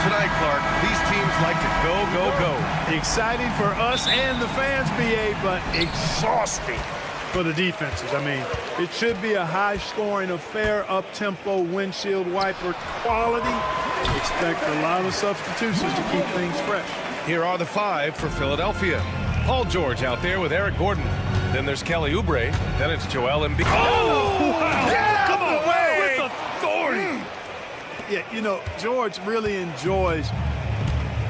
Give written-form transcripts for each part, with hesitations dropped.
Tonight, Clark, these teams like to go, go, go. Exciting for us and the fans, BA, but exhausting for the defenses. I mean, it should be a high-scoring affair, up-tempo, windshield wiper quality. Expect a lot of substitutions to keep things fresh. Here are the 5 for Philadelphia. Paul George out there with Eric Gordon. Then there's Kelly Oubre. Then it's Joel Embiid. Oh, wow. Get Come out on, the way! with authority. Yeah, you know, George really enjoys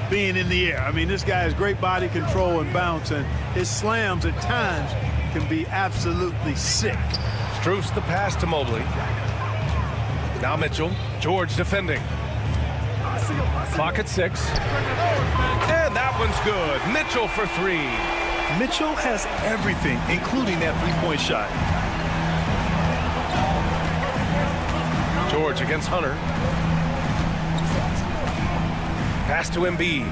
being in the air. I mean, this guy has great body control and bounce, and his slams at times can be absolutely sick. Strus the pass to Mobley. Now Mitchell. George defending. Clock at 6. And that one's good. Mitchell for 3. Mitchell has everything, including that three-point shot. George against Hunter. Pass to Embiid.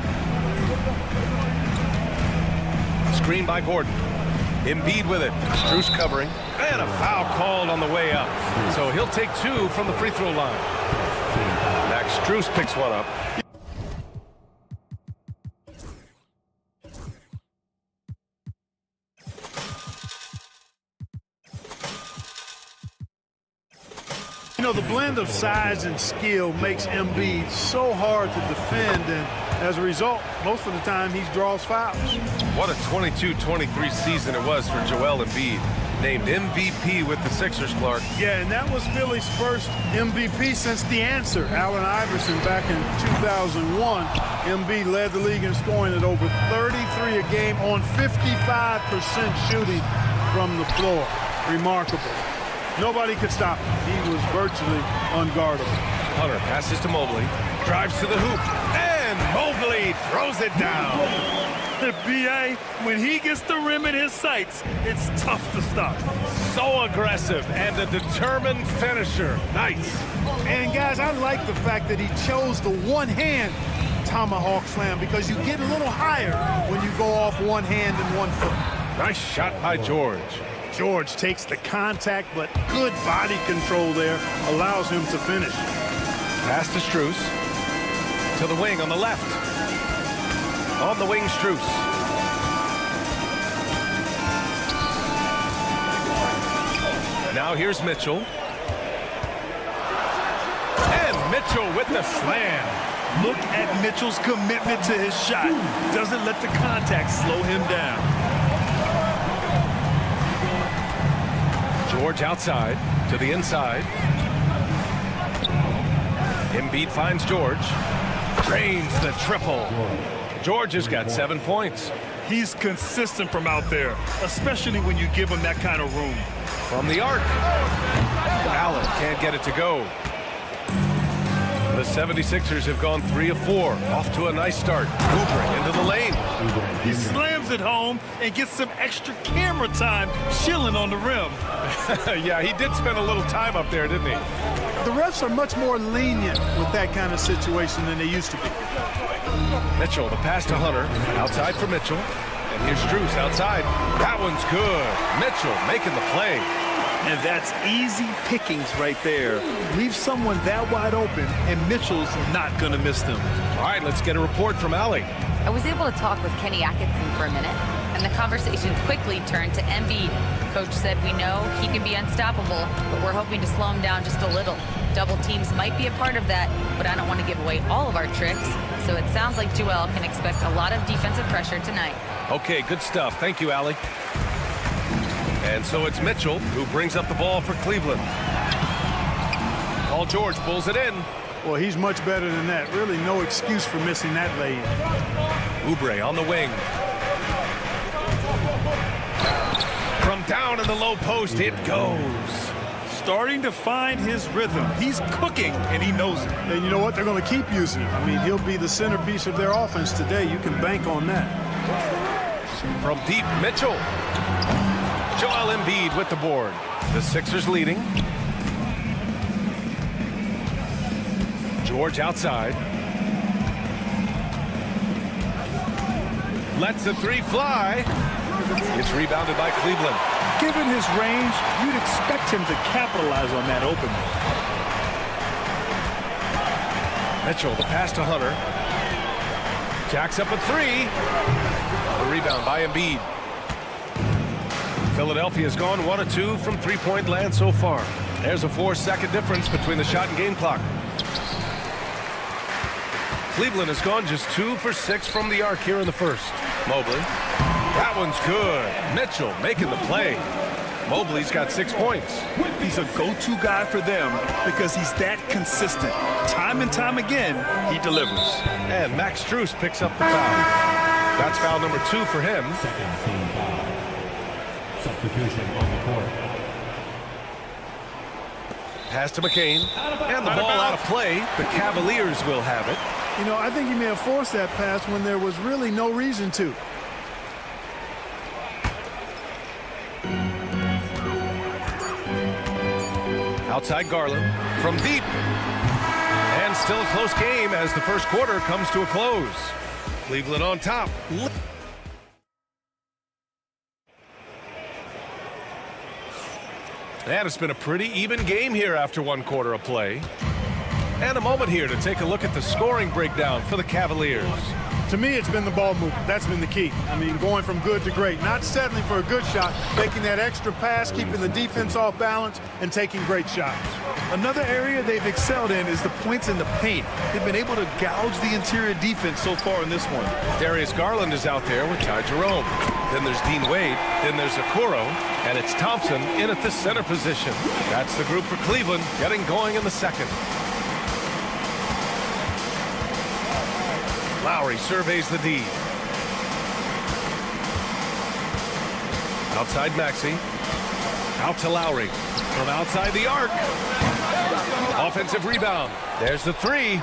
Screen by Gordon. Embiid with it. Strus covering. And a foul called on the way up. So he'll take 2 from the free throw line. Max Strus picks one up. You know, the blend of size and skill makes Embiid so hard to defend, and as a result, most of the time he draws fouls. What a 22-23 season it was for Joel Embiid. Named MVP with the Sixers, Clark. Yeah, and that was Philly's first MVP since the answer, Allen Iverson, back in 2001. Embiid led the league in scoring at over 33 a game on 55% shooting from the floor. Remarkable. Nobody could stop him. He was virtually unguardable. Hunter passes to Mobley, drives to the hoop, and Mobley throws it down. The BA, when he gets the rim in his sights, it's tough to stop. So aggressive and a determined finisher. Nice. And guys, I like the fact that he chose the one-hand tomahawk slam, because you get a little higher when you go off one hand and 1 foot. Nice shot by George. George takes the contact, but good body control there allows him to finish. Pass to Strus. To the wing on the left. On the wing, Strus. Now here's Mitchell. And Mitchell with the slam. Look at Mitchell's commitment to his shot. Doesn't let the contact slow him down. George outside to the inside. Embiid finds George. Drains the triple. George has got 7 points. He's consistent from out there, especially when you give him that kind of room. From the arc. Allen can't get it to go. The 76ers have gone 3 of 4. Off to a nice start. Oubre into the lane. He slams it home and gets some extra camera time chilling on the rim. Yeah, he did spend a little time up there, didn't he? The refs are much more lenient with that kind of situation than they used to be. Mitchell, the pass to Hunter. Outside for Mitchell. And here's Strus outside. That one's good. Mitchell making the play. And that's easy pickings right there. Leave someone that wide open, and Mitchell's not going to miss them. All right, let's get a report from Allie. I was able to talk with Kenny Atkinson for a minute, and the conversation quickly turned to Embiid. Coach said we know he can be unstoppable, but we're hoping to slow him down just a little. Double teams might be a part of that, but I don't want to give away all of our tricks. So it sounds like Joel can expect a lot of defensive pressure tonight. Okay, good stuff. Thank you, Allie. And so it's Mitchell who brings up the ball for Cleveland. Paul George pulls it in. Well, he's much better than that. Really no excuse for missing that lane. Oubre on the wing. Down in the low post it goes. Starting to find his rhythm. He's cooking, and he knows it. And you know what? They're going to keep using him. I mean, he'll be the centerpiece of their offense today. You can bank on that. From deep, Mitchell. Joel Embiid with the board. The Sixers leading. George outside. Lets the three fly. It's rebounded by Cleveland. Given his range, you'd expect him to capitalize on that opening. Mitchell, the pass to Hunter. Jacks up a three. The rebound by Embiid. Philadelphia's gone 1 of 2 from three-point land so far. There's a 4-second difference between the shot and game clock. Cleveland has gone just 2 for 6 from the arc here in the first. Mobley. That one's good. Mitchell making the play. Mobley's got 6 points. He's a go-to guy for them because he's that consistent. Time and time again, he delivers. And Max Strus picks up the foul. That's foul number 2 for him. Second team foul. Substitution on the court. Pass to McCain. And the ball out of play. The Cavaliers will have it. You know, I think he may have forced that pass when there was really no reason to. Outside Garland from deep. And still a close game as the first quarter comes to a close. Cleveland on top. And it's been a pretty even game here after 1 quarter of play. And a moment here to take a look at the scoring breakdown for the Cavaliers. To me, it's been the ball movement. That's been the key. I mean, going from good to great. Not settling for a good shot, making that extra pass, keeping the defense off balance, and taking great shots. Another area they've excelled in is the points in the paint. They've been able to gouge the interior defense so far in this one. Darius Garland is out there with Ty Jerome. Then there's Dean Wade. Then there's Okoro. And it's Thompson in at the center position. That's the group for Cleveland getting going in the second. Lowry surveys the D. Outside Maxey. Out to Lowry. From outside the arc. Offensive rebound. There's the three.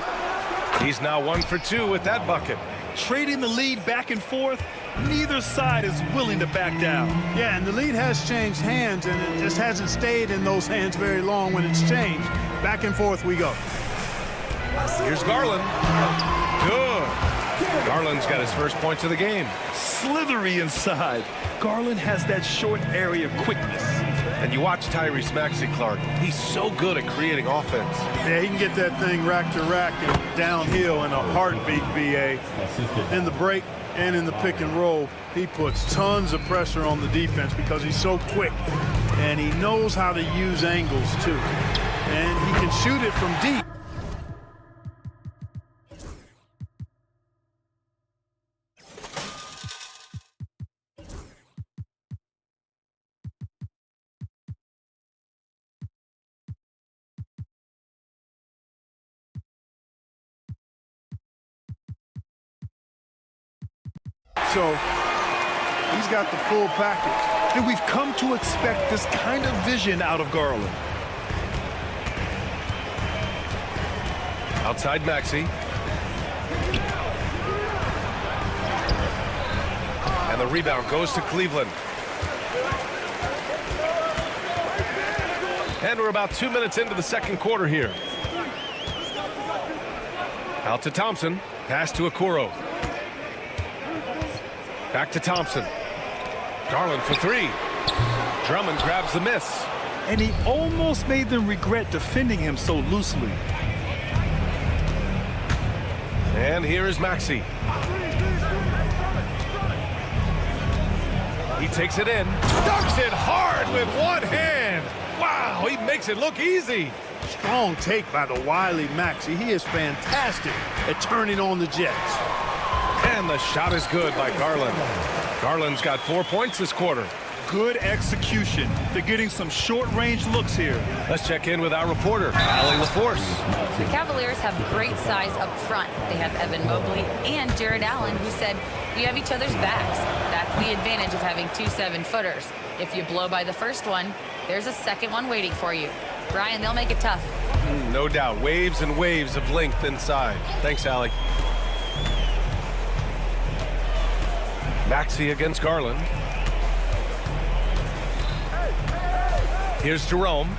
He's now 1 for 2 with that bucket. Trading the lead back and forth, neither side is willing to back down. Yeah, and the lead has changed hands, and it just hasn't stayed in those hands very long when it's changed. Back and forth we go. Here's Garland. Good. Garland's got his first points of the game. Slithery inside. Garland has that short area quickness. And you watch Tyrese Maxey, Clark. He's so good at creating offense. Yeah, he can get that thing rack to rack and downhill in a heartbeat, BA. In the break and in the pick and roll, he puts tons of pressure on the defense because he's so quick. And he knows how to use angles, too. And he can shoot it from deep. So he's got the full package. And we've come to expect this kind of vision out of Garland. Outside Maxey. And the rebound goes to Cleveland. And we're about 2 minutes into the second quarter here. Out to Thompson. Pass to Okoro. Back to Thompson. Garland for three. Drummond grabs the miss. And he almost made them regret defending him so loosely. And here is Maxey. He takes it in. Dunks it hard with one hand. Wow, he makes it look easy. Strong take by the wily Maxey. He is fantastic at turning on the Jets. And the shot is good by Garland. Garland's got 4 points this quarter. Good execution. They're getting some short-range looks here. Let's check in with our reporter, Allie LaForce. The Cavaliers have great size up front. They have Evan Mobley and Jared Allen, who said, "We have each other's backs." That's the advantage of having 2 7-footers. If you blow by the first one, there's a second one waiting for you. Brian, they'll make it tough. No doubt. Waves and waves of length inside. Thanks, Allie. Maxey against Garland. Here's Jerome.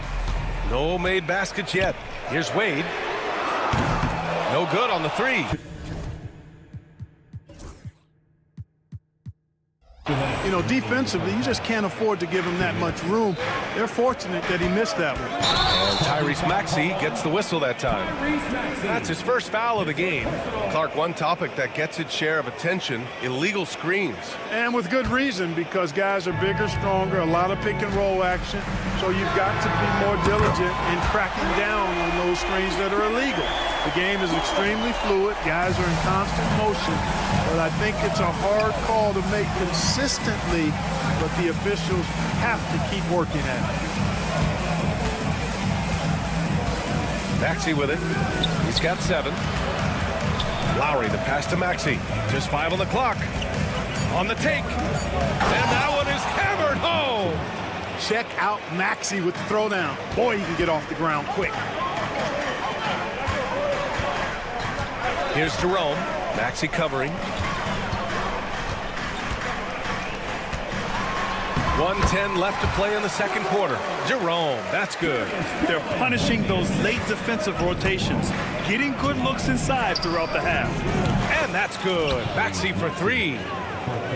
No made baskets yet. Here's Wade. No good on the three. You know, defensively, you just can't afford to give him that much room. They're fortunate that he missed that one. And Tyrese Maxey gets the whistle that time. That's his first foul of the game. Clark, one topic that gets its share of attention, illegal screens. And with good reason, because guys are bigger, stronger, a lot of pick and roll action. So you've got to be more diligent in cracking down on those screens that are illegal. The game is extremely fluid. Guys are in constant motion. But I think it's a hard call to make consistently, but the officials have to keep working at it. Maxey with it. He's got 7. Lowry, the pass to Maxey. Just 5 on the clock. On the take. And that one is hammered home. Check out Maxey with the throwdown. Boy, he can get off the ground quick. Here's Jerome. Maxey covering. 1:10 left to play in the second quarter. Jerome, that's good. They're punishing those late defensive rotations, getting good looks inside throughout the half. And that's good. Maxey for 3.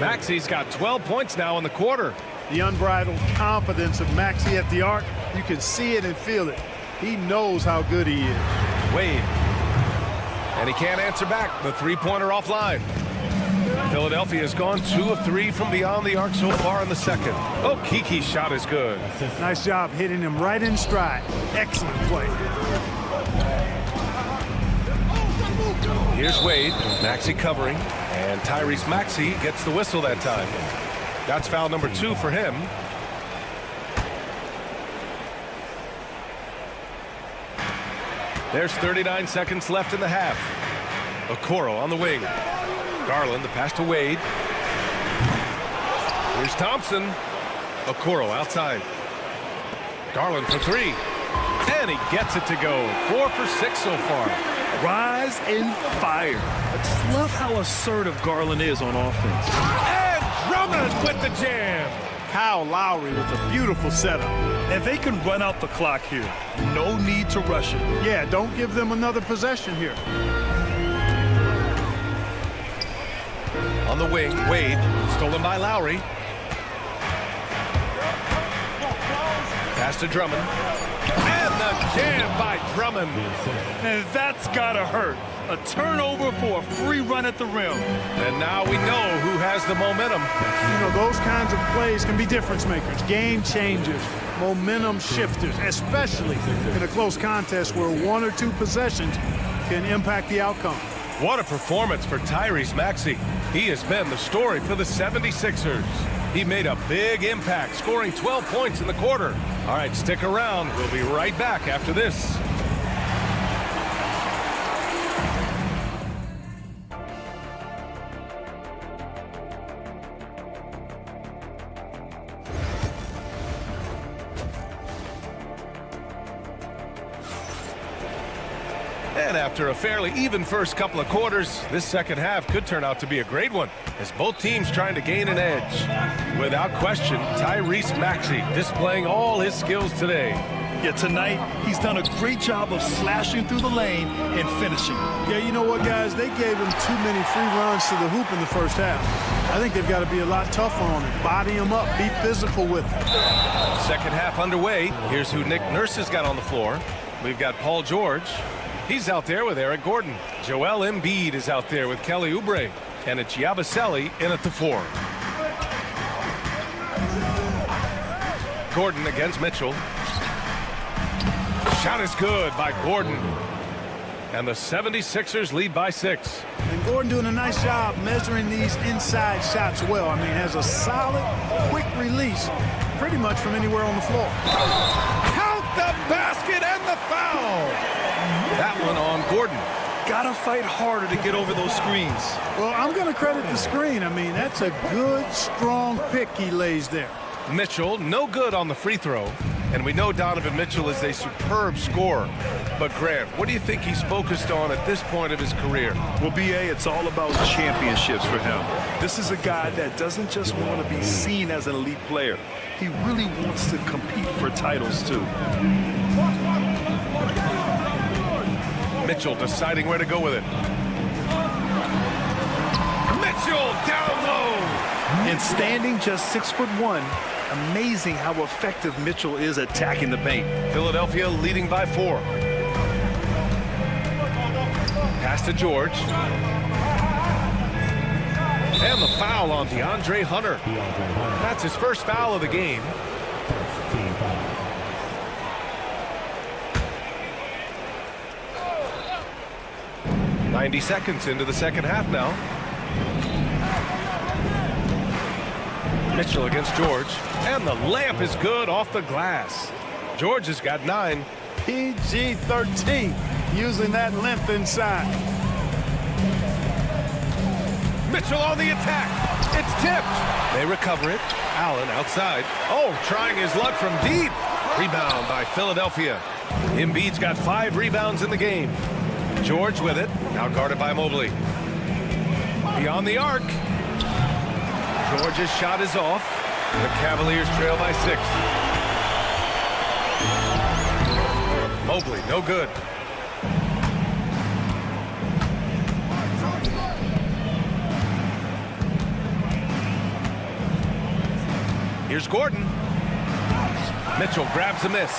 Maxey's got 12 points now in the quarter. The unbridled confidence of Maxey at the arc, you can see it and feel it. He knows how good he is. Wade. And he can't answer back. The three-pointer offline. Philadelphia has gone 2 of 3 from beyond the arc so far in the second. Oh, Kiki's shot is good. Nice job hitting him right in stride. Excellent play. Here's Wade. Maxey covering. And Tyrese Maxey gets the whistle that time. That's foul number 2 for him. There's 39 seconds left in the half. Okoro on the wing. Garland, the pass to Wade. Here's Thompson. Okoro outside. Garland for 3. And he gets it to go. 4 for 6 so far. Rise and fire. I just love how assertive Garland is on offense. And Drummond with the jam. Kyle Lowry with a beautiful setup. And they can run out the clock here. No need to rush it. Yeah, don't give them another possession here. On the wing, Wade, stolen by Lowry. Pass to Drummond. And the jam by Drummond. And that's gotta hurt. A turnover for a free run at the rim. And now we know who has the momentum. You know, those kinds of plays can be difference makers, game changers, momentum shifters, especially in a close contest where 1 or 2 possessions can impact the outcome. What a performance for Tyrese Maxey. He has been the story for the 76ers. He made a big impact, scoring 12 points in the quarter. All right, stick around. We'll be right back after this. And after a fairly even first couple of quarters, this second half could turn out to be a great one, as both teams trying to gain an edge. Without question, Tyrese Maxey displaying all his skills today. Yeah, tonight, he's done a great job of slashing through the lane and finishing. Yeah, you know what, guys? They gave him too many free runs to the hoop in the first half. I think they've got to be a lot tougher on him. Body him up, be physical with him. Second half underway. Here's who Nick Nurse has got on the floor. We've got Paul George. He's out there with Eric Gordon. Joel Embiid is out there with Kelly Oubre. And it's Yabusele in at the 4. Gordon against Mitchell. Shot is good by Gordon. And the 76ers lead by 6. And Gordon doing a nice job measuring these inside shots well. I mean, has a solid, quick release pretty much from anywhere on the floor. Count the basket and the foul. That one on Gordon. Gotta fight harder to get over those screens. Well, I'm going to credit the screen. I mean, that's a good, strong pick he lays there. Mitchell, no good on the free throw. And we know Donovan Mitchell is a superb scorer. But Grant, what do you think he's focused on at this point of his career? Well, B.A., it's all about championships for him. This is a guy that doesn't just want to be seen as an elite player. He really wants to compete for titles, too. Mitchell deciding where to go with it. Mitchell down low. And standing just 6'1", amazing how effective Mitchell is attacking the paint. Philadelphia leading by 4. Pass to George. And the foul on DeAndre Hunter. That's his first foul of the game. Team foul. 90 seconds into the second half now. Mitchell against George. And the layup is good off the glass. George has got 9. PG-13, using that length inside. Mitchell on the attack. It's tipped. They recover it. Allen outside. Oh, trying his luck from deep. Rebound by Philadelphia. Embiid's got 5 rebounds in the game. George with it. Now guarded by Mobley. Beyond the arc. George's shot is off. The Cavaliers trail by 6. Mobley, no good. Here's Gordon. Mitchell grabs a miss.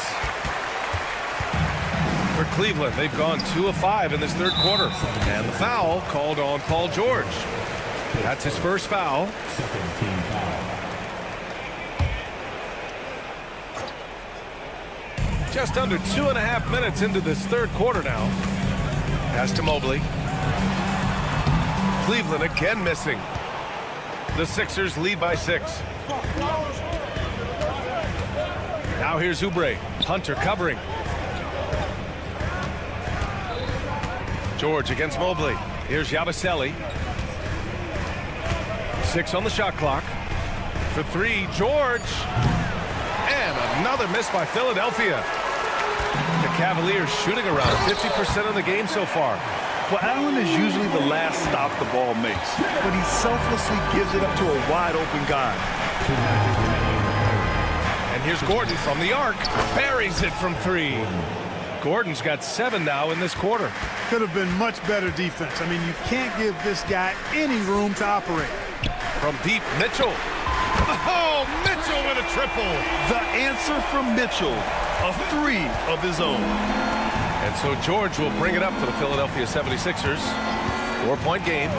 For Cleveland, they've gone 2 of 5 in this third quarter. And the foul called on Paul George. That's his first foul. Second team foul. Just under 2.5 minutes into this third quarter now. Pass to Mobley. Cleveland again missing. The Sixers lead by 6. Now here's Oubre. Hunter covering. George against Mobley. Here's Yabusele. 6 on the shot clock. For 3, George. And another miss by Philadelphia. The Cavaliers shooting around 50% of the game so far. Well, Allen is usually the last stop the ball makes, but he selflessly gives it up to a wide-open guy. 2 minutes remaining. And here's Gordon from the arc. Buries it from 3. Gordon's got 7 now in this quarter. Could have been much better defense. I mean, you can't give this guy any room to operate. From deep, Mitchell. Oh, Mitchell with a triple. The answer from Mitchell, a 3 of his own. And so George will bring it up for the Philadelphia 76ers. 4-point game.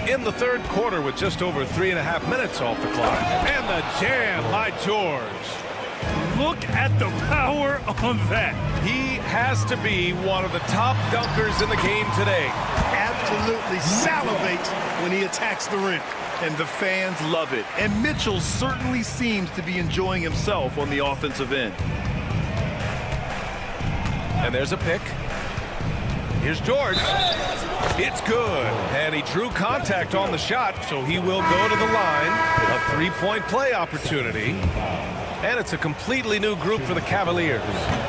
In the third quarter with just over 3.5 minutes off the clock. And the jam by George. Look at the power on that. He has to be one of the top dunkers in the game today. Absolutely salivates when he attacks the rim. And the fans love it. And Mitchell certainly seems to be enjoying himself on the offensive end. And there's a pick. Here's George. It's good. And he drew contact on the shot, so he will go to the line. A 3-point play opportunity. And it's a completely new group for the Cavaliers.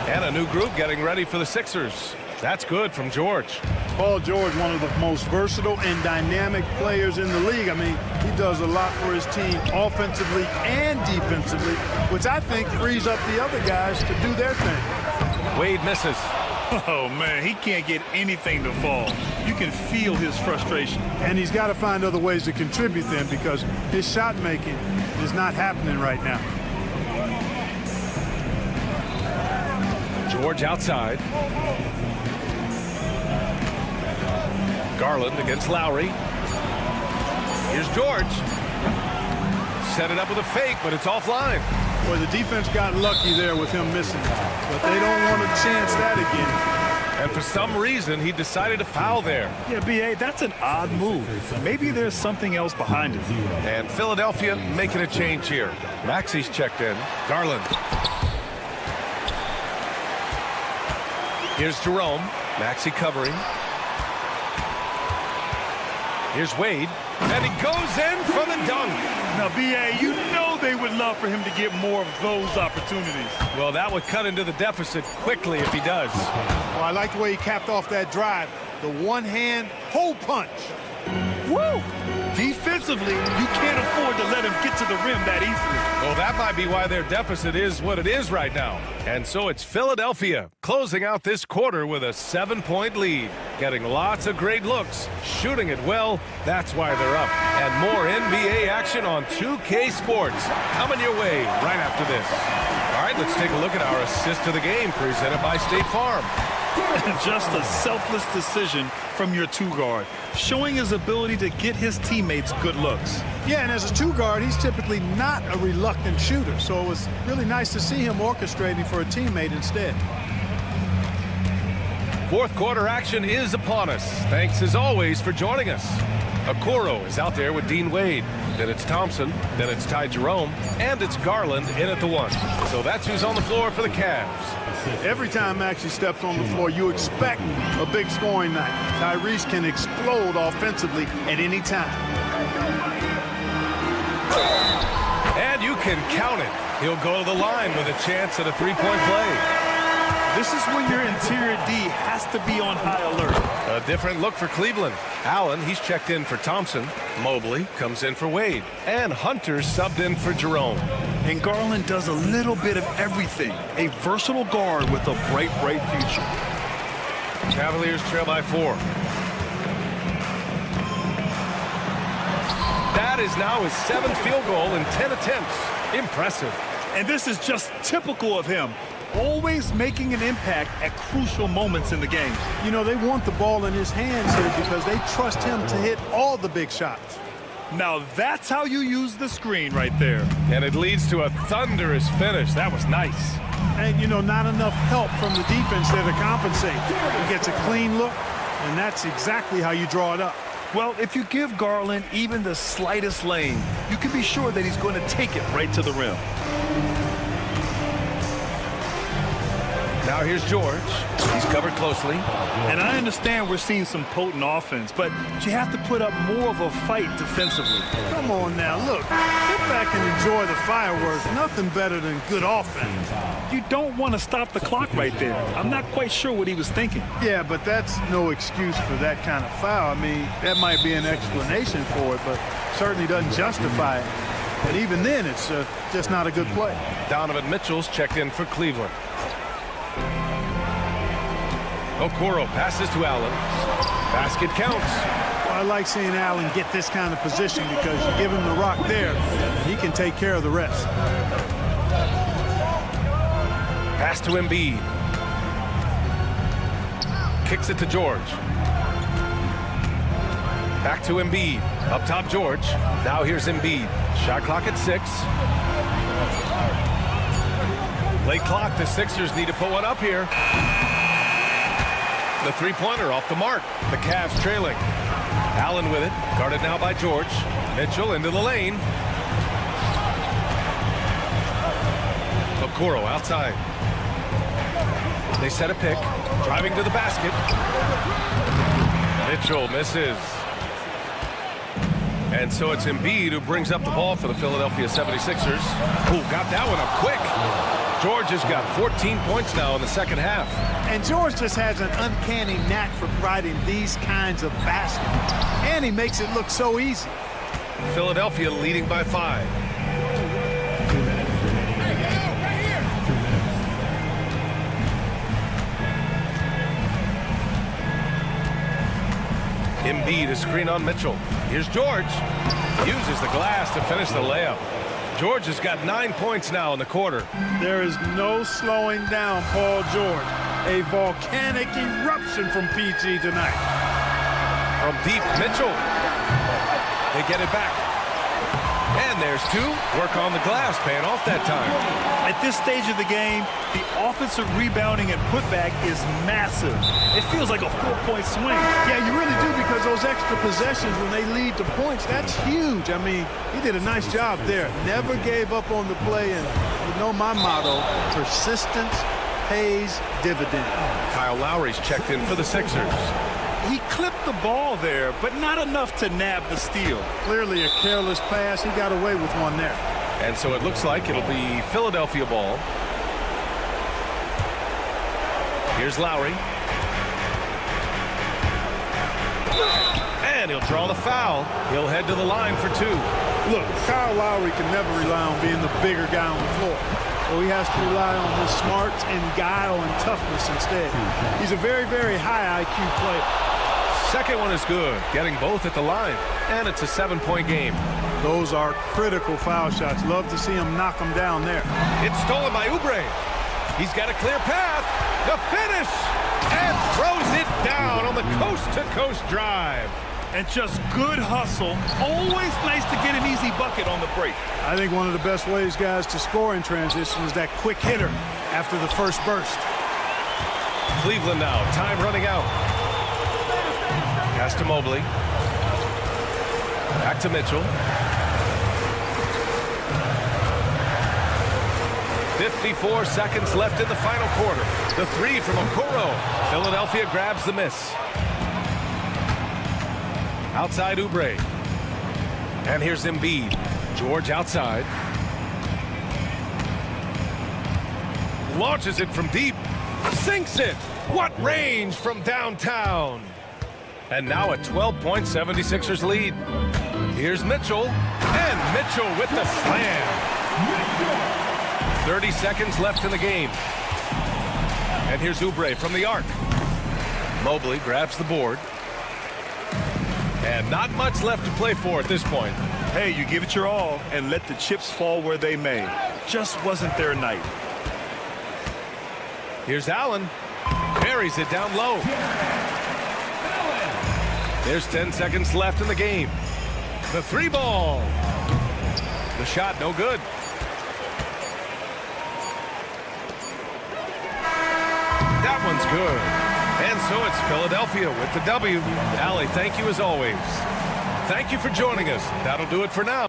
And a new group getting ready for the Sixers. That's good from George. Paul George, one of the most versatile and dynamic players in the league. I mean, he does a lot for his team offensively and defensively, which I think frees up the other guys to do their thing. Wade misses. Oh, man, he can't get anything to fall. You can feel his frustration. And he's got to find other ways to contribute then, because his shot making is not happening right now. George outside. Garland against Lowry. Here's George. Set it up with a fake, but it's offline. Boy, the defense got lucky there with him missing, but they don't want to chance that again. And for some reason, he decided to foul there. Yeah, B.A., that's an odd move. Maybe there's something else behind it. And Philadelphia making a change here. Maxi's checked in. Garland. Here's Jerome. Maxi covering. Here's Wade, and he goes in for the dunk. Now, B.A., you know they would love for him to get more of those opportunities. Well, that would cut into the deficit quickly if he does. Well, I like the way he capped off that drive. The one-hand hole punch. Woo! Defensively, you can't afford to let him get to the rim that easily. Well, that might be why their deficit is what it is right now. And so it's Philadelphia closing out this quarter with a 7-point lead. Getting lots of great looks, shooting it well. That's why they're up. And more NBA action on 2K Sports coming your way right after this. All right, let's take a look at our assist to the game presented by State Farm. Just a selfless decision from your two-guard, showing his ability to get his teammates good looks. Yeah, and as a two-guard, he's typically not a reluctant shooter, so it was really nice to see him orchestrating for a teammate instead. Fourth quarter action is upon us. Thanks as always for joining us. Okoro is out there with Dean Wade. Then it's Thompson. Then it's Ty Jerome. And it's Garland in at the 1. So that's who's on the floor for the Cavs. Every time Maxey steps on the floor, you expect a big scoring night. Tyrese can explode offensively at any time. And you can count it. He'll go to the line with a chance at a three-point play. This is when your interior D has to be on high alert. A different look for Cleveland. Allen, he's checked in for Thompson. Mobley comes in for Wade. And Hunter subbed in for Jerome. And Garland does a little bit of everything. A versatile guard with a bright, bright future. Cavaliers trail by 4. That is now his 7th field goal in 10 attempts. Impressive. And this is just typical of him. Always making an impact at crucial moments in the game. You know, they want the ball in his hands here because they trust him to hit all the big shots. Now that's how you use the screen right there. And it leads to a thunderous finish. That was nice. And, you know, not enough help from the defense there to compensate. He gets a clean look, and that's exactly how you draw it up. Well, if you give Garland even the slightest lane, you can be sure that he's going to take it right to the rim. Now here's George. He's covered closely. And I understand we're seeing some potent offense, but you have to put up more of a fight defensively. Come on now, look. Sit back and enjoy the fireworks. Nothing better than good offense. You don't want to stop the clock right there. I'm not quite sure what he was thinking. Yeah, but that's no excuse for that kind of foul. I mean, that might be an explanation for it, but certainly doesn't justify it. And even then, it's just not a good play. Donovan Mitchell's checked in for Cleveland. Okoro passes to Allen. Basket counts. Well, I like seeing Allen get this kind of position because you give him the rock there, he can take care of the rest. Pass to Embiid. Kicks it to George. Back to Embiid. Up top, George. Now here's Embiid. Shot clock at 6. Late clock. The Sixers need to put one up here. The three-pointer off the mark. The Cavs trailing. Allen with it. Guarded now by George. Mitchell into the lane. Okoro outside. They set a pick. Driving to the basket. Mitchell misses. And so it's Embiid who brings up the ball for the Philadelphia 76ers. Who got that one up quick. George has got 14 points now in the second half. And George just has an uncanny knack for providing these kinds of baskets. And he makes it look so easy. Philadelphia leading by 5. Embiid is screen on Mitchell. Here's George. Uses the glass to finish the layup. George has got 9 points now in the quarter. There is no slowing down Paul George. A volcanic eruption from PG tonight. From deep, Mitchell. They get it back. And there's 2. Work on the glass, paying off that time. At this stage of the game, the offensive rebounding and putback is massive. It feels like a 4-point swing. Yeah, you really do, because those extra possessions when they lead to points, that's huge. I mean, he did a nice job there. Never gave up on the play, and you know my motto, persistence pays dividends. Kyle Lowry's checked in for the Sixers. He clipped the ball there, but not enough to nab the steal. Clearly a careless pass. He got away with one there. And so it looks like it'll be Philadelphia ball. Here's Lowry. And he'll draw the foul. He'll head to the line for 2. Look, Kyle Lowry can never rely on being the bigger guy on the floor. So he has to rely on his smarts and guile and toughness instead. He's a very, very high IQ player. Second one is good, getting both at the line. And it's a 7-point game. Those are critical foul shots. Love to see him knock them down there. It's stolen by Oubre. He's got a clear path. The finish. And throws it down on the coast-to-coast drive. And just good hustle. Always nice to get an easy bucket on the break. I think one of the best ways, guys, to score in transition is that quick hitter after the first burst. Cleveland now, time running out. Pass to Mobley. Back to Mitchell. 54 seconds left in the final quarter. The 3 from Okoro. Philadelphia grabs the miss. Outside Oubre. And here's Embiid. George outside. Launches it from deep. Sinks it. What range from downtown. And now a 12-point 76ers lead. Here's Mitchell. And Mitchell with the slam. 30 seconds left in the game. And here's Oubre from the arc. Mobley grabs the board. And not much left to play for at this point. Hey, you give it your all and let the chips fall where they may. Just wasn't their night. Here's Allen. Buries it down low. There's 10 seconds left in the game. The 3 ball. The shot no good. That one's good. And so it's Philadelphia with the W. Allie, thank you as always. Thank you for joining us. That'll do it for now.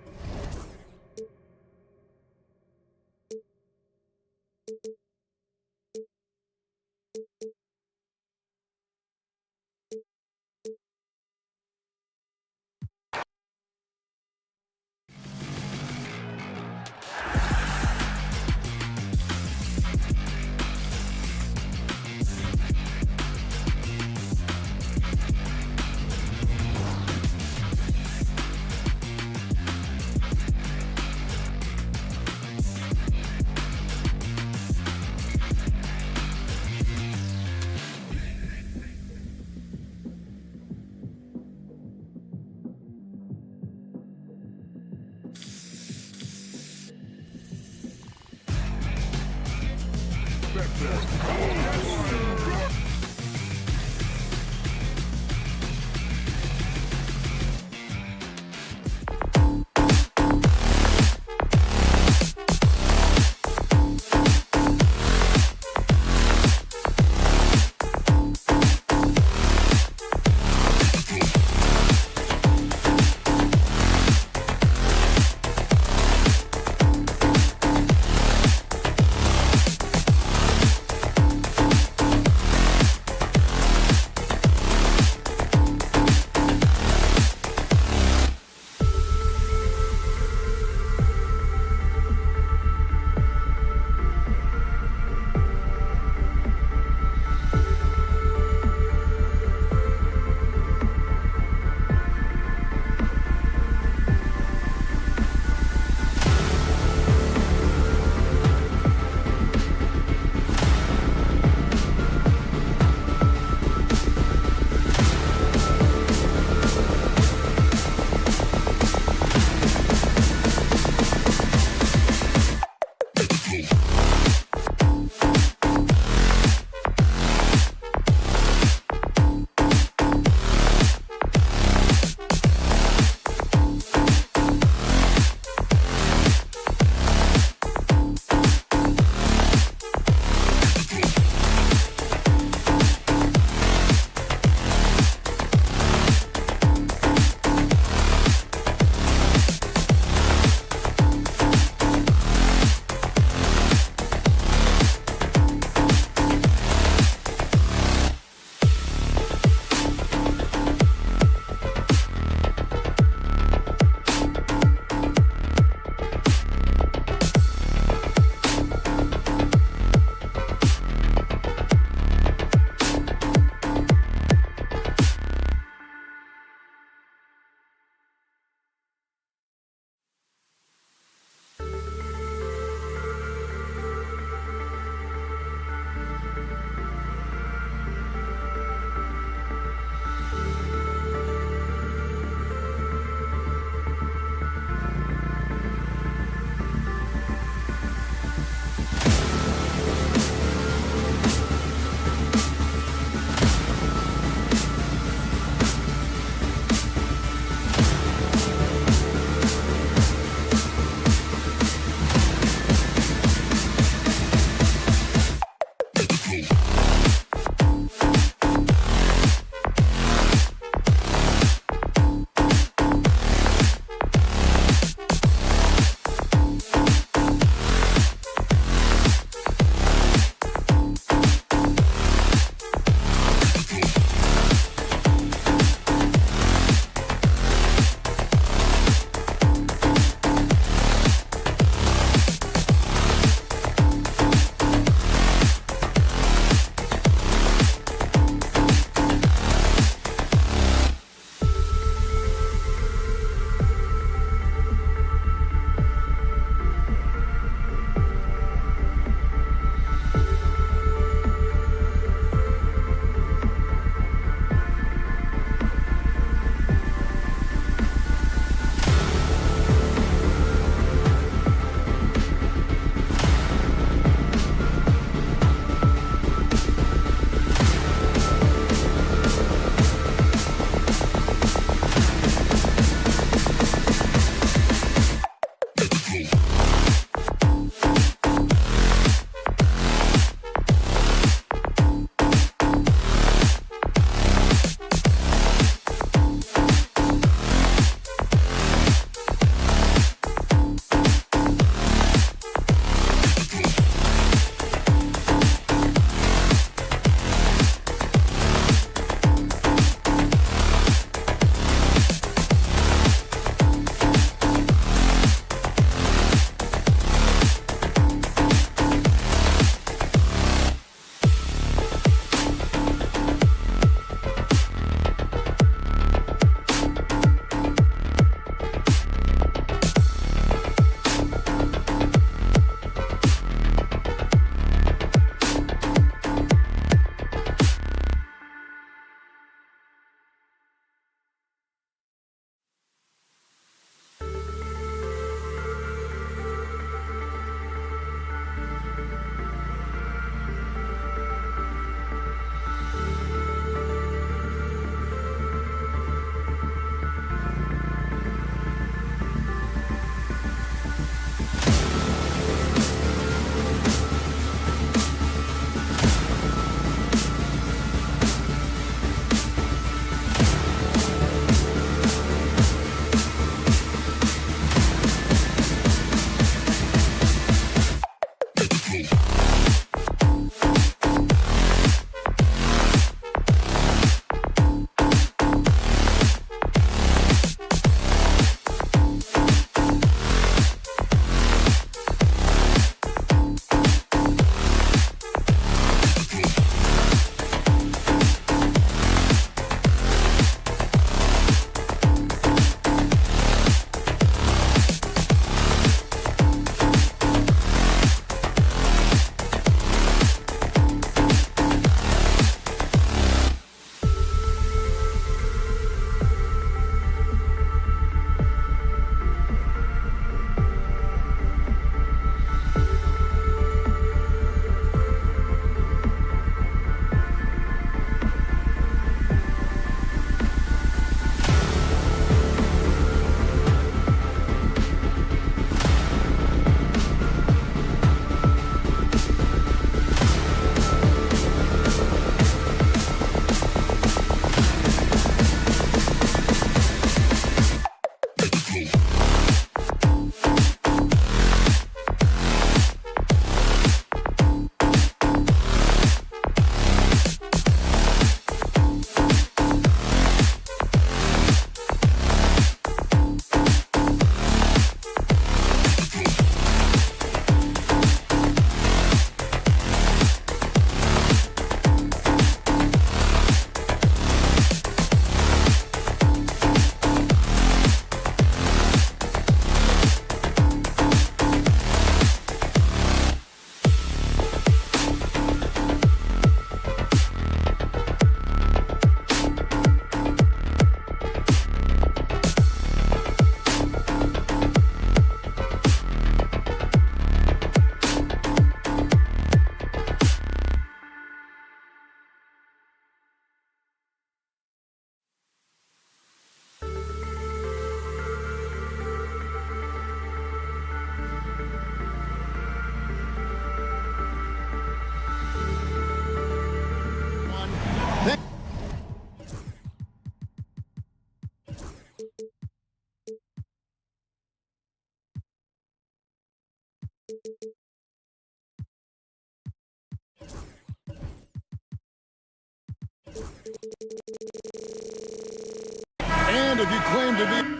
And if you claim to be...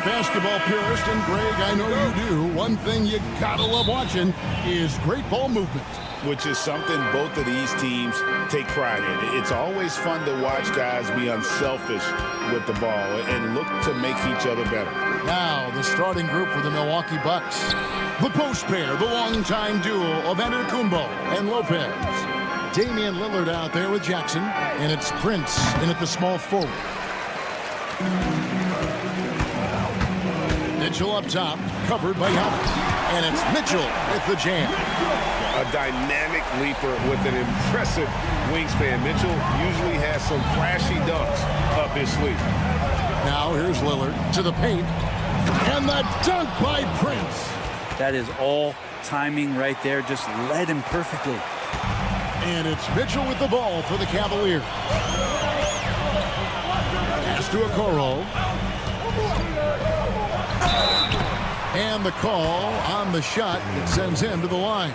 Basketball purist, and Greg, I know you do. One thing you gotta love watching is great ball movement. Which is something both of these teams take pride in. It's always fun to watch guys be unselfish with the ball and look to make each other better. Now, the starting group for the Milwaukee Bucks. The post pair, the longtime duo of Antetokounmpo and Lopez. Damian Lillard out there with Jackson, and it's Prince in at the small forward. Mitchell up top, covered by Giannis. And it's Mitchell with the jam. A dynamic leaper with an impressive wingspan. Mitchell usually has some flashy dunks up his sleeve. Now here's Lillard to the paint. And the dunk by Prince. That is all timing right there. Just led him perfectly. And it's Mitchell with the ball for the Cavaliers. Pass to Okoro. And the call on the shot that sends him to the line.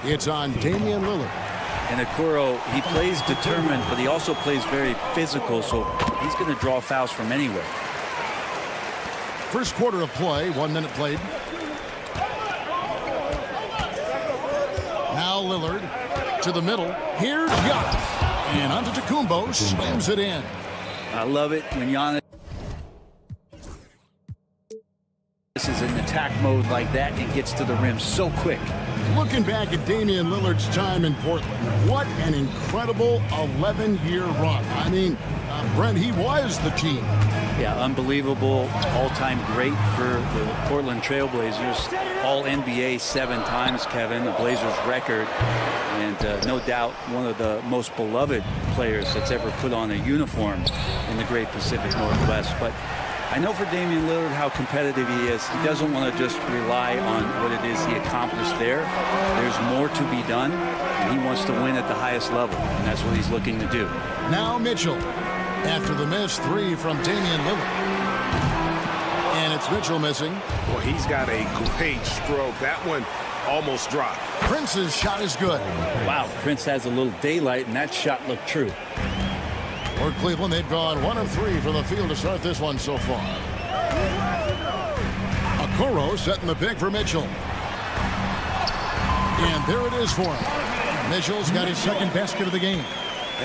It's on Damian Lillard. And Okoro, he plays determined, but he also plays very physical, so he's going to draw fouls from anywhere. First quarter of play, 1 minute played. Now Lillard to the middle. Here's Giannis. And Antetokounmpo slams it in. I love it when Giannis is in attack mode like that and gets to the rim so quick. Looking back at Damian Lillard's time in Portland, what an incredible 11-year run. I mean, Brent, he was the team. Yeah, unbelievable, all-time great for the Portland Trailblazers. All-NBA 7 times, Kevin, the Blazers record. And no doubt one of the most beloved players that's ever put on a uniform in the great Pacific Northwest. But I know for Damian Lillard how competitive he is. He doesn't want to just rely on what it is he accomplished there. There's more to be done, and he wants to win at the highest level, and that's what he's looking to do. Now Mitchell, after the missed 3 from Damian Lillard. And it's Mitchell missing. Well, he's got a great stroke. That one almost dropped. Prince's shot is good. Wow, Prince has a little daylight, and that shot looked true. For Cleveland, they've gone 1 of 3 from the field to start this one so far. Okoro setting the pick for Mitchell. And there it is for him. Mitchell's got his second basket of the game.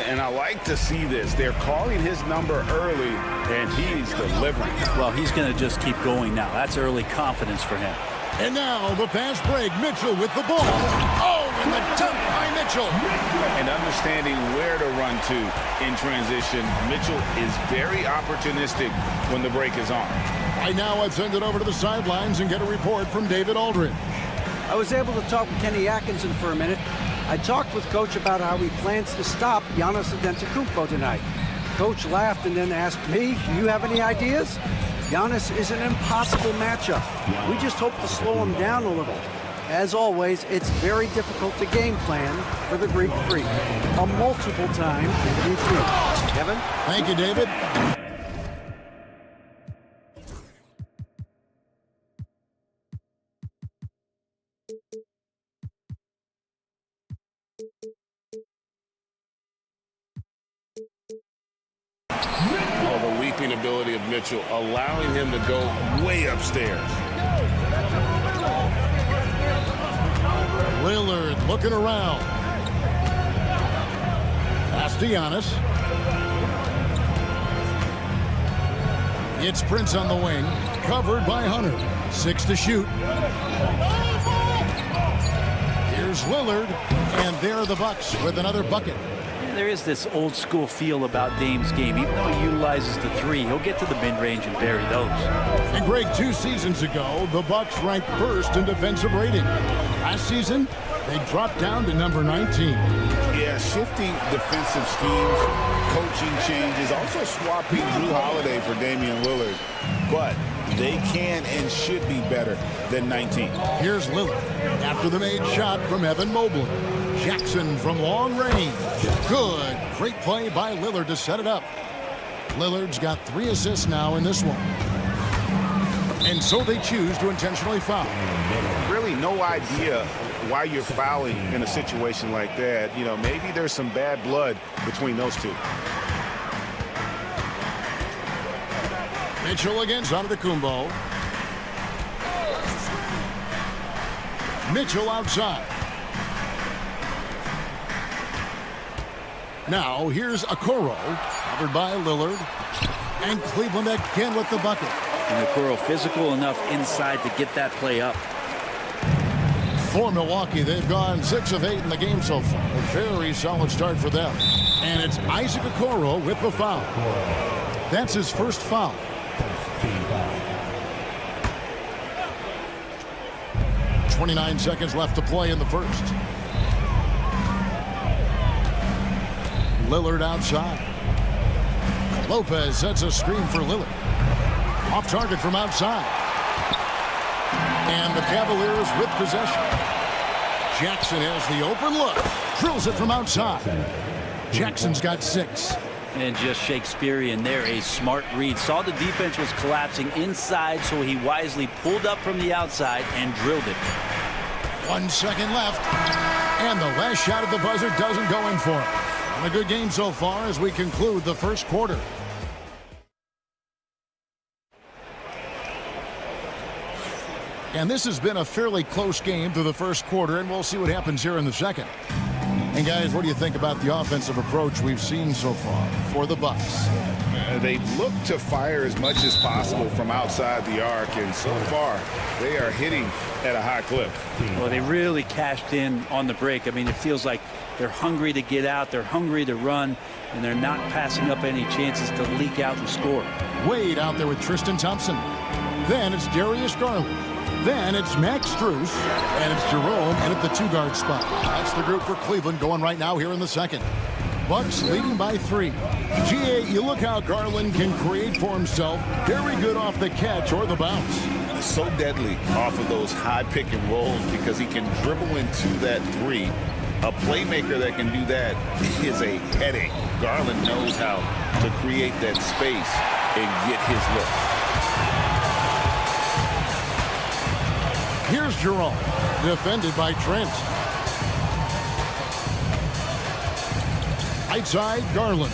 And I like to see this. They're calling his number early, and he's delivering. Well, he's going to just keep going now. That's early confidence for him. And now the fast break. Mitchell with the ball. Oh, and the dunk by Mitchell. And understanding where to run to in transition. Mitchell is very opportunistic when the break is on. Right now, I'd send it over to the sidelines and get a report from David Aldridge. I was able to talk with Kenny Atkinson for a minute. I talked with Coach about how he plans to stop Giannis Antetokounmpo tonight. Coach laughed and then asked me, "Do you have any ideas?" Giannis is an impossible matchup. We just hope to slow him down a little. As always, it's very difficult to game plan for the Greek Freak, a multiple-time MVP. Kevin? Thank you, David. Oh, the leaping ability of Mitchell, allowing him to go way upstairs. Lillard looking around. Pass to Giannis. It's Prince on the wing, covered by Hunter. 6 to shoot. Here's Lillard, and there are the Bucks with another bucket. There is this old school feel about Dame's game. Even though he utilizes the 3, he'll get to the mid-range and bury those. And Greg, 2 seasons ago, the Bucks ranked first in defensive rating. Last season, They drop down to number 19. Yeah, shifting defensive schemes, coaching changes, also swapping Drew Holiday for Damian Lillard. But they can and should be better than 19. Here's Lillard after the made shot from Evan Mobley. Jackson from long range. Good. Great play by Lillard to set it up. Lillard's got 3 assists now in this one. And so they choose to intentionally foul. Really no idea why you're fouling in a situation like that. You know, maybe there's some bad blood between those two. Mitchell against Antetokounmpo. Mitchell outside. Now here's Okoro, covered by Lillard. And Cleveland again with the bucket. And Okoro physical enough inside to get that play up. For Milwaukee, they've gone 6 of 8 in the game so far. A very solid start for them. And it's Isaac Okoro with the foul. That's his first foul. Team foul. 29 seconds left to play in the first. Lillard outside. Lopez sets a screen for Lillard. Off target from outside. And the Cavaliers with possession. Jackson has the open look. Drills it from outside. Jackson's got 6. And just Shakespearean there, a smart read. Saw the defense was collapsing inside, so he wisely pulled up from the outside and drilled it. 1 second left. And the last shot at the buzzer doesn't go in for it. And a good game so far as we conclude the first quarter. And this has been a fairly close game through the first quarter, and we'll see what happens here in the second. And guys, what do you think about the offensive approach we've seen so far for the Bucks? They look to fire as much as possible from outside the arc, and so far they are hitting at a high clip. Well, they really cashed in on the break. I mean, it feels like they're hungry to get out, they're hungry to run, and they're not passing up any chances to leak out and score. Wade out there with Tristan Thompson. Then it's Darius Garland. Then it's Max Strus, and it's Jerome in at the 2-guard spot. That's the group for Cleveland going right now here in the second. Bucks leading by 3. GA, you look how Garland can create for himself. Very good off the catch or the bounce. So deadly off of those high pick and rolls because he can dribble into that 3. A playmaker that can do that is a headache. Garland knows how to create that space and get his look. Here's Jerome, defended by Trent. Outside, Garland.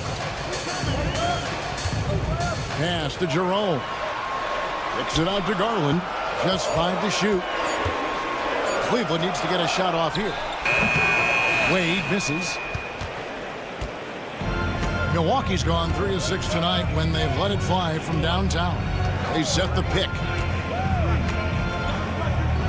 Pass to Jerome. Kicks it out to Garland. Just 5 to shoot. Cleveland needs to get a shot off here. Wade misses. Milwaukee's gone 3 of 6 tonight when they've let it fly from downtown. They set the pick.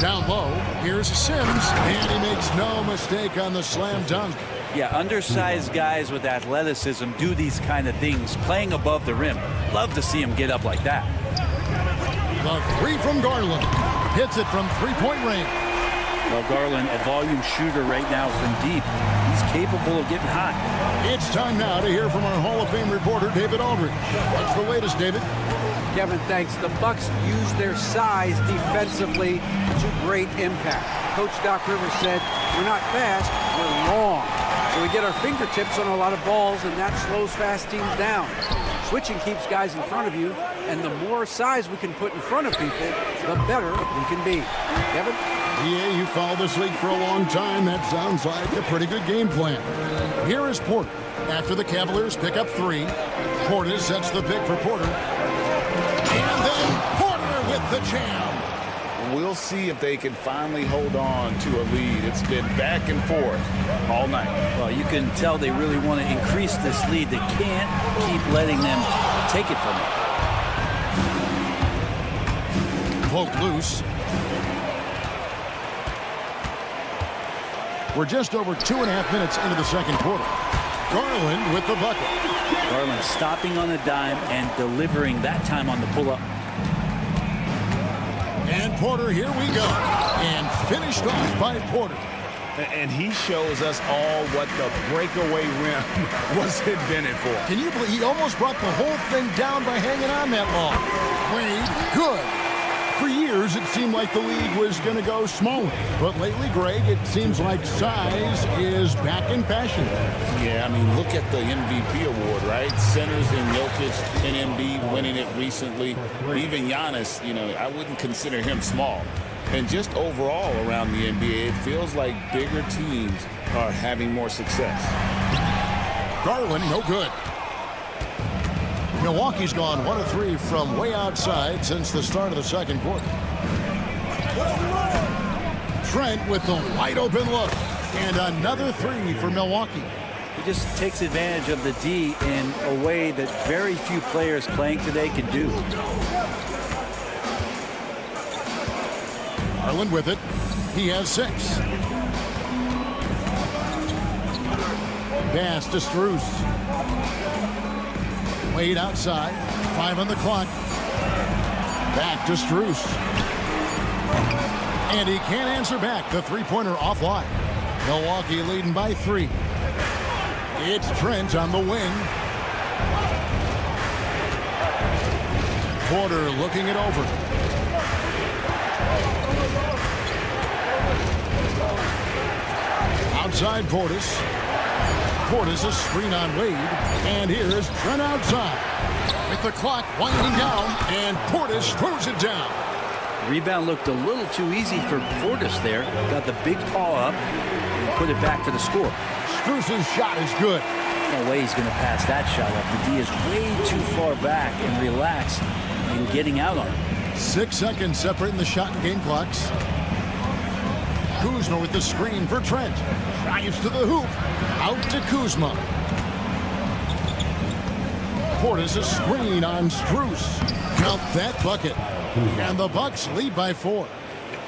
Down low, here's Sims, and he makes no mistake on the slam dunk. Yeah, undersized guys with athleticism do these kind of things, playing above the rim. Love to see him get up like that. The 3 from Garland. Hits it from 3-point range. Well, Garland, a volume shooter right now from deep. He's capable of getting hot. It's time now to hear from our Hall of Fame reporter, David Aldridge. What's the latest, David? Kevin, thanks. The Bucks use their size defensively to great impact. Coach Doc Rivers said, we're not fast, we're long. So we get our fingertips on a lot of balls, and that slows fast teams down. Switching keeps guys in front of you, and the more size we can put in front of people, the better we can be. Kevin? Yeah, you followed this league for a long time. That sounds like a pretty good game plan. Here is Porter. After the Cavaliers pick up 3, Porter sets the pick for Porter. And then Porter with the jam. We'll see if they can finally hold on to a lead. It's been back and forth all night. Well, you can tell they really want to increase this lead. They can't keep letting them take it from them. Poke loose. We're just over 2.5 minutes into the second quarter. Garland with the bucket. Garland stopping on a dime and delivering that time on the pull-up. And Porter, here we go. And finished off by Porter. And he shows us all what the breakaway rim was invented for. Can you believe he almost brought the whole thing down by hanging on that long? Wade, good. For years, it seemed like the league was going to go smaller. But lately, Greg, it seems like size is back in fashion. Yeah, I mean, look at the MVP award, right? Centers in Jokic and Embiid winning it recently. Even Giannis, you know, I wouldn't consider him small. And just overall around the NBA, it feels like bigger teams are having more success. Garland, no good. Milwaukee's gone 1 of 3 from way outside since the start of the second quarter. Trent with the wide open look. And another 3 for Milwaukee. He just takes advantage of the D in a way that very few players playing today can do. Garland with it. He has 6. Pass to Strus. Wade outside. 5 on the clock. Back to Strus. And he can't answer back. The three-pointer offline. Milwaukee leading by 3. It's Trent on the wing. Porter looking it over. Outside Portis. Portis a screen on Wade. And here's Trent outside. With the clock winding down. And Portis throws it down. Rebound looked a little too easy for Portis there. Got the big paw up and put it back for the score. Strus's shot is good. No way he's going to pass that shot up. The D is way too far back and relaxed in getting out on it. 6 seconds separating the shot and game clocks. Kuzma with the screen for Trent. Drives to the hoop. Out to Kuzma. Portis a screen on Strus. Count that bucket. And the Bucks lead by 4.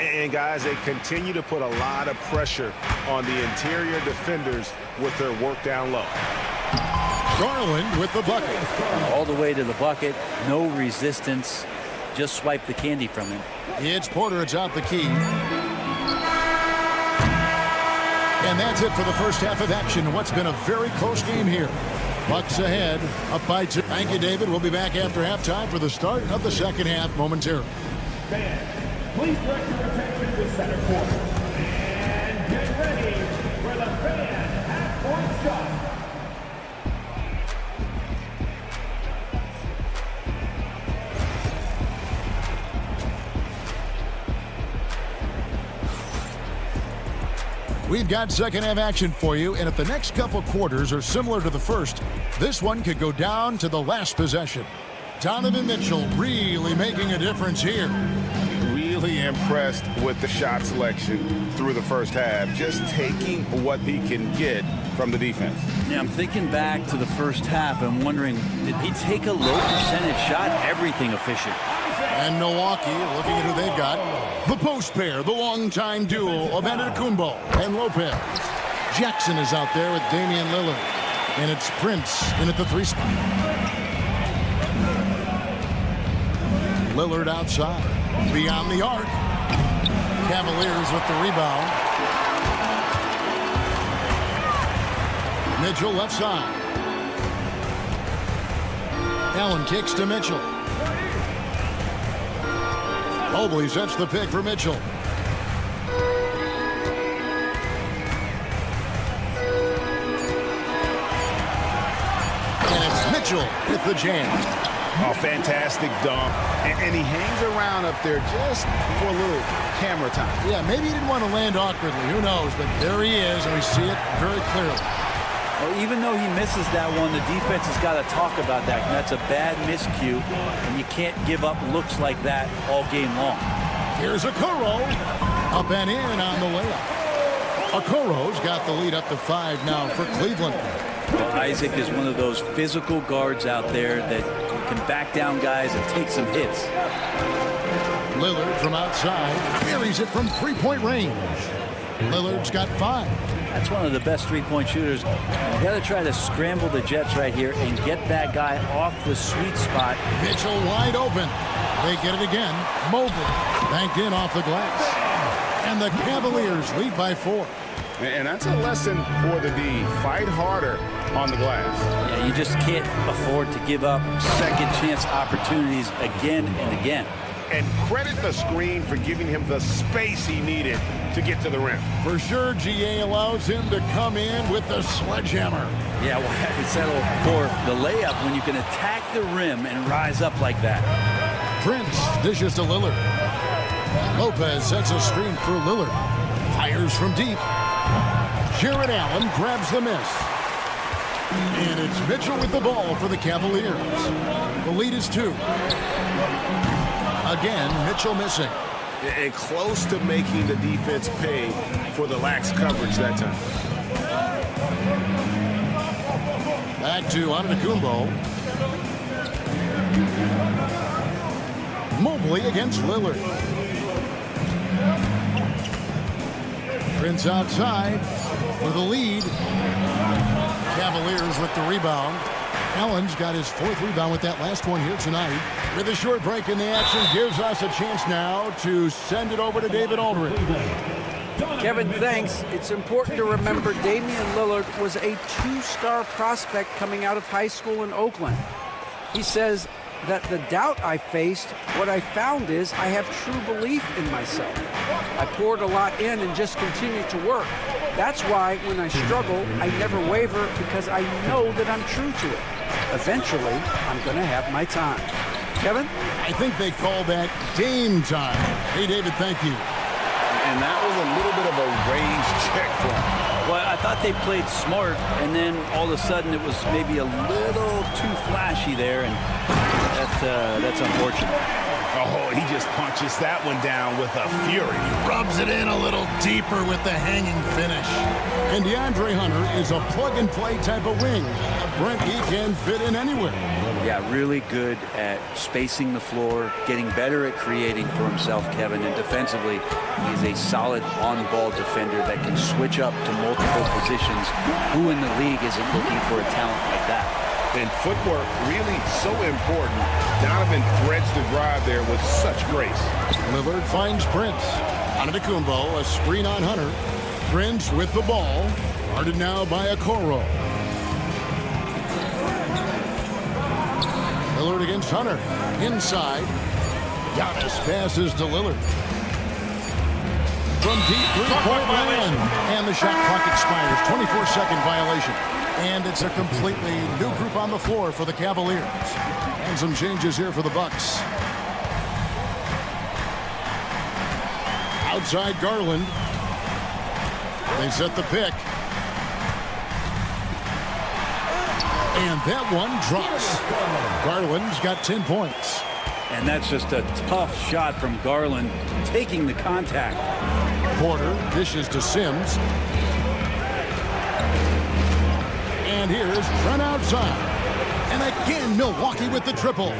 And guys, they continue to put a lot of pressure on the interior defenders with their work down low. Garland with the bucket. All the way to the bucket. No resistance. Just swipe the candy from him. It's Porter. It's out the key. And that's it for the first half of action. What's been a very close game here. Bucks ahead, up by 2. Thank you, David. We'll be back after halftime for the start of the second half momentarily. Please direct your attention to center court. And get ready for the fan half-court shot. We've got second half action for you, and if the next couple quarters are similar to the first, this one could go down to the last possession. Donovan Mitchell really making a difference here. Really impressed with the shot selection through the first half, just taking what he can get from the defense. Yeah, I'm thinking back to the first half and wondering, did he take a low percentage shot? Everything efficient. And Milwaukee looking at who they've got. The post pair, the longtime duo of Antetokounmpo and Lopez. Jackson is out there with Damian Lillard. And it's Prince in at the 3 spot. Lillard outside. Beyond the arc. Cavaliers with the rebound. Mitchell left side. Allen kicks to Mitchell. Mobley sets the pick for Mitchell. And it's Mitchell with the jam. Oh, fantastic dunk. And he hangs around up there just for a little camera time. Yeah, maybe he didn't want to land awkwardly. Who knows? But there he is, and we see it very clearly. Well, even though he misses that one, the defense has got to talk about that. And that's a bad miscue, and you can't give up looks like that all game long. Here's Okoro. Up and in on the layup. Okoro's got the lead up to 5 now for Cleveland. Well, Isaac is one of those physical guards out there that can back down guys and take some hits. Lillard from outside carries it from 3-point range. Lillard's got 5. That's one of the best three-point shooters. You got to try to scramble the Jets right here and get that guy off the sweet spot. Mitchell wide open. They get it again. Mobley banked in off the glass. And the Cavaliers lead by 4. And that's a lesson for the D. Fight harder on the glass. Yeah, you just can't afford to give up second chance opportunities again and again. And credit the screen for giving him the space he needed to get to the rim. For sure, GA allows him to come in with the sledgehammer. Yeah, well, have to settle for the layup when you can attack the rim and rise up like that. Prince dishes to Lillard. Lopez sets a screen for Lillard. Fires from deep. Jared Allen grabs the miss. And it's Mitchell with the ball for the Cavaliers. The lead is 2. Again, Mitchell missing. And close to making the defense pay for the lax coverage that time. Back to Antetokounmpo. Mobley against Lillard. Prince outside for the lead. Cavaliers with the rebound. Allen's got his 4th rebound with that last one here tonight. With a short break in the action, gives us a chance now to send it over to David Aldridge. Kevin, thanks. It's important to remember Damian Lillard was a 2-star prospect coming out of high school in Oakland. He says that the doubt I faced, what I found is I have true belief in myself. I poured a lot in and just continued to work. That's why when I struggle, I never waver because I know that I'm true to it. Eventually, I'm going to have my time. Kevin? I think they call that game time. Hey, David, thank you. And that was a little bit of a range check for him. Well, I thought they played smart, and then all of a sudden it was maybe a little too flashy there, and that's unfortunate. Oh, he just punches that one down with a fury. Rubs it in a little deeper with the hanging finish. And DeAndre Hunter is a plug-and-play type of wing. Brent, he can fit in anywhere. Yeah, really good at spacing the floor, getting better at creating for himself, Kevin, and defensively, he's a solid on-ball defender that can switch up to multiple positions. Who in the league isn't looking for a talent like that? And footwork really so important. Donovan threads the drive there with such grace. Lillard finds Prince. Antetokounmpo, a screen on Hunter. Prince with the ball. Guarded now by Okoro. Lillard against Hunter. Inside. Giannis passes to Lillard. From deep three-point land. And the shot clock expires. 24-second violation. And it's a completely new group on the floor for the Cavaliers. And some changes here for the Bucks. Outside Garland. They set the pick. And that one drops. Garland's got 10 points. And that's just a tough shot from Garland, taking the contact. Porter dishes to Sims. And here's Trent outside. And again, Milwaukee with the triple.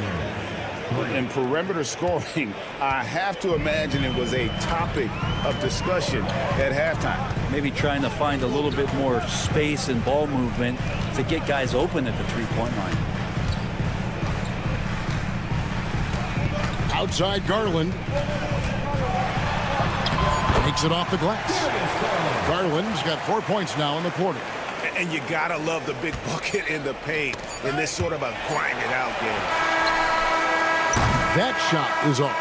In perimeter scoring, I have to imagine it was a topic of discussion at halftime. Maybe trying to find a little bit more space and ball movement to get guys open at the three-point line. Outside Garland. Takes it off the glass. Garland's got 4 points now in the quarter. And you gotta love the big bucket in the paint in this sort of a grind-it-out game. That shot is off.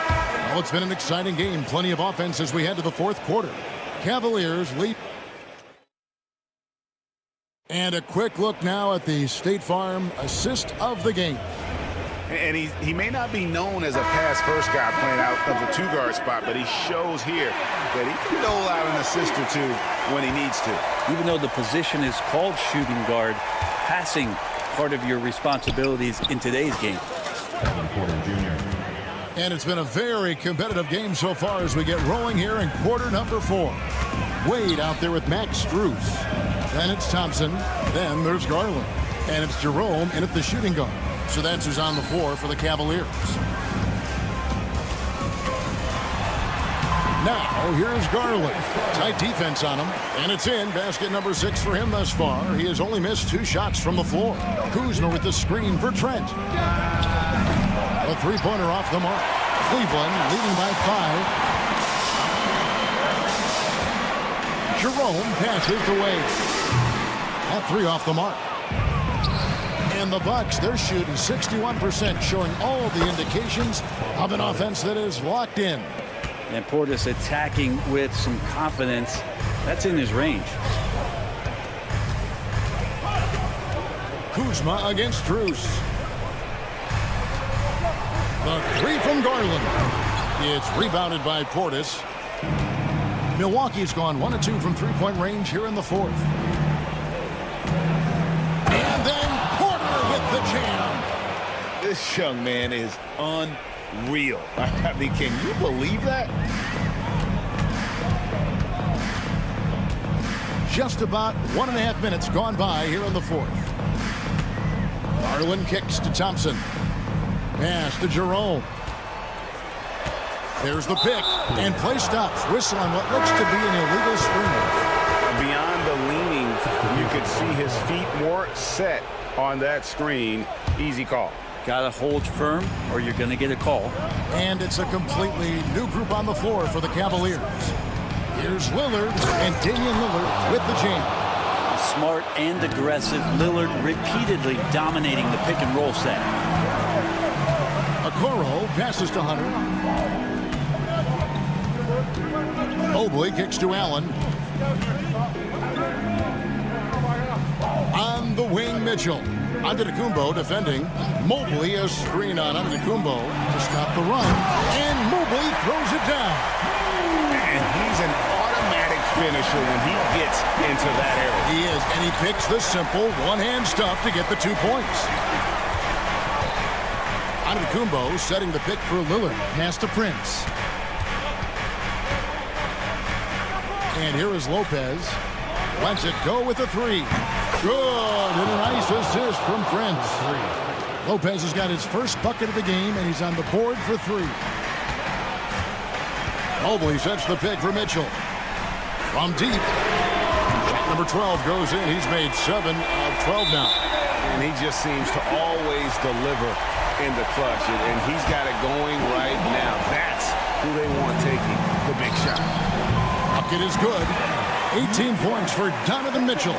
Well, it's been an exciting game. Plenty of offense as we head to the fourth quarter. Cavaliers lead. And a quick look now at the State Farm assist of the game. And he may not be known as a pass-first guy playing out of the two-guard spot, but he shows here that he can dole out an assist or two when he needs to. Even though the position is called shooting guard, passing part of your responsibilities in today's game. And it's been a very competitive game so far as we get rolling here in quarter number 4. Wade out there with Max Strus. Then it's Thompson. Then there's Garland. And it's Jerome in at the shooting guard. So that's who's on the floor for the Cavaliers. Now, here's Garland. Tight defense on him. And it's in. Basket number 6 for him thus far. He has only missed 2 shots from the floor. Kuzma with the screen for Trent. A three-pointer off the mark. Cleveland leading by 5. Jerome passes the way. That three off the mark. And the Bucks, they're shooting 61%, showing all the indications of an offense that is locked in. And Portis attacking with some confidence. That's in his range. Kuzma against Strus. The three from Garland. It's rebounded by Portis. Milwaukee's gone 1 of 2 from three-point range here in the fourth. And then Porter with the jam. This young man is unreal. I mean, can you believe that? Just about 1.5 minutes gone by here in the fourth. Garland kicks to Thompson. Pass to Jerome. There's the pick, and play stops. Whistle on what looks to be an illegal screen. Beyond the leaning, you could see his feet more set on that screen. Easy call. Got to hold firm or you're going to get a call. And it's a completely new group on the floor for the Cavaliers. Here's Lillard, and Damian Lillard with the jam. Smart and aggressive. Lillard repeatedly dominating the pick and roll set. Okoro passes to Hunter. Mobley kicks to Allen. On the wing, Mitchell. Antetokounmpo defending. Mobley a screen on Antetokounmpo to stop the run. And Mobley throws it down. And he's an automatic finisher when he gets into that area. He is, and he picks the simple one-hand stuff to get the 2 points. Antetokounmpo setting the pick for Lillard. Pass to Prince. And here is Lopez. Lets it go with a three. Good, and a nice assist from Prince. Lopez has got his first bucket of the game, and he's on the board for three. Mobley sets the pick for Mitchell. From deep. Shot number 12 goes in. He's made 7 of 12 now. And he just seems to always deliver in the clutch. And he's got it going right now. That's who they want taking the big shot. Bucket is good. 18 points for Donovan Mitchell.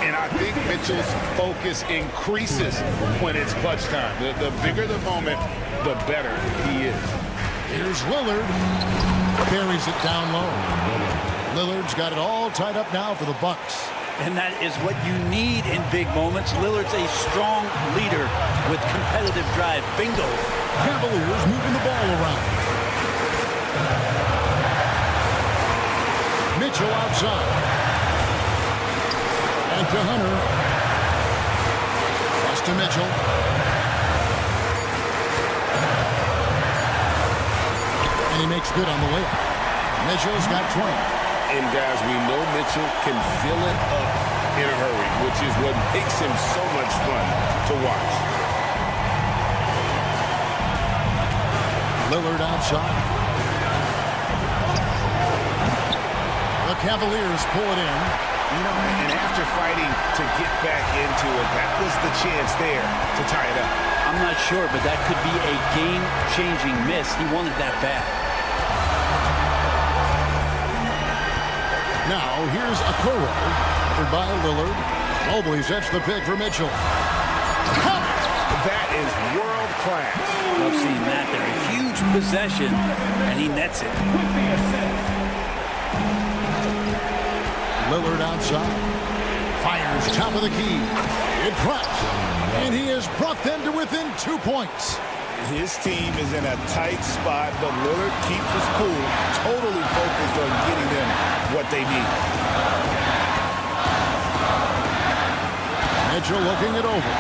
And I think Mitchell's focus increases when it's clutch time. The bigger the moment, the better he is. Here's Lillard. Carries it down low. Lillard's got it all tied up now for the Bucks. And that is what you need in big moments. Lillard's a strong leader with competitive drive. Bingo. Cavaliers moving the ball around. Mitchell outside. And to Hunter. Pass to Mitchell. And he makes good on the layup. Mitchell's got 20. And guys, we know Mitchell can fill it up in a hurry, which is what makes him so much fun to watch. Lillard outside. The Cavaliers pull it in. You know, and after fighting to get back into it, that was the chance there to tie it up. I'm not sure, but that could be a game-changing miss. He wanted that bad. Now, here's Okoro, covered by Lillard. Mobley sets the pick for Mitchell. That is world class. Love seeing that there. A huge possession, and he nets it. Lillard outside. Fires top of the key. It drops. And he has brought them to within 2 points. His team is in a tight spot, but Lillard keeps his cool, totally focused on getting them what they need. Mitchell looking it over.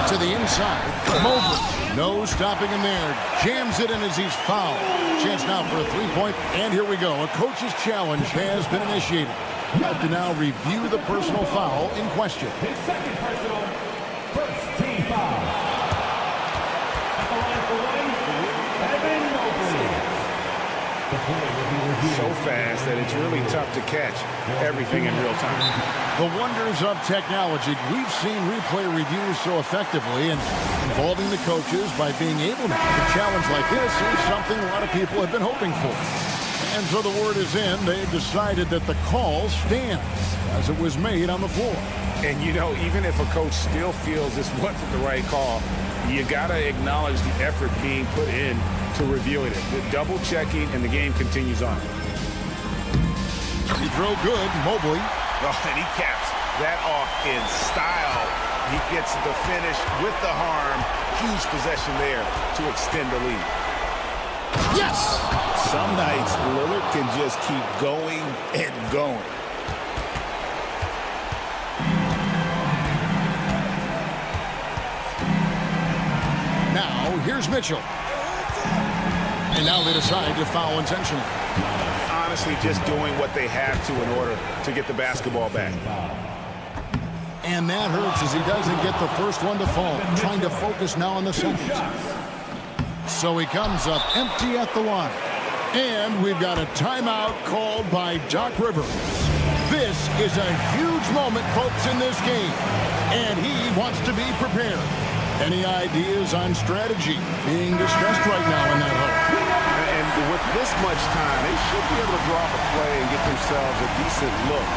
To the inside. Mobley. No stopping him there. Jams it in as he's fouled. Chance now for a three-point. And here we go. A coach's challenge has been initiated. You have to now review the personal foul in question. His second personal, first team foul. At the line for one, Evan Mobley. The play will be reviewed so fast that it's really tough to catch everything in real time. The wonders of technology. We've seen replay reviews so effectively, and involving the coaches by being able to have a challenge like this is something a lot of people have been hoping for. And so the word is in. They've decided that the call stands as it was made on the floor. And, you know, even if a coach still feels this wasn't the right call, you got to acknowledge the effort being put in to reviewing it. The double checking, and the game continues on. Free throw good. Mobley. Oh, and he caps that off in style. He gets the finish with the harm. Huge possession there to extend the lead. Yes! Some nights, Lillard can just keep going and going. Now, here's Mitchell. And now they decide to foul intentionally. Honestly, just doing what they have to in order to get the basketball back. And that hurts as he doesn't get the first one to fall. Trying to focus now on the second. So he comes up empty at the line. And we've got a timeout called by Doc Rivers. This is a huge moment, folks, in this game. And he wants to be prepared. Any ideas on strategy being discussed right now in that hole? And with this much time, they should be able to draw up a play and get themselves a decent look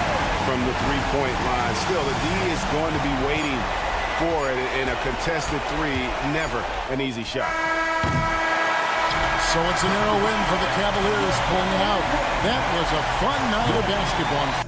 from the three-point line. Still, the D is going to be waiting for it in a contested three. Never an easy shot. So it's a narrow win for the Cavaliers pulling it out. That was a fun night of basketball.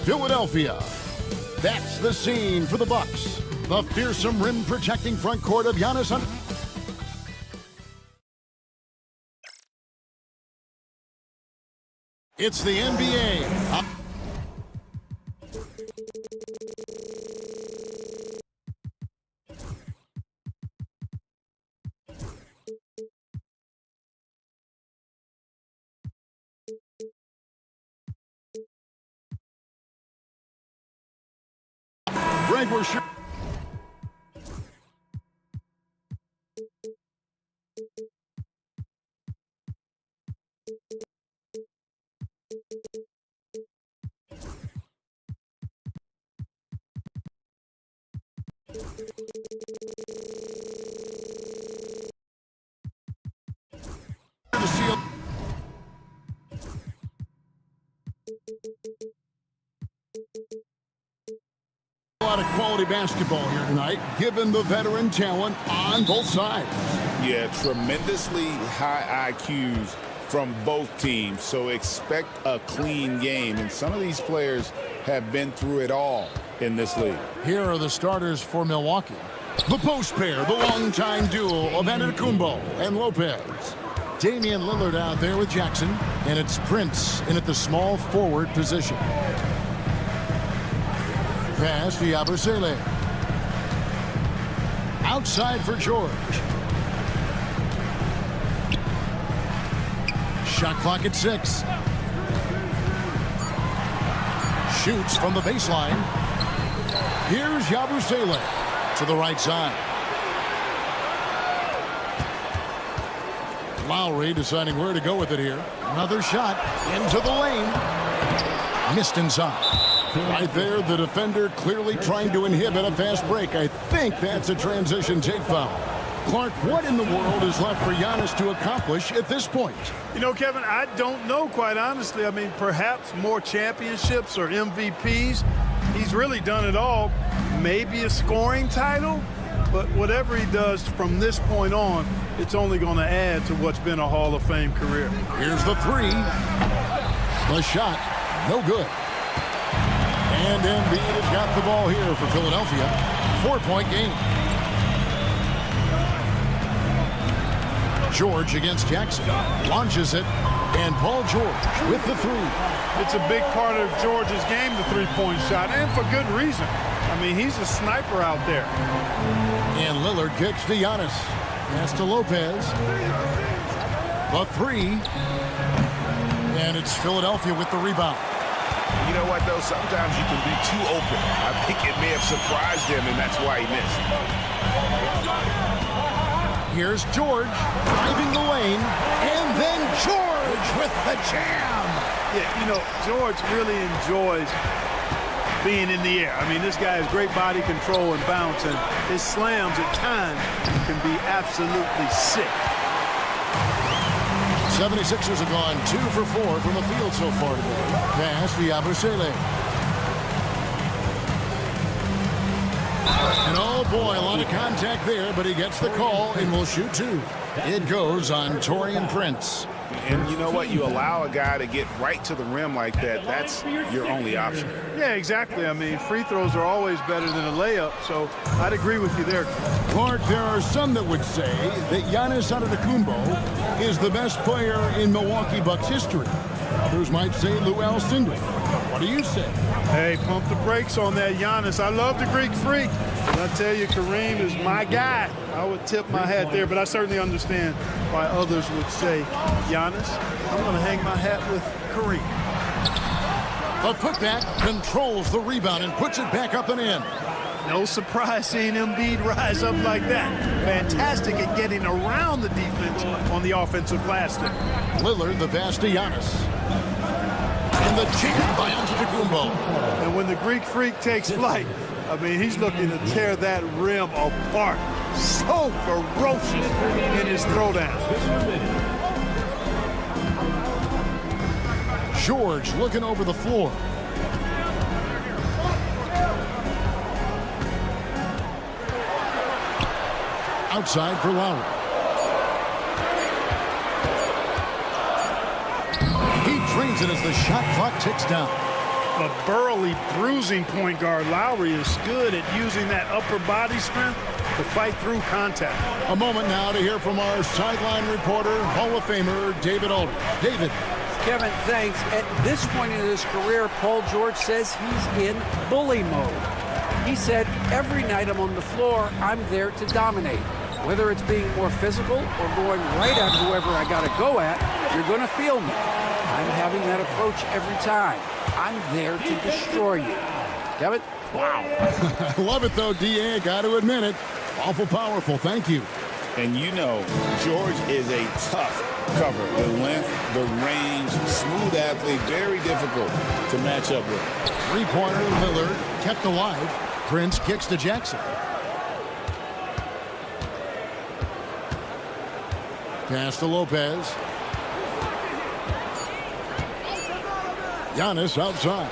Philadelphia. That's the scene for the Bucks. The fearsome rim-protecting front court of Giannis. It's the NBA. Greg, we're sure. A lot of quality basketball here tonight, given the veteran talent on both sides. Yeah, tremendously high IQs from both teams, so expect a clean game. And some of these players have been through it all in this league. Here are the starters for Milwaukee. The post pair, the longtime duo of Antetokounmpo and Lopez. Damian Lillard out there with Jackson, and it's Prince in at the small forward position. Pass to Yabusele. Outside for George. Shot clock at 6. Shoots from the baseline. Here's Yabusele to the right side. Lowry deciding where to go with it here. Another shot into the lane. Missed inside. Right there, the defender clearly trying to inhibit a fast break. I think that's a transition take foul. Clark, what in the world is left for Giannis to accomplish at this point? You know, Kevin, I don't know, quite honestly. I mean, perhaps more championships or MVPs. He's really done it all. Maybe a scoring title, but whatever he does from this point on, it's only going to add to what's been a Hall of Fame career. Here's the three. The shot, no good. And Embiid has got the ball here for Philadelphia. 4-point game. George against Jackson. Launches it. And Paul George with the three. It's a big part of George's game, the three-point shot, and for good reason. I mean, he's a sniper out there. And Lillard kicks to Giannis. Pass to Lopez. The three. And it's Philadelphia with the rebound. You know what, though? Sometimes you can be too open. I think it may have surprised him, and that's why he missed. Here's George driving the lane, and then George with the jam. Yeah, you know, George really enjoys being in the air. I mean, this guy has great body control and bounce, and his slams at times can be absolutely sick. 76ers have gone 2 for 4 from the field so far today. Pass to Yabusele. And oh boy, a lot of contact there, but he gets the call and will shoot 2. It goes on Taurean Prince. And you know what? You allow a guy to get right to the rim like that, that's your only option. Yeah, exactly. I mean, free throws are always better than a layup, so I'd agree with you there. Clark, there are some that would say that Giannis Antetokounmpo is the best player in Milwaukee Bucks history. Others might say Lou Alcindor. What do you say? Hey, pump the brakes on that Giannis. I love the Greek Freak. But I tell you, Kareem is my guy. I would tip my hat there, but I certainly understand why others would say Giannis. I'm going to hang my hat with Kareem. The putback controls the rebound and puts it back up and in. No surprise seeing Embiid rise up like that. Fantastic at getting around the defense on the offensive glass there. Lillard, the pass to Giannis. And the jam by Antetokounmpo. And when the Greek Freak takes flight, I mean, he's looking to tear that rim apart. So ferocious in his throwdown. George looking over the floor. Outside for Lowry. He drains it as the shot clock ticks down. a burly, bruising point guard. Lowry is good at using that upper body strength to fight through contact. A moment now to hear from our sideline reporter, Hall of Famer David Aldridge. David. Kevin, thanks. At this point in his career, Paul George says he's in bully mode. He said, every night I'm on the floor, I'm there to dominate. Whether it's being more physical or going right at whoever I got to go at, you're going to feel me. I'm having that approach every time. I'm there to destroy you. Kevin? Wow. I love it, though, D.A. I got to admit it. Awful powerful. Thank you. And you know, George is a tough cover. The length, the range, smooth athlete, very difficult to match up with. Three-pointer, Lillard kept alive. Prince kicks to Jackson. Pass to Lopez. Giannis outside.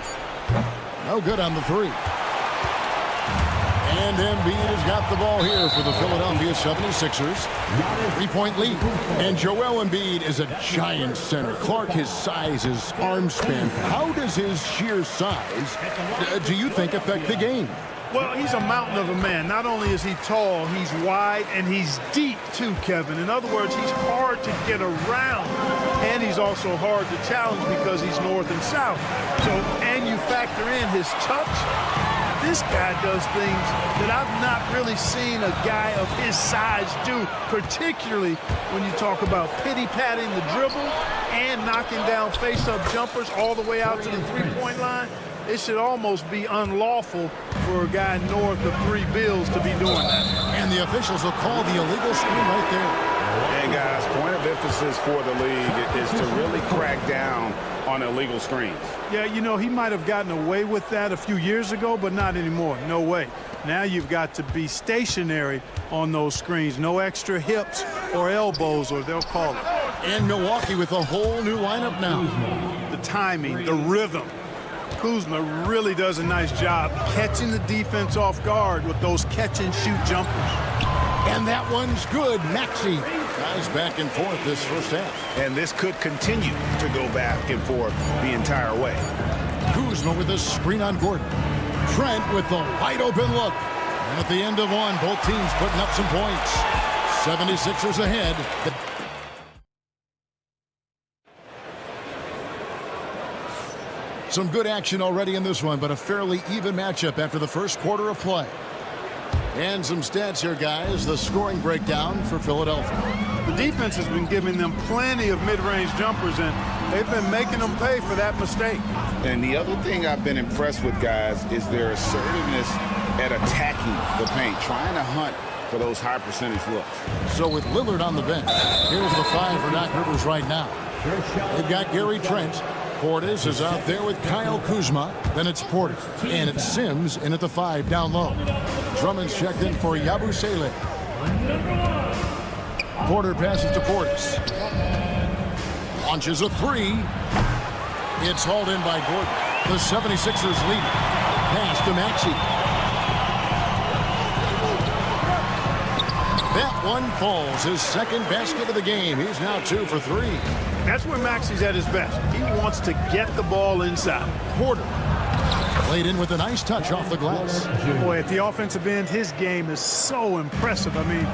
No good on the three. And Embiid has got the ball here for the Philadelphia 76ers. Three-point lead. And Joel Embiid is a giant center. Clark, his size, his arm span. How does his sheer size, do you think, affect the game? Well, he's a mountain of a man. Not only is he tall, he's wide, and he's deep, too, Kevin. In other words, he's hard to get around, and he's also hard to challenge because he's north and south. So, and you factor in his touch, this guy does things that I've not really seen a guy of his size do, particularly when you talk about pity-patting the dribble and knocking down face-up jumpers all the way out to the three-point line. It should almost be unlawful for a guy north of 3 bills to be doing that. And the officials will call the illegal screen right there. And guys, point of emphasis for the league is to really crack down on illegal screens. Yeah, you know, he might have gotten away with that a few years ago, but not anymore. No way. Now you've got to be stationary on those screens. No extra hips or elbows, or they'll call it. And Milwaukee with a whole new lineup now. The timing, the rhythm. Kuzma really does a nice job catching the defense off guard with those catch-and-shoot jumpers. And that one's good. Maxey guys back and forth this first half. And this could continue to go back and forth the entire way. Kuzma with a screen on Gordon. Trent with the wide-open look. And at the end of one, both teams putting up some points. 76ers ahead. Some good action already in this one, but a fairly even matchup after the first quarter of play. And some stats here, guys. The scoring breakdown for Philadelphia. The defense has been giving them plenty of mid-range jumpers, and they've been making them pay for that mistake. And the other thing I've been impressed with, guys, is their assertiveness at attacking the paint, trying to hunt for those high percentage looks. So with Lillard on the bench, here's the 5 for Doc Rivers right now. They've got Gary Trent. Portis is out there with Kyle Kuzma. Then it's Porter. And it's Sims in at the 5 down low. Drummond's checked in for Yabusele. Porter passes to Portis. Launches a 3. It's hauled in by Gordon. The 76ers lead. Pass to Maxey. That one falls. His second basket of the game. He's now 2 for 3. That's where Maxey's at his best. He wants to get the ball inside. Porter played in with a nice touch off the glass. Boy, at the offensive end, his game is so impressive. I mean,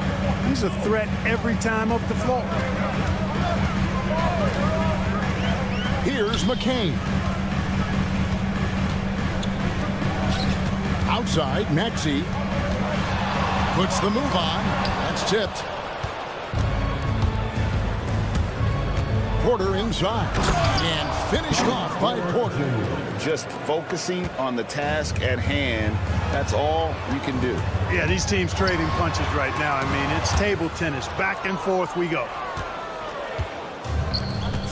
he's a threat every time up the floor. Here's McCain. Outside, Maxey puts the move on. That's tipped. Porter inside and finished off by Porter. Just focusing on the task at hand, that's all we can do. Yeah, these teams trading punches right now. I mean, it's table tennis. Back and forth we go.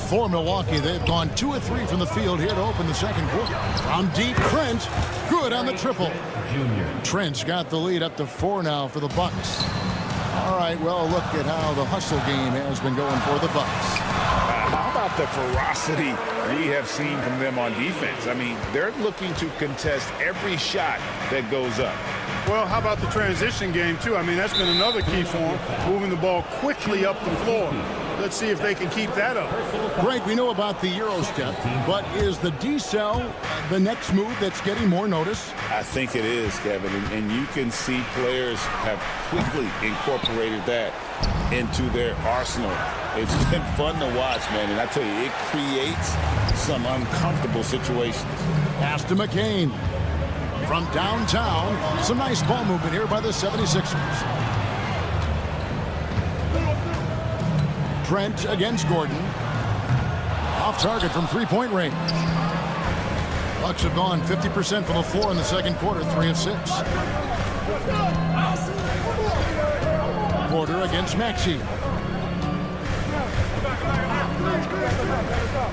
For Milwaukee, they've gone 2 of 3 from the field here to open the second quarter. From deep, Trent, good on the triple. Trent's got the lead up to 4 now for the Bucks. All right, well, look at how the hustle game has been going for the Bucks. How about the ferocity we have seen from them on defense? I mean, they're looking to contest every shot that goes up. Well, how about the transition game, too? I mean, that's been another key for them, moving the ball quickly up the floor. let's see if they can keep that up. Greg, we know about the EuroCup, but is the D-cell the next move that's getting more notice? I think it is, Kevin, and you can see players have quickly incorporated that into their arsenal. It's been fun to watch, man, and I tell you, it creates some uncomfortable situations. Pass to McCain. From downtown, some nice ball movement here by the 76ers. Trent against Gordon. Off target from three-point range. Bucks have gone 50% from the floor in the second quarter, 3 of 6. Porter against Maxey.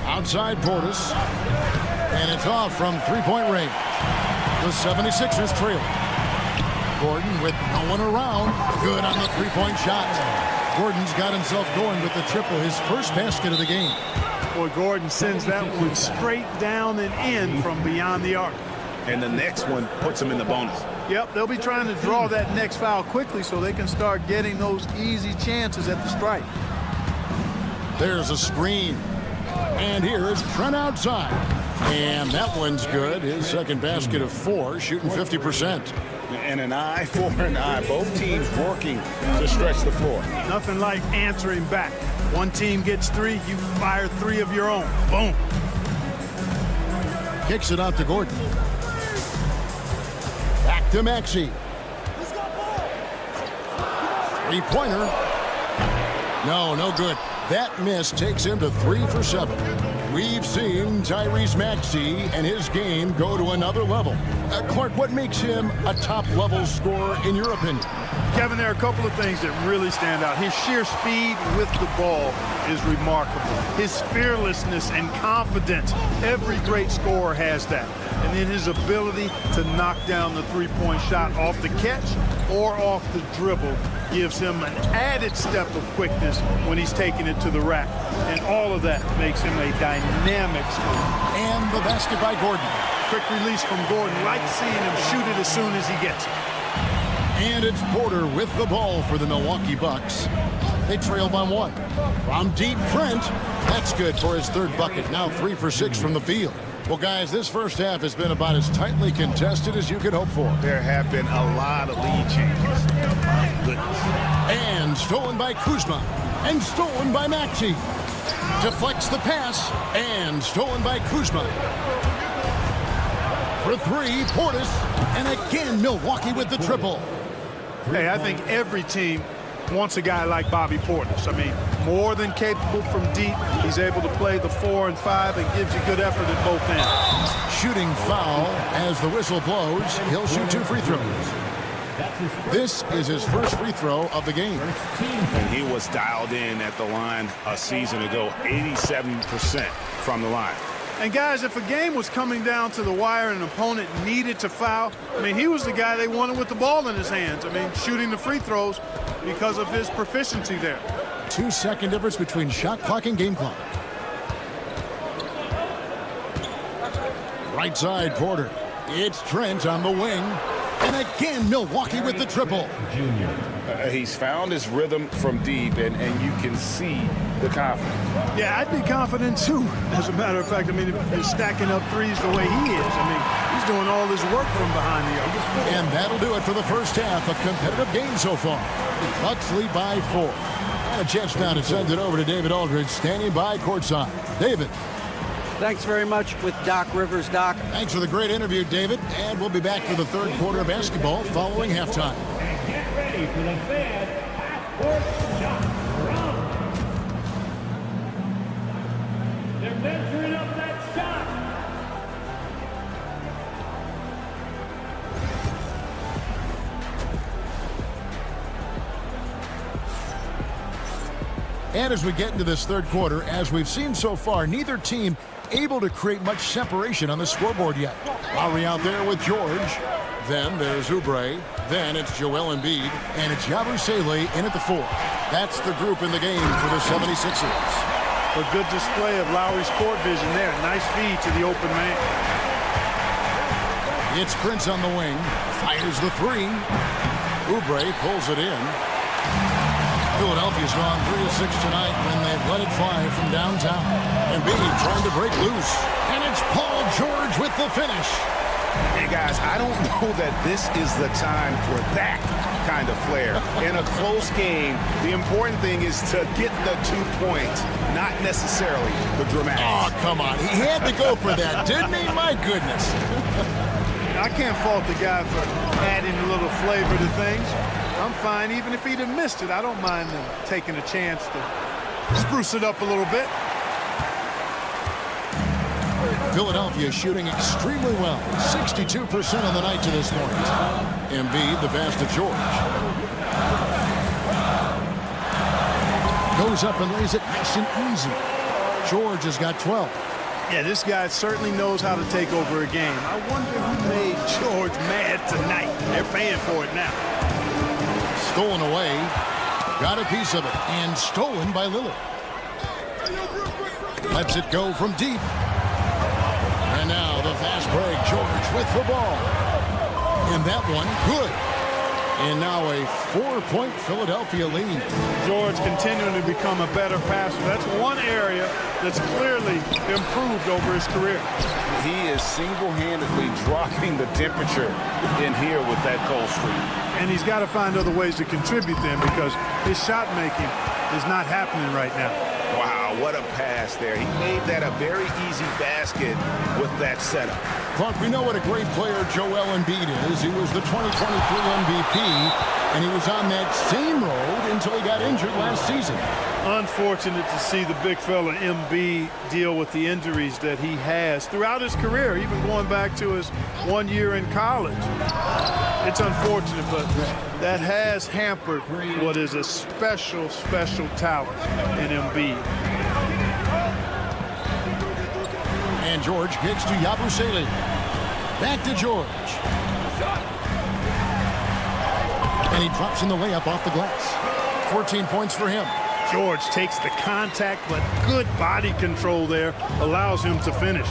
Outside Portis. And it's off from three-point range. The 76ers trail. Gordon with no one around. Good on the three-point shot. Gordon's got himself going with the triple, his first basket of the game. Boy, Gordon sends that one straight down and in from beyond the arc. And the next one puts him in the bonus. Yep, they'll be trying to draw that next foul quickly so they can start getting those easy chances at the stripe. There's a screen. And here is Trent outside. And that one's good. His second basket of 4, shooting 50%. And an eye for an eye. Both teams working to stretch the floor. Nothing like answering back. One team gets 3, you fire 3 of your own. Boom. Kicks it out to Gordon. Back to Maxey. Three-pointer. No good. That miss takes him to 3 for 7. We've seen Tyrese Maxey and his game go to another level. Clark, what makes him a top-level scorer in your opinion? Kevin, there are a couple of things that really stand out. His sheer speed with the ball is remarkable. His fearlessness and confidence, every great scorer has that. And then his ability to knock down the three-point shot off the catch or off the dribble gives him an added step of quickness when he's taking it to the rack. And all of that makes him a dynamic scorer. And the basket by Gordon. Quick release from Gordon. Like seeing him shoot it as soon as he gets it. And it's Porter with the ball for the Milwaukee Bucks. They trail by 1. From deep, Trent. That's good for his third bucket. Now 3 for 6 from the field. Well, guys, this first half has been about as tightly contested as you could hope for. There have been a lot of lead changes. My goodness. And stolen by Kuzma. And stolen by Maxey. Deflects the pass. And stolen by Kuzma. For 3, Portis. And again, Milwaukee with the triple. Hey, I think every team wants a guy like Bobby Portis. I mean, more than capable from deep. He's able to play the 4 and 5 and gives you good effort at both ends. Shooting foul as the whistle blows. He'll shoot 2 free throws. This is his first free throw of the game. And he was dialed in at the line a season ago, 87% from the line. And guys, if a game was coming down to the wire and an opponent needed to foul, I mean, he was the guy they wanted with the ball in his hands. I mean, shooting the free throws because of his proficiency there. 2-second difference between shot clock and game clock. Right side, Porter. It's Trent on the wing. And again, Milwaukee with the triple. He's found his rhythm from deep, and you can see the confidence. Yeah, I'd be confident too. As a matter of fact, I mean, if he's stacking up threes the way he is, I mean, he's doing all his work from behind the arc. And that'll do it for the first half. A competitive game so far. Bucks lead by 4. And a chance now to send it over to David Aldridge, standing by courtside. David. Thanks very much with Doc Rivers. Doc. Thanks for the great interview, David. And we'll be back for the third quarter of basketball following halftime. And get ready for the Fan half-court shot round. They're measuring up that shot. And as we get into this third quarter, as we've seen so far, neither team able to create much separation on the scoreboard yet. Lowry out there with George. Then there's Oubre. Then it's Joel Embiid. And it's Yabusele in at the 4. That's the group in the game for the 76ers. A good display of Lowry's court vision there. Nice feed to the open man. It's Prince on the wing. Fires the 3. Oubre pulls it in. Philadelphia's gone 3 of 6 tonight when they've let it fly from downtown. Embiid trying to break loose. And it's Paul George with the finish. Hey, guys, I don't know that this is the time for that kind of flair. In a close game, the important thing is to get the 2 points, not necessarily the dramatics. Oh, come on. He had to go for that, didn't he? My goodness. I can't fault the guy for adding a little flavor to things. I'm fine. Even if he'd have missed it, I don't mind them taking a chance to spruce it up a little bit. Philadelphia shooting extremely well. 62% on the night to this point. Embiid, the pass to George. Goes up and lays it nice and easy. George has got 12. Yeah, this guy certainly knows how to take over a game. I wonder who made George mad tonight. They're paying for it now. Stolen away. Got a piece of it. And stolen by Lillard. Lets it go from deep. And now the fast break. George with the ball. And that one, good. And now a 4-point Philadelphia lead. George continuing to become a better passer. That's one area that's clearly improved over his career. He is single-handedly dropping the temperature in here with that cold streak. And he's got to find other ways to contribute then because his shot making is not happening right now. Wow, what a pass there. He made that a very easy basket with that setup. Clark, we know what a great player Joel Embiid is. He was the 2023 MVP, and he was on that same road until he got injured last season. Unfortunate to see the big fella Embiid deal with the injuries that he has throughout his career, even going back to his 1 year in college. It's unfortunate, but that has hampered what is a special, special talent in Embiid. And George kicks to Yabusele. Back to George. And he drops in the layup off the glass. 14 points for him. George takes the contact, but good body control there allows him to finish.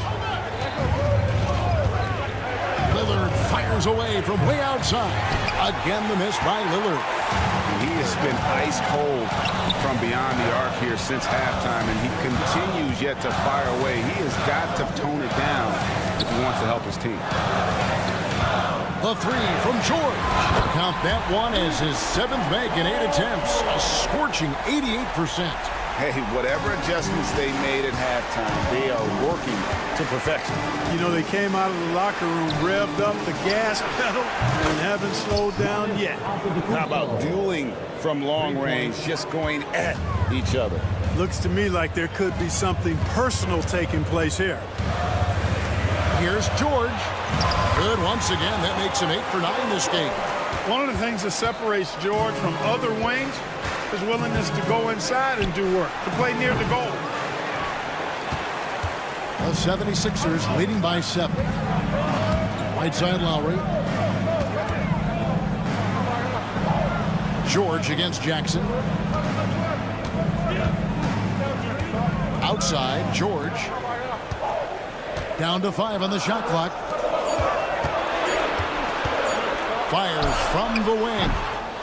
Lillard fires away from way outside. Again, the miss by Lillard. He has been ice cold from beyond the arc here since halftime, and he continues yet to fire away. He has got to tone it down if he wants to help his team. The three from George. Count that one as his 7th make in 8 attempts. A scorching 88%. Hey, whatever adjustments they made at halftime, they are working to perfection. You know, they came out of the locker room, revved up the gas pedal, and haven't slowed down yet. How about dueling from long range, just going at each other? Looks to me like there could be something personal taking place here. Here's George. Good once again. That makes him 8 for 9 this game. One of the things that separates George from other wings is willingness to go inside and do work, to play near the goal. The 76ers leading by 7. Right side Lowry. George against Jackson. Outside, George. Down to 5 on the shot clock. Fires from the wing.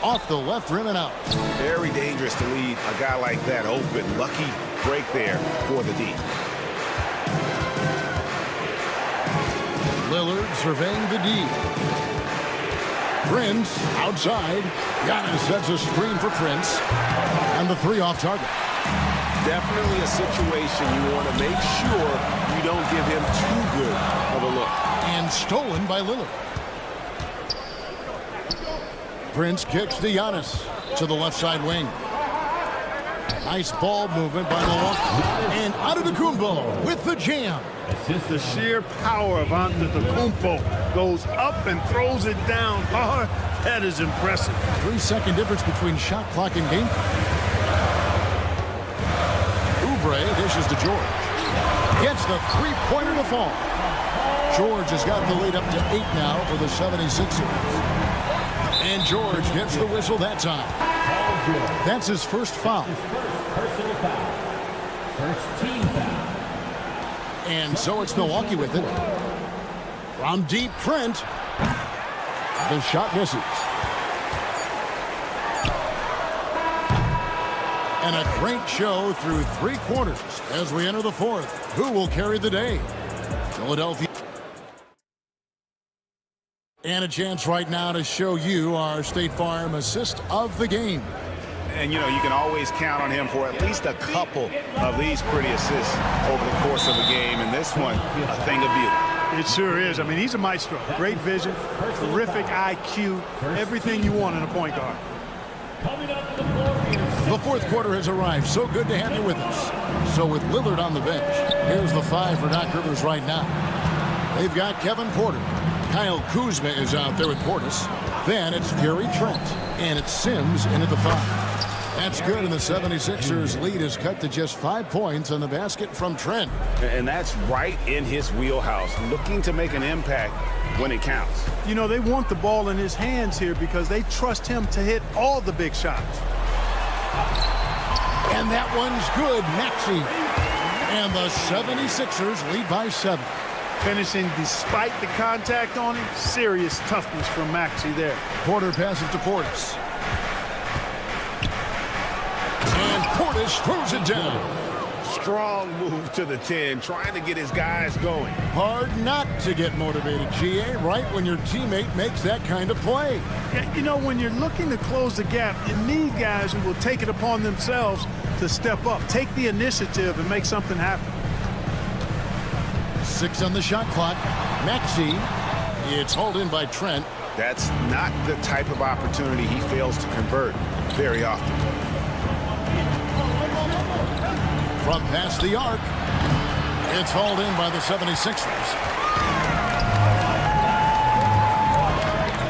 Off the left rim and out. Very dangerous to leave a guy like that open. Lucky break there for the D. Lillard surveying the D. Prince outside. Giannis sets a screen for Prince. And the 3 off target. Definitely a situation you want to make sure you don't give him too good of a look. And stolen by Lillard. Prince kicks to Giannis to the left side wing. Nice ball movement by Milwaukee. And Antetokounmpo with the jam. The sheer power of Antetokounmpo goes up and throws it down hard. That is impressive. 3-second difference between shot clock and game clock. Oubre dishes to George. Gets the 3-pointer to fall. George has got the lead up to 8 now for the 76ers. And George gets the whistle that time. That's his first foul. Personal foul. First team foul. And so it's Milwaukee with it. From deep, Trent. The shot misses. And a great show through 3 quarters as we enter the 4th. Who will carry the day? Philadelphia. And a chance right now to show you our State Farm assist of the game. And, you know, you can always count on him for at least a couple of these pretty assists over the course of a game. And this one, a thing of beauty. It sure is. I mean, he's a maestro. Great vision, terrific IQ, everything you want in a point guard. The 4th quarter has arrived. So good to have you with us. So with Lillard on the bench, here's the 5 for Doc Rivers right now. They've got Kevin Porter. Kyle Kuzma is out there with Portis. Then it's Gary Trent. And it's Sims into the 5. That's good, and the 76ers lead is cut to just 5 points on the basket from Trent. And that's right in his wheelhouse, looking to make an impact when it counts. You know, they want the ball in his hands here because they trust him to hit all the big shots. And that one's good, Maxey. And the 76ers lead by 7. Finishing despite the contact on him. Serious toughness from Maxey there. Porter passes to Portis. And Portis throws it down. Strong move to the 10, trying to get his guys going. Hard not to get motivated, GA, right when your teammate makes that kind of play. You know, when you're looking to close the gap, you need guys who will take it upon themselves to step up, take the initiative, and make something happen. 6 on the shot clock. Maxey. It's hauled in by Trent. That's not the type of opportunity he fails to convert very often. From past the arc. It's hauled in by the 76ers.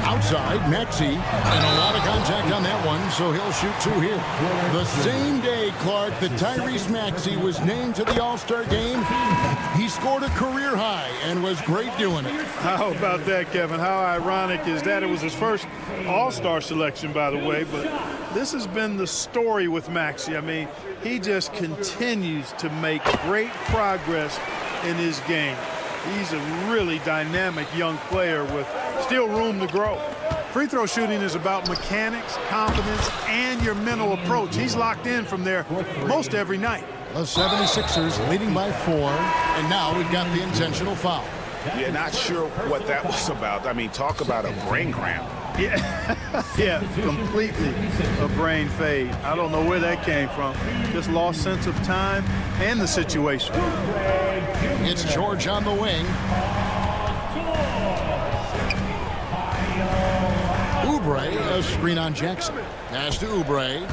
Outside, Maxey, and a lot of contact on that one, so he'll shoot 2 here. The same day, Clark, that Tyrese Maxey was named to the All-Star game, he scored a career high and was great doing it. How about that, Kevin? How ironic is that? It was his first All-Star selection, by the way, but this has been the story with Maxey. I mean, he just continues to make great progress in his game. He's a really dynamic young player with still room to grow. Free throw shooting is about mechanics, confidence, and your mental approach. He's locked in from there most every night. The 76ers leading by 4, and now we've got the intentional foul. Yeah, not sure what that was about. I mean, talk about a brain cramp. Yeah, completely a brain fade. I don't know where that came from. Just lost sense of time and the situation. It's George on the wing. Oubre, a screen on Jackson. Pass to Oubre.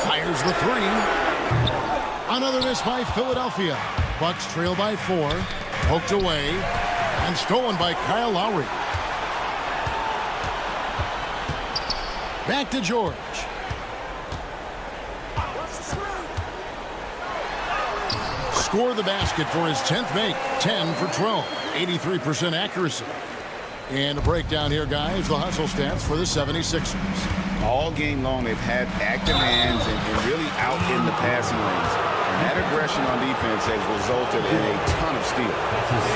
Fires the 3. Another miss by Philadelphia. Bucks trail by 4. Poked away. And stolen by Kyle Lowry. Back to George. Score the basket for his 10th make. 10 for 12. 83% accuracy. And a breakdown here, guys. The hustle stats for the 76ers. All game long, they've had active hands and really out in the passing lanes. And that aggression on defense has resulted in a ton of steals.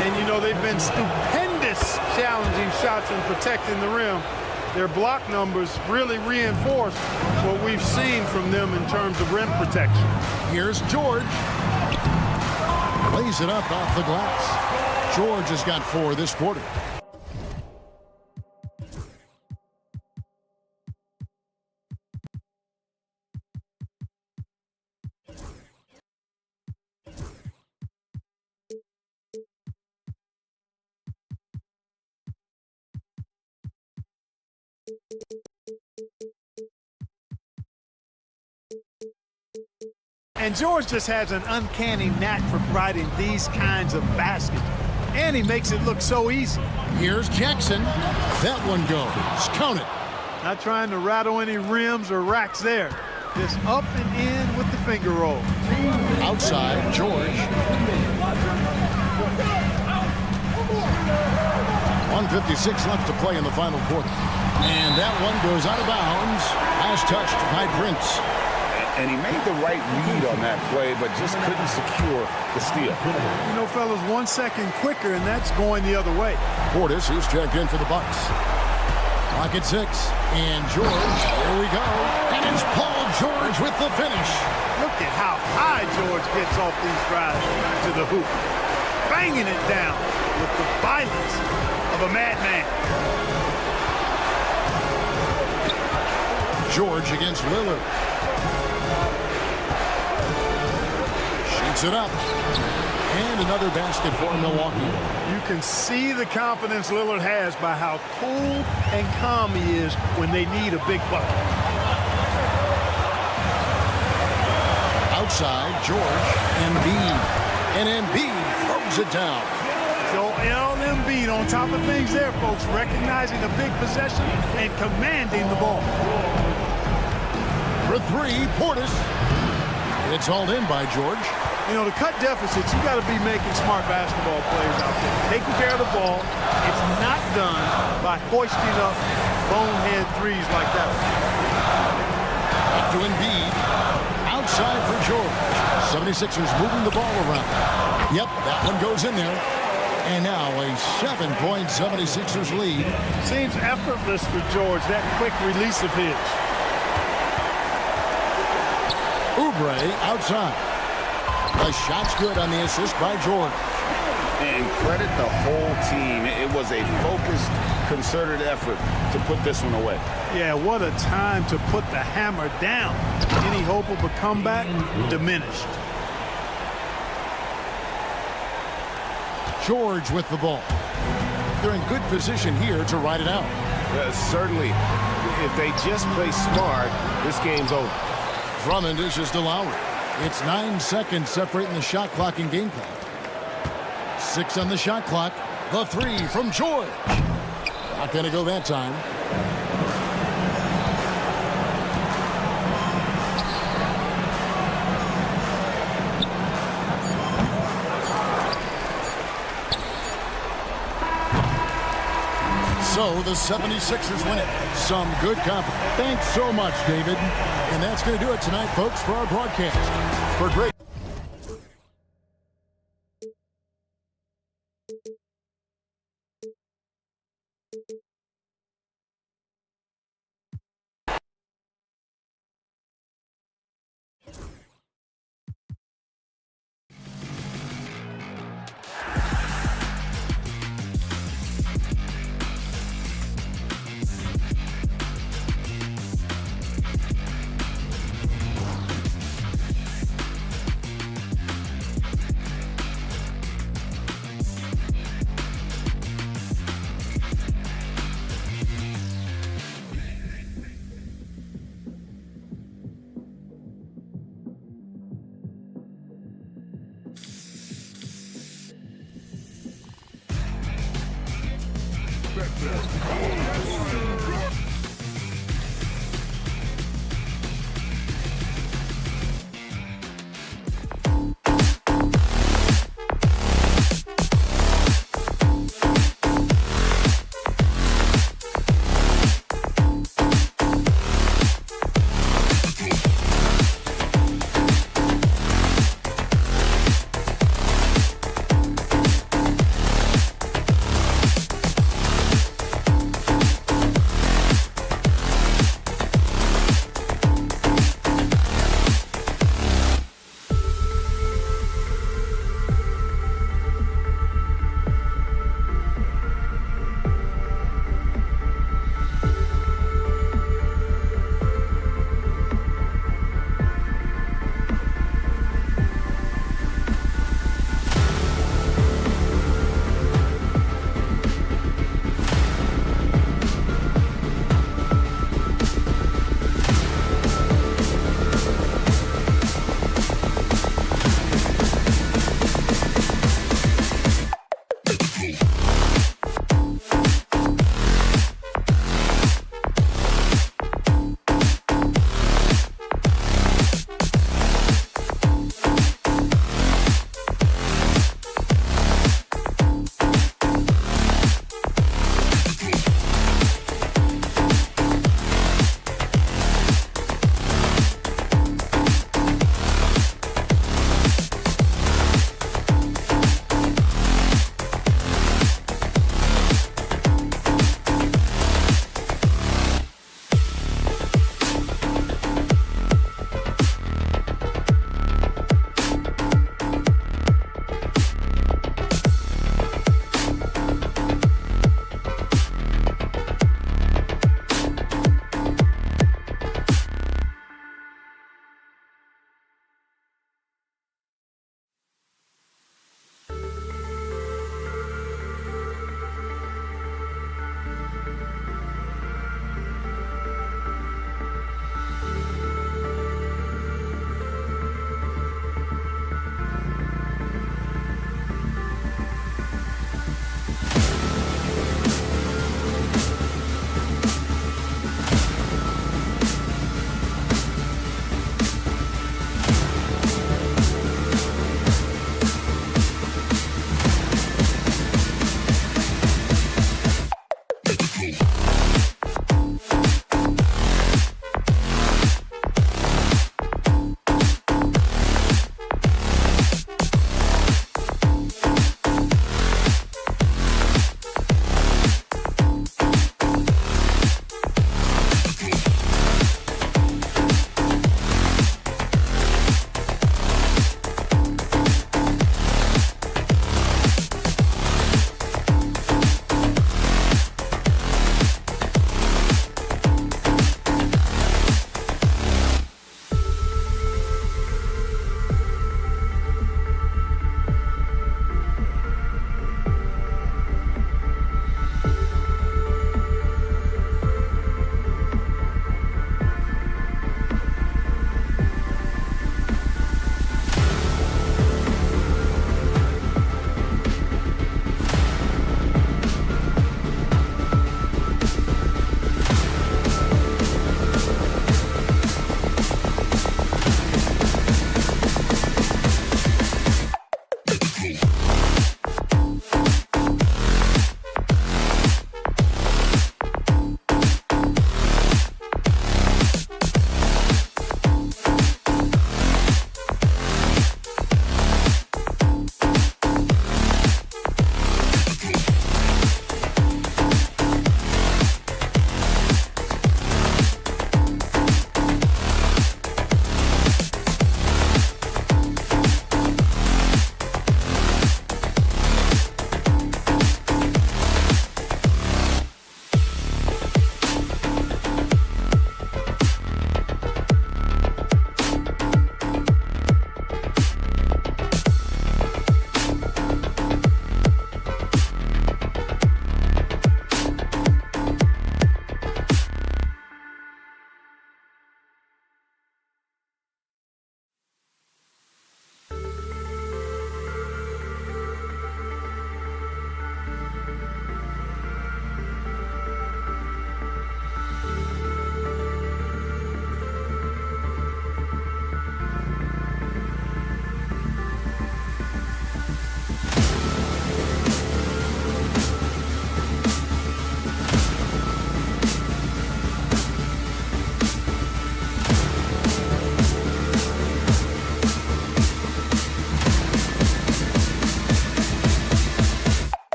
And, you know, they've been stupendous challenging shots and protecting the rim. Their block numbers really reinforce what we've seen from them in terms of rim protection. Here's George. Lays it up off the glass. George has got 4 this quarter. And George just has an uncanny knack for providing these kinds of baskets. And he makes it look so easy. Here's Jackson. That one goes. Count it. Not trying to rattle any rims or racks there. Just up and in with the finger roll. Outside, George. 1:56 left to play in the final quarter. And that one goes out of bounds. As touched by Prince. And he made the right read on that play, but just couldn't secure the steal. You know, fellas, 1 second quicker, and that's going the other way. Portis, who's checked in for the Bucks. Clock at 6. And George, here we go. And it's Paul George with the finish. Look at how high George gets off these drives to the hoop. Banging it down with the violence of a madman. George against Lillard. Shoots it up. And another basket for Milwaukee. You can see the confidence Lillard has by how cool and calm he is when they need a big bucket. Outside, George, Embiid. And Embiid throws it down. Joel Embiid on top of things there, folks, recognizing a big possession and commanding the ball. For 3, Portis. It's hauled in by George. You know, to cut deficits, you got to be making smart basketball plays out there. Taking care of the ball. It's not done by hoisting up bonehead threes like that. Back to Embiid. Outside for George. 76ers moving the ball around. Yep, that one goes in there. And now a 7-point 76ers lead. Seems effortless for George, that quick release of his. Oubre outside. The shot's good on the assist by George. And credit the whole team. It was a focused, concerted effort to put this one away. Yeah, what a time to put the hammer down. Any hope of a comeback diminished. George with the ball. They're in good position here to ride it out. Certainly, if they just play smart, this game's over. Drummond dishes to Lowry. It's 9 seconds separating the shot clock and game clock. 6 on the shot clock. The 3 from George. Not going to go that time. So the 76ers win it. Some good confidence. Thanks so much, David. And that's going to do it tonight, folks, for our broadcast. For great.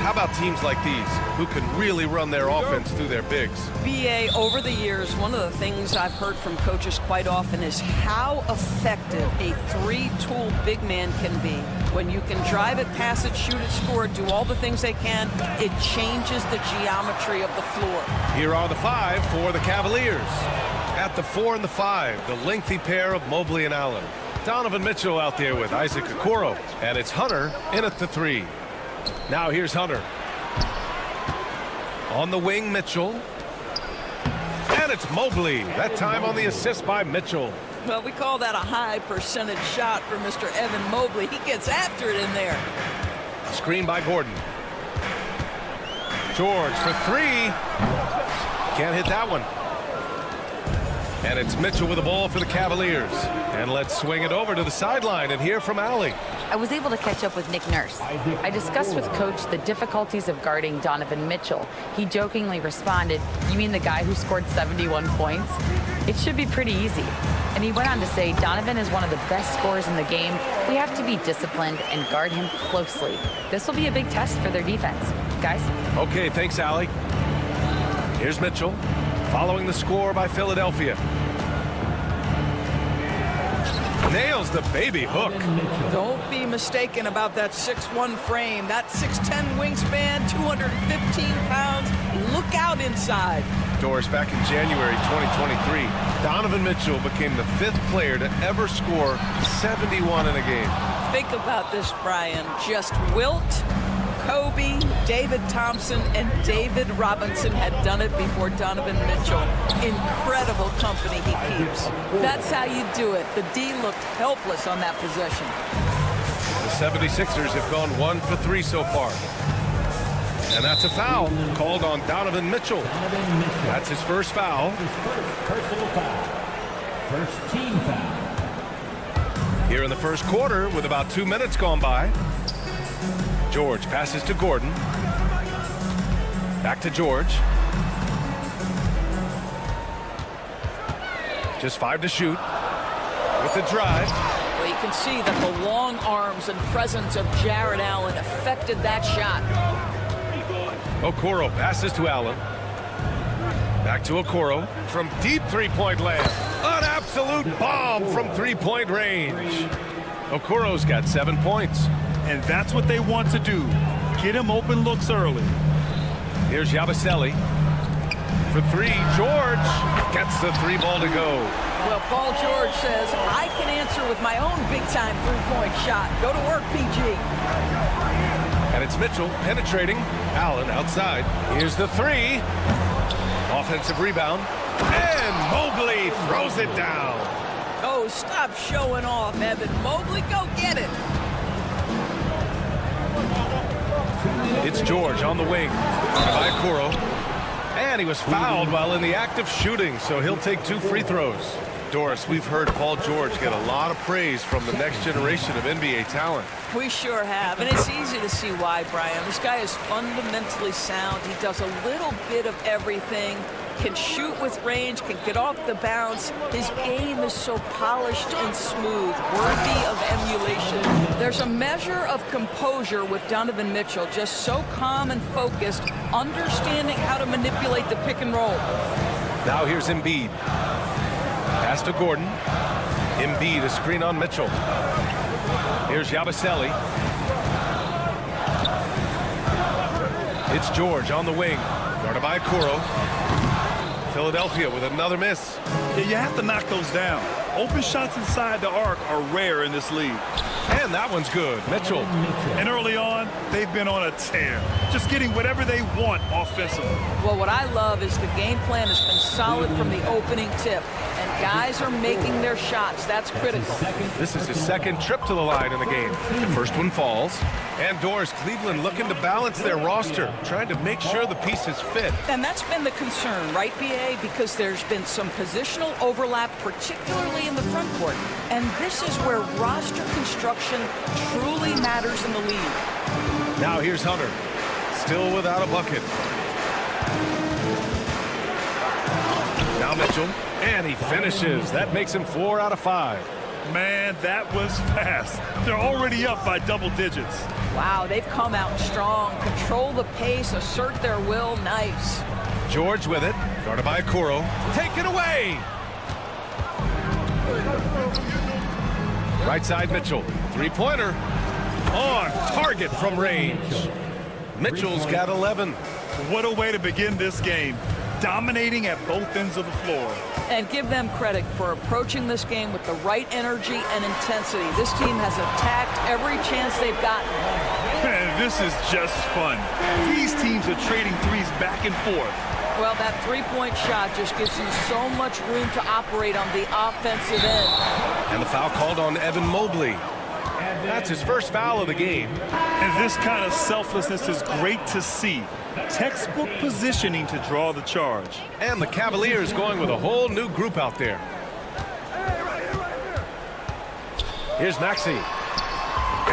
how about teams like these who can really run their offense through their bigs? BA, over the years, one of the things I've heard from coaches quite often is how effective a three-tool big man can be. When you can drive it, pass it, shoot it, score it, do all the things they can, it changes the geometry of the floor. Here are the 5 for the Cavaliers. At the 4 and the 5, the lengthy pair of Mobley and Allen. Donovan Mitchell out there with Isaac Okoro. And it's Hunter in at the 3. Now here's Hunter. On the wing, Mitchell. And it's Mobley. That time on the assist by Mitchell. Well, we call that a high percentage shot for Mr. Evan Mobley. He gets after it in there. Screen by Gordon. George for 3. Can't hit that one. And it's Mitchell with the ball for the Cavaliers. And let's swing it over to the sideline and hear from Allie. I was able to catch up with Nick Nurse. I discussed with Coach the difficulties of guarding Donovan Mitchell. He jokingly responded, "You mean the guy who scored 71 points? It should be pretty easy." And he went on to say, "Donovan is one of the best scorers in the game. We have to be disciplined and guard him closely. This will be a big test for their defense." Guys? Okay, thanks, Allie. Here's Mitchell, following the score by Philadelphia. Nails the baby hook. Don't be mistaken about that 6'1" frame. That 6'10" wingspan, 215 pounds. Look out inside. Doris, back in January 2023, Donovan Mitchell became the 5th player to ever score 71 in a game. Think about this, Brian. Just Wilt, Kobe, David Thompson, and David Robinson had done it before Donovan Mitchell. Incredible company he keeps. That's how you do it. The D looked helpless on that possession. The 76ers have gone 1 for 3 so far. And that's a foul called on Donovan Mitchell. That's his first foul. Personal foul. First team foul. Here in the first quarter with about 2 minutes gone by. George passes to Gordon. Back to George. Just 5 to shoot. With the drive. Well, you can see that the long arms and presence of Jared Allen affected that shot. Okoro passes to Allen. Back to Okoro from deep three-point land. An absolute bomb from three-point range. Okoro's got 7 points. And that's what they want to do. Get him open looks early. Here's Yabusele. For 3, George gets the 3 ball to go. Well, Paul George says, I can answer with my own big-time three-point shot. Go to work, PG. And it's Mitchell penetrating. Allen outside. Here's the 3. Offensive rebound. And Mobley throws it down. Oh, stop showing off, Evan Mobley. Go get it. It's George on the wing. By Okoro. And he was fouled while in the act of shooting, so he'll take 2 free throws. Doris, we've heard Paul George get a lot of praise from the next generation of NBA talent. We sure have, and it's easy to see why, Brian. This guy is fundamentally sound. He does a little bit of everything, can shoot with range, can get off the bounce. His game is so polished and smooth, worthy of emulation. There's a measure of composure with Donovan Mitchell, just so calm and focused, understanding how to manipulate the pick and roll. Now here's Embiid. Pass to Gordon. Embiid, a screen on Mitchell. Here's Yabusele. It's George on the wing. Guarded by Okoro. Philadelphia with another miss. Yeah, you have to knock those down. Open shots inside the arc are rare in this league. And that one's good. Mitchell. And early on, they've been on a tear. Just getting whatever they want offensively. Well, what I love is the game plan has been solid from the opening tip. And guys are making their shots. That's critical. This is his 2nd trip to the line in the game. The first one falls. And Doris, Cleveland looking to balance their roster, trying to make sure the pieces fit. And that's been the concern, right, BA? Because there's been some positional overlap, particularly in the front court. And this is where roster construction truly matters in the league. Now here's Hunter, still without a bucket. Now Mitchell, and he finishes. That makes him 4 out of 5. Man, that was fast. They're already up by double digits. Wow, they've come out strong. Control the pace, assert their will. Nice. George with it. Guarded by Okoro. Taken away. Right side Mitchell. Three-pointer. On target from range. Mitchell's got 11. What a way to begin this game. Dominating at both ends of the floor. And give them credit for approaching this game with the right energy and intensity. This team has attacked every chance they've gotten. And this is just fun. These teams are trading threes back and forth. Well, that three-point shot just gives you so much room to operate on the offensive end. And the foul called on Evan Mobley. That's his first foul of the game. And this kind of selflessness is great to see. Textbook positioning to draw the charge. And the Cavaliers going with a whole new group out there. Here's Maxey.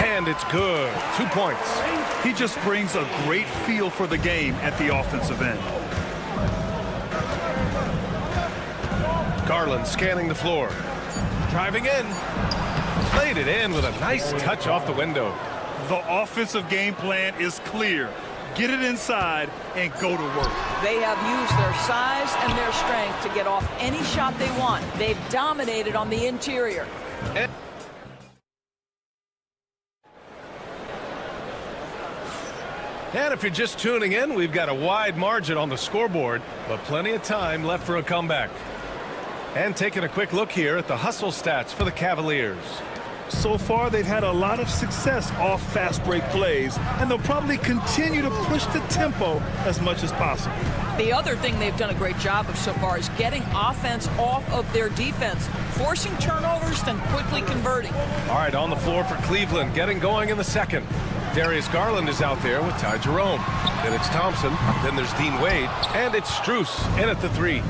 And it's good. 2 points. He just brings a great feel for the game at the offensive end. Garland scanning the floor. Driving in. Played it in with a nice touch off the window. The offensive game plan is clear. Get it inside and go to work. They have used their size and their strength to get off any shot they want. They've dominated on the interior. And if you're just tuning in, we've got a wide margin on the scoreboard, but plenty of time left for a comeback. And taking a quick look here at the hustle stats for the Cavaliers. So far, they've had a lot of success off fast break plays, and they'll probably continue to push the tempo as much as possible. The other thing they've done a great job of so far is getting offense off of their defense, forcing turnovers, then quickly converting. All right, on the floor for Cleveland, getting going in the second. Darius Garland is out there with Ty Jerome. Then it's Thompson, then there's Dean Wade, and it's Strus in at the three.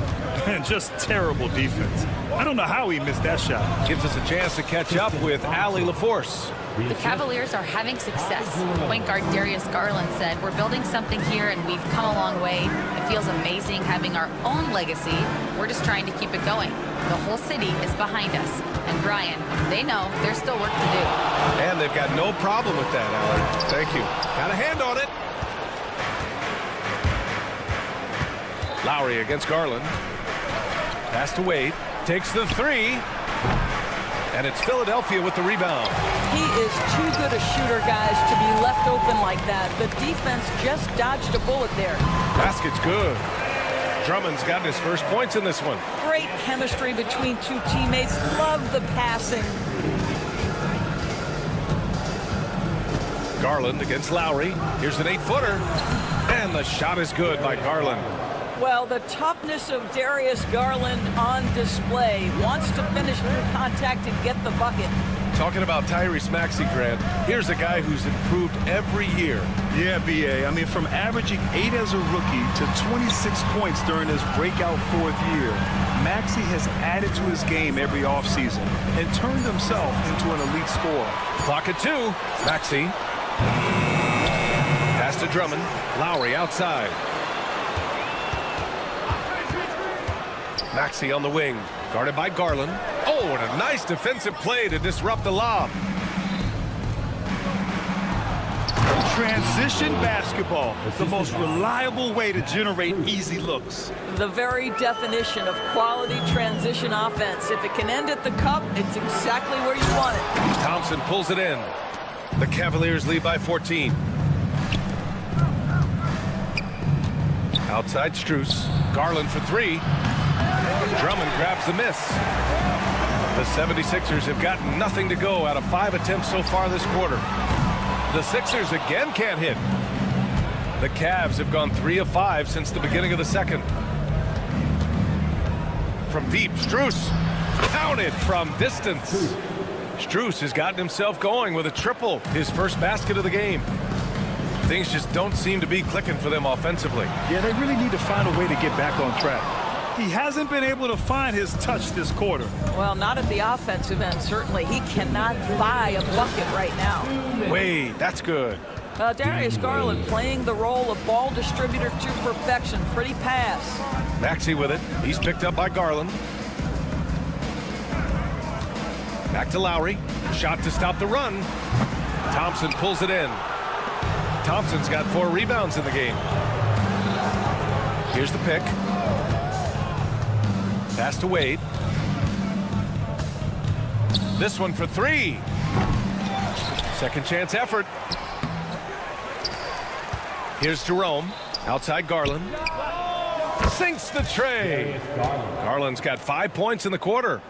And just terrible defense. I don't know how he missed that shot. Gives us a chance to catch up with Allie LaForce. The Cavaliers are having success. Point guard Darius Garland said, "We're building something here and we've come a long way. It feels amazing having our own legacy. We're just trying to keep it going. The whole city is behind us." And Brian, they know there's still work to do. And they've got no problem with that, Allie. Thank you. Got a hand on it. Lowry against Garland. Pass to Wade. Takes the three. And it's Philadelphia with the rebound. He is too good a shooter, guys, to be left open like that. The defense just dodged a bullet there. Basket's good. Drummond's gotten his first points in this one. Great chemistry between two teammates. Love the passing. Garland against Lowry. Here's an 8-footer. And the shot is good by Garland. Well, the toughness of Darius Garland on display. Wants to finish through contact and get the bucket. Talking about Tyrese Maxey, Grant, here's a guy who's improved every year. Yeah, B.A. I mean, from averaging 8 as a rookie to 26 points during his breakout 4th year, Maxey has added to his game every offseason and turned himself into an elite scorer. Clock at 2. Maxey. Pass to Drummond. Lowry outside. Maxey on the wing, guarded by Garland. Oh, and a nice defensive play to disrupt the lob. Transition basketball, the most reliable way to generate easy looks. The very definition of quality transition offense. If it can end at the cup, it's exactly where you want it. Thompson pulls it in. The Cavaliers lead by 14. Outside Strus. Garland for 3. Drummond grabs the miss. The 76ers have gotten nothing to go out of 5 attempts so far this quarter. The Sixers again can't hit. The Cavs have gone 3 of 5 since the beginning of the second. From deep, Strus counted from distance. Strus has gotten himself going with a triple, his first basket of the game. Things just don't seem to be clicking for them offensively. Yeah, they really need to find a way to get back on track. He hasn't been able to find his touch this quarter. Well, not at the offensive end, certainly. He cannot buy a bucket right now. Wait, that's good. Darius Garland playing the role of ball distributor to perfection. Pretty pass. Maxey with it. He's picked up by Garland. Back to Lowry. Shot to stop the run. Thompson pulls it in. Thompson's got 4 rebounds in the game. Here's the pick. Pass to Wade. This one for 3. Second chance effort. Here's Jerome. Outside Garland. Sinks the tray. Garland's got 5 points in the quarter.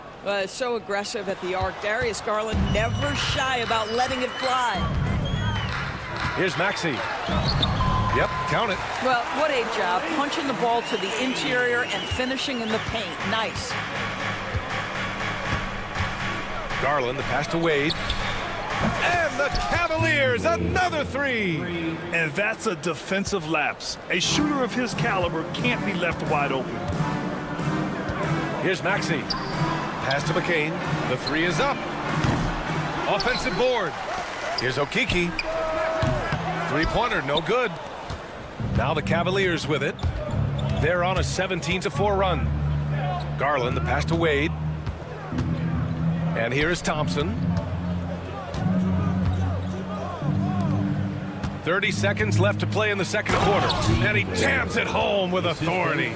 So aggressive at the arc. Darius Garland never shy about letting it fly. Here's Maxey. Yep, count it. Well, what a job. Punching the ball to the interior and finishing in the paint. Nice. Garland, the pass to Wade. And the Cavaliers, another 3. And that's a defensive lapse. A shooter of his caliber can't be left wide open. Here's Maxey. Pass to McCain. The 3 is up. Offensive board. Here's Okeke. 3-pointer, no good. Now the Cavaliers with it. They're on a 17-4 run. Garland, the pass to Wade. And here is Thompson. 30 seconds left to play in the second quarter. And he jams it home with authority.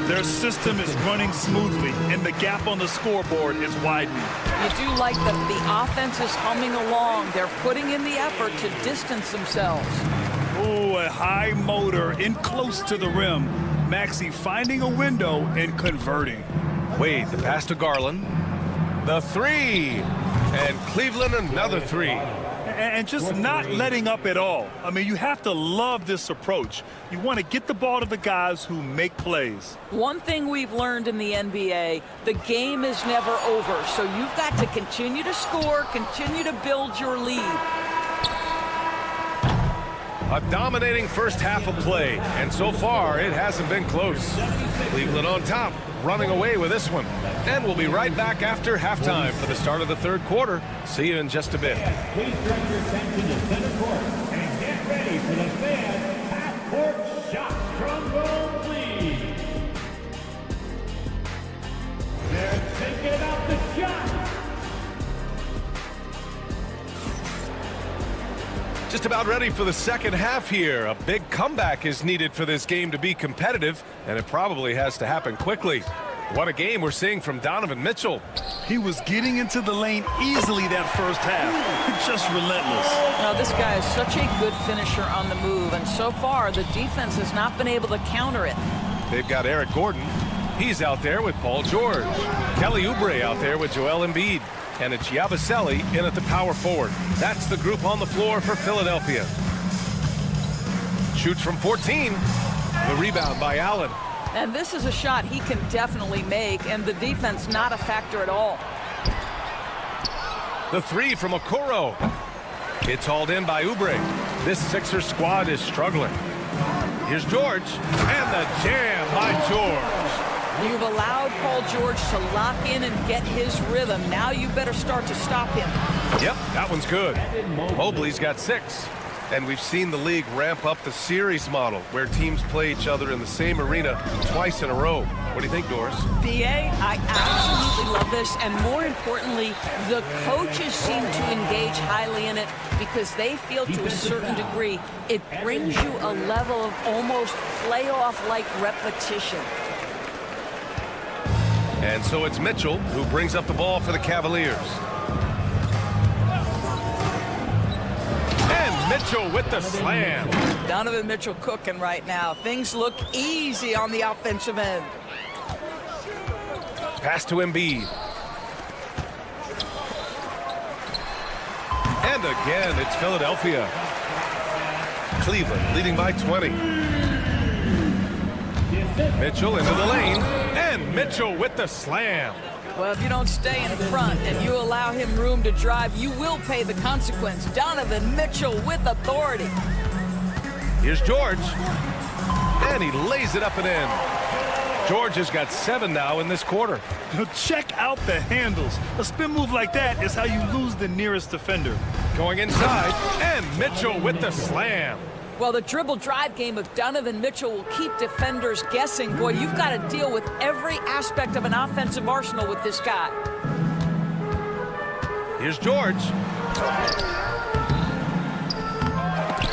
Their system is running smoothly, and the gap on the scoreboard is widening. You do like that the offense is humming along. They're putting in the effort to distance themselves. Oh, a high motor in close to the rim. Maxey finding a window and converting. Wade, the pass to Garland. The 3. And Cleveland another 3. And just not letting up at all. I mean, you have to love this approach. You want to get the ball to the guys who make plays. One thing we've learned in the NBA, the game is never over. So you've got to continue to score, continue to build your lead. A dominating first half of play, and so far it hasn't been close. Cleveland on top, running away with this one. And we'll be right back after halftime for the start of the third quarter. See you in just a bit. Please direct your attention to center court and get ready for the fan half-court shot trombone, please. They're thinking up the shot. Just about ready for the second half here. A big comeback is needed for this game to be competitive, and it probably has to happen quickly. What a game we're seeing from Donovan Mitchell. He was getting into the lane easily that first half. Just relentless. Now, this guy is such a good finisher on the move, and so far the defense has not been able to counter it. They've got Eric Gordon. He's out there with Paul George. Kelly Oubre out there with Joel Embiid. And it's Yabusele in at the power forward. That's the group on the floor for Philadelphia. Shoots from 14. The rebound by Allen. And this is a shot he can definitely make, and the defense not a factor at all. The 3 from Okoro. It's hauled in by Oubre. This Sixers squad is struggling. Here's George. And the jam by George. You've allowed Paul George to lock in and get his rhythm. Now you better start to stop him. Yep, that one's good. Mobley's got 6. And we've seen the league ramp up the series model where teams play each other in the same arena twice in a row. What do you think, Doris? BA, I absolutely love this. And more importantly, the coaches seem to engage highly in it because they feel to a certain degree it brings you a level of almost playoff-like repetition. And so it's Mitchell who brings up the ball for the Cavaliers. And Mitchell with the slam. Donovan Mitchell cooking right now. Things look easy on the offensive end. Pass to Embiid. And again, it's Philadelphia. Cleveland leading by 20. Mitchell into the lane. And Mitchell with the slam. Well, if you don't stay in front and you allow him room to drive, you will pay the consequence. Donovan Mitchell with authority. Here's George. And he lays it up and in. George has got 7 now in this quarter. Check out the handles. A spin move like that is how you lose the nearest defender. Going inside. And Mitchell with the slam. Well, the dribble drive game of Donovan Mitchell will keep defenders guessing. Boy, you've got to deal with every aspect of an offensive arsenal with this guy. Here's George.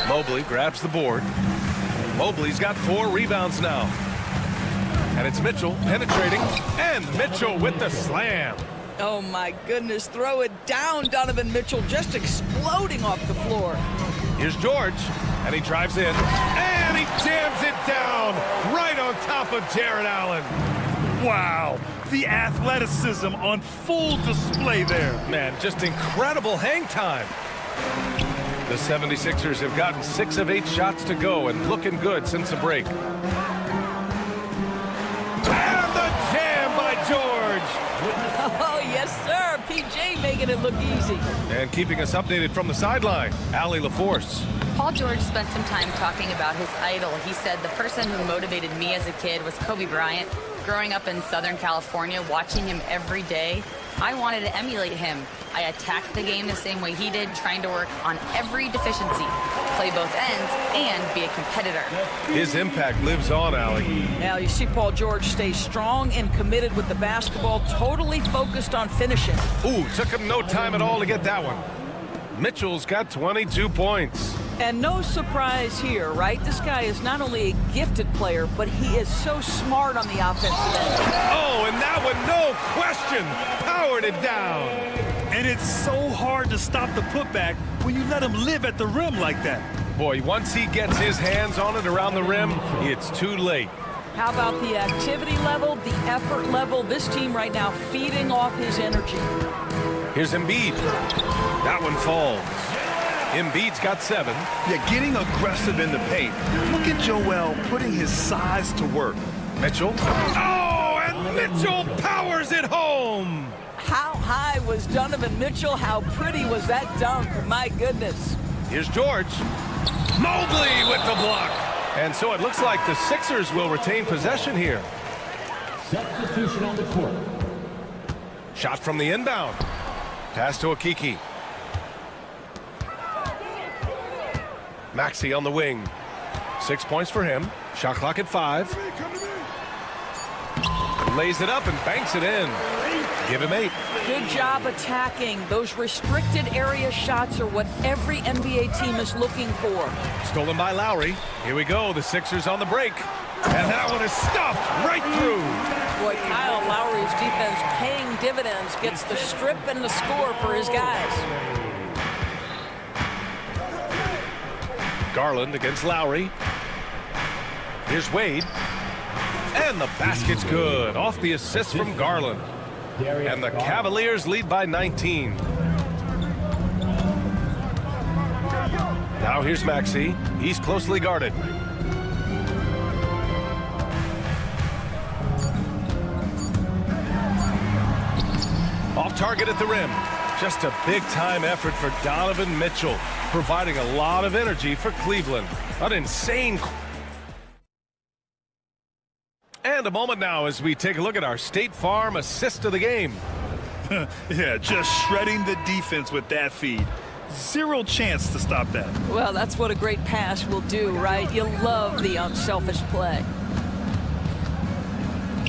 Mobley grabs the board. Mobley's got 4 rebounds now. And it's Mitchell penetrating. And Mitchell with the slam. Oh, my goodness. Throw it down, Donovan Mitchell, just exploding off the floor. Here's George. And he drives in. And he jams it down right on top of Jared Allen. Wow. The athleticism on full display there. Man, just incredible hang time. The 76ers have gotten 6 of 8 shots to go and looking good since the break. And the jam by George. Oh, yes, sir. PJ making it look easy. And keeping us updated from the sideline, Allie LaForce. Paul George spent some time talking about his idol. He said, the person who motivated me as a kid was Kobe Bryant. Growing up in Southern California, watching him every day, I wanted to emulate him. I attacked the game the same way he did, trying to work on every deficiency, play both ends, and be a competitor. His impact lives on, Allie. Now, you see Paul George stay strong and committed with the basketball, totally focused on finishing. Ooh, took him no time at all to get that one. Mitchell's got 22 points. And no surprise here, right? This guy is not only a gifted player, but he is so smart on the offensive end. Oh, and that one, no question, powered it down. And it's so hard to stop the putback when you let him live at the rim like that. Boy, once he gets his hands on it around the rim, it's too late. How about the activity level, the effort level? This team right now feeding off his energy. Here's Embiid. That one falls. Embiid's got 7. Yeah, getting aggressive in the paint. Look at Joel putting his size to work. Mitchell. Oh, and Mitchell powers it home. How high was Donovan Mitchell? How pretty was that dunk? My goodness. Here's George. Mobley with the block. And so it looks like the Sixers will retain possession here. Substitution on the court. Shot from the inbound. Pass to Okiki. Maxey on the wing. 6 points for him. Shot clock at 5. Lays it up and banks it in. Give him 8. Good job attacking. Those restricted area shots are what every NBA team is looking for. Stolen by Lowry. Here we go. The Sixers on the break. And that one is stuffed right through. Boy, Kyle Lowry's defense paying dividends. Gets the strip and the score for his guys. Garland against Lowry. Here's Wade. And the basket's good. Off the assist from Garland. And the Cavaliers lead by 19. Now here's Maxey. He's closely guarded. Off target at the rim. Just a big-time effort for Donovan Mitchell, providing a lot of energy for Cleveland. An insane. And a moment now as we take a look at our State Farm assist of the game. Yeah, just shredding the defense with that feed. Zero chance to stop that. Well, that's what a great pass will do, right? You love the unselfish play.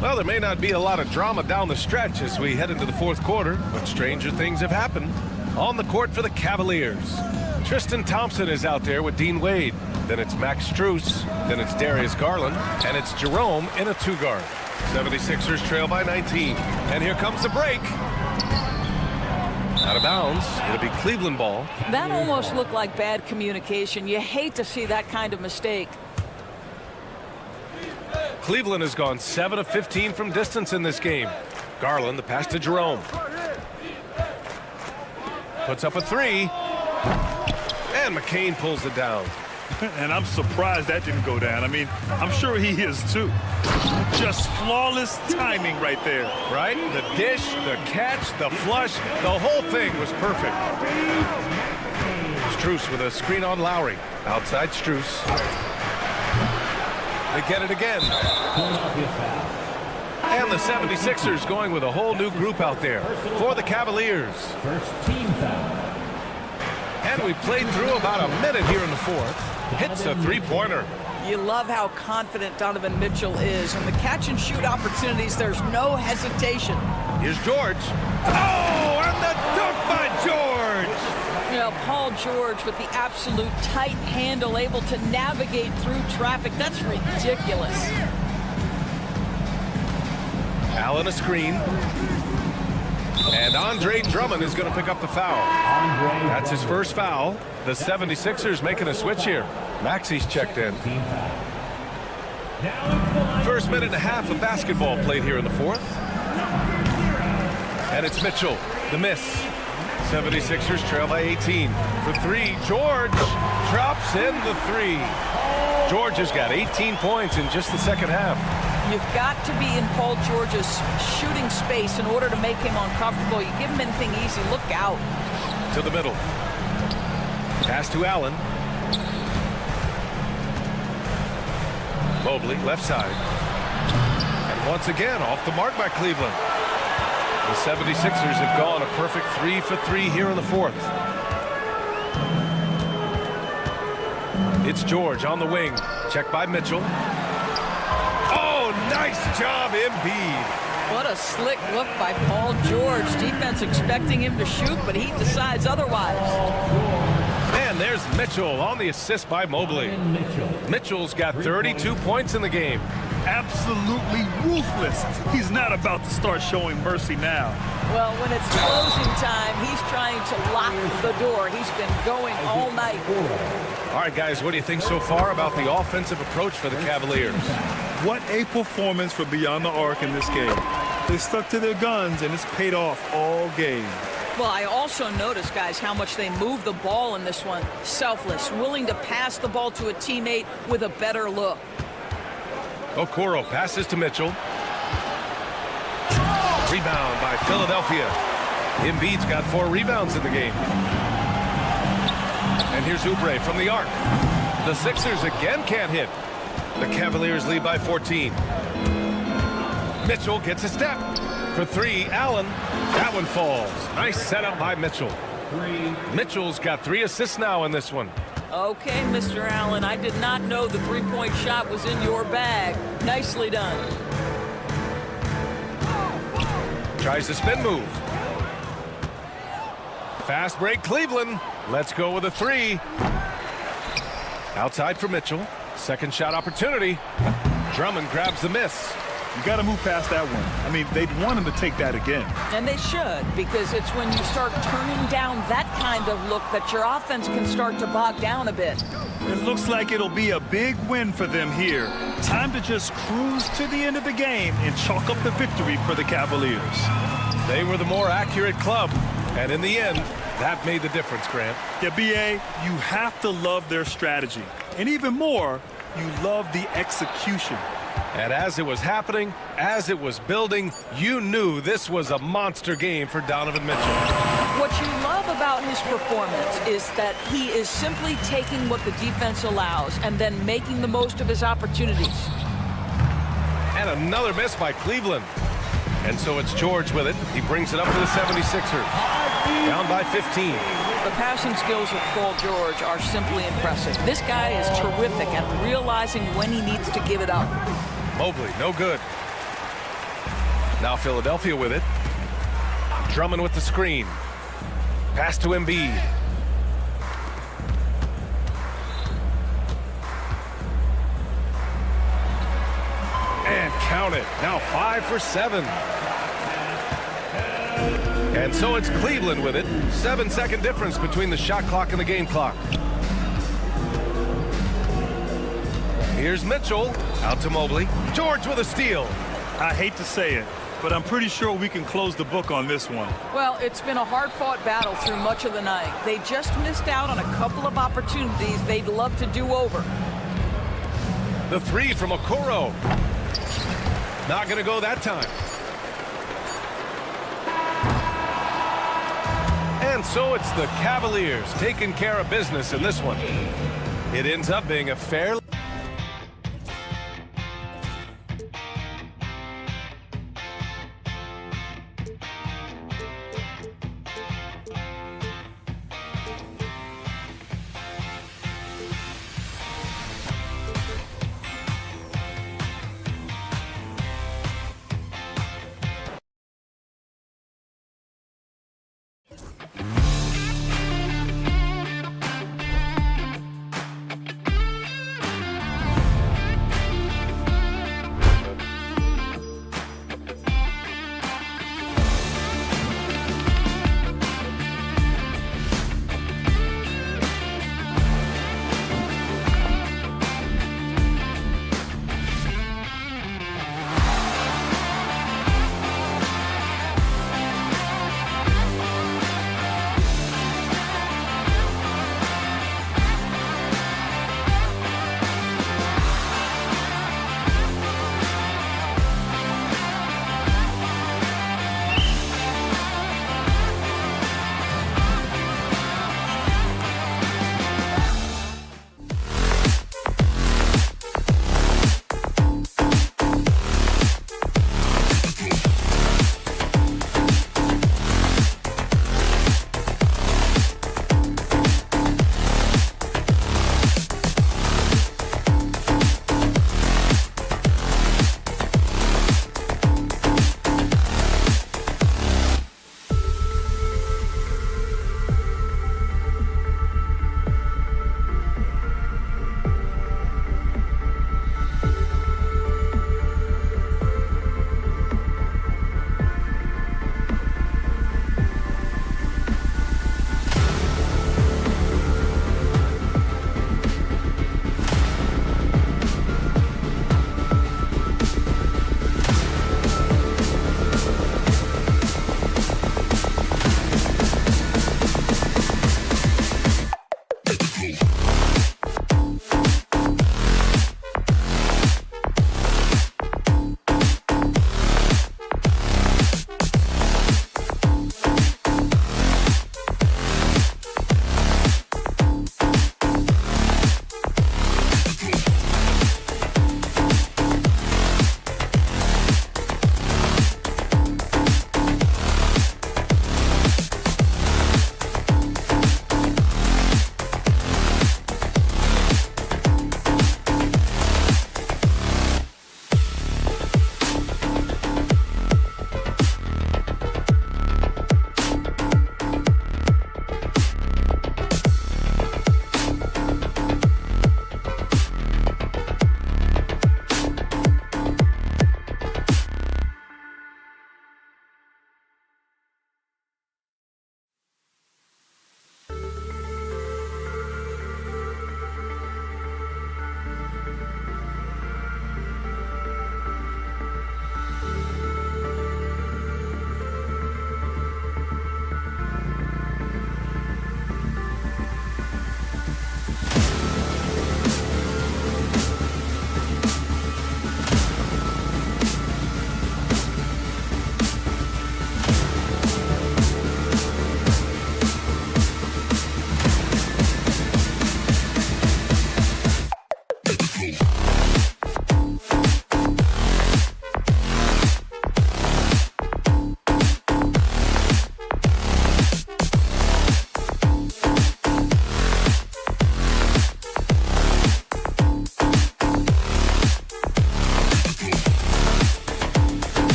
Well, there may not be a lot of drama down the stretch as we head into the fourth quarter, but stranger things have happened. On the court for the Cavaliers, Tristan Thompson is out there with Dean Wade. Then it's Max Strus. Then it's Darius Garland. And it's Jerome in a 2-guard. 76ers trail by 19. And here comes the break. Out of bounds. It'll be Cleveland ball. That almost looked like bad communication. You hate to see that kind of mistake. Cleveland has gone 7 of 15 from distance in this game. Garland, the pass to Jerome. Puts up a 3. And McCain pulls it down. And I'm surprised that didn't go down. I mean, I'm sure he is too. Just flawless timing right there. Right? The dish, the catch, the flush, the whole thing was perfect. Strus with a screen on Lowry. Outside Strus. They get it again. And the 76ers going with a whole new group out there for the Cavaliers. First team foul. And we played through about a minute here in the fourth. Hits a 3-pointer. You love how confident Donovan Mitchell is. On the catch and shoot opportunities, there's no hesitation. Here's George. Oh, and the dunk by George. Well, Paul George with the absolute tight handle, able to navigate through traffic. That's ridiculous. Allen a screen. And Andre Drummond is going to pick up the foul. That's his first foul. The 76ers making a switch here. Maxi's checked in. First minute and a half of basketball played here in the fourth. And it's Mitchell, the miss. 76ers trail by 18. For three, George drops in the three. George has got 18 points in just the second half. You've got to be in Paul George's shooting space in order to make him uncomfortable. You give him anything easy, look out. To the middle. Pass to Allen. Mobley, left side. And once again, off the mark by Cleveland. The 76ers have gone a perfect 3 for 3 here in the fourth. It's George on the wing. Checked by Mitchell. Oh, nice job, Embiid. What a slick look by Paul George. Defense expecting him to shoot, but he decides otherwise. And there's Mitchell on the assist by Mobley. Mitchell's got 32 points in the game. Absolutely ruthless. He's not about to start showing mercy now. Well, when it's closing time, he's trying to lock the door. He's been going all night. All right, guys, what do you think so far about the offensive approach for the Cavaliers? What a performance for Beyond the Arc in this game. They stuck to their guns, and it's paid off all game. Well, I also noticed, guys, how much they move the ball in this one. Selfless, willing to pass the ball to a teammate with a better look. Okoro passes to Mitchell. Rebound by Philadelphia. Embiid's got 4 rebounds in the game. And here's Oubre from the arc. The Sixers again can't hit. The Cavaliers lead by 14. Mitchell gets a step. For 3, Allen. That one falls. Nice setup by Mitchell. Mitchell's got 3 assists now in this one. Okay, Mr. Allen, I did not know the three-point shot was in your bag. Nicely done. Tries the spin move. Fast break, Cleveland. Let's go with a 3. Outside for Mitchell. Second shot opportunity. Drummond grabs the miss. You got to move past that one. I mean, they'd want him to take that again. And they should, because it's when you start turning down that kind of look that your offense can start to bog down a bit. It looks like it'll be a big win for them here. Time to just cruise to the end of the game and chalk up the victory for the Cavaliers. They were the more accurate club, and in the end, that made the difference, Grant. Yeah, B.A., you have to love their strategy. And even more, you love the execution. And as it was happening, as it was building, you knew this was a monster game for Donovan Mitchell. What you love about his performance is that he is simply taking what the defense allows and then making the most of his opportunities. And another miss by Cleveland. And so it's George with it. He brings it up for the 76ers. Down by 15. The passing skills of Paul George are simply impressive. This guy is terrific at realizing when he needs to give it up. Mobley, no good. Now Philadelphia with it. Drummond with the screen. Pass to Embiid. And count it. Now 5 for 7. And so it's Cleveland with it. 7-second difference between the shot clock and the game clock. Here's Mitchell. Out to Mobley. George with a steal. I hate to say it, but I'm pretty sure we can close the book on this one. Well, it's been a hard-fought battle through much of the night. They just missed out on a couple of opportunities they'd love to do over. The 3 from Okoro. Not going to go that time. And so it's the Cavaliers taking care of business in this one. It ends up being a fair...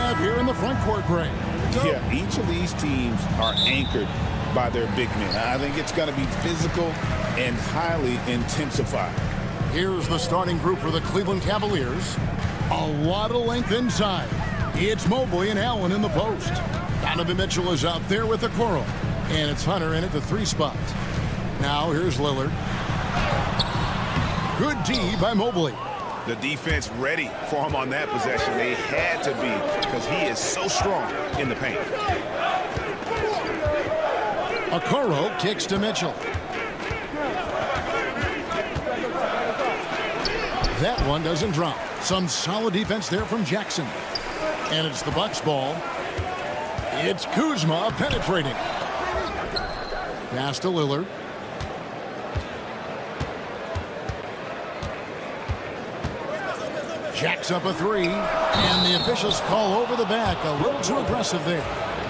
have here in the front court break. Yeah, each of these teams are anchored by their big men. I think it's going to be physical and highly intensified. Here's the starting group for the Cleveland Cavaliers. A lot of length inside. It's Mobley and Allen in the post. Donovan Mitchell is out there with the Okoro. And it's Hunter in at the 3 spot. Now here's Lillard. Good D by Mobley. The defense ready for him on that possession. They had to be because he is so strong in the paint. Okoro kicks to Mitchell. That one doesn't drop. Some solid defense there from Jackson. And it's the Bucks ball. It's Kuzma penetrating. Pass to Lillard. Jacks up a 3. And the officials call over the back. A little too aggressive there.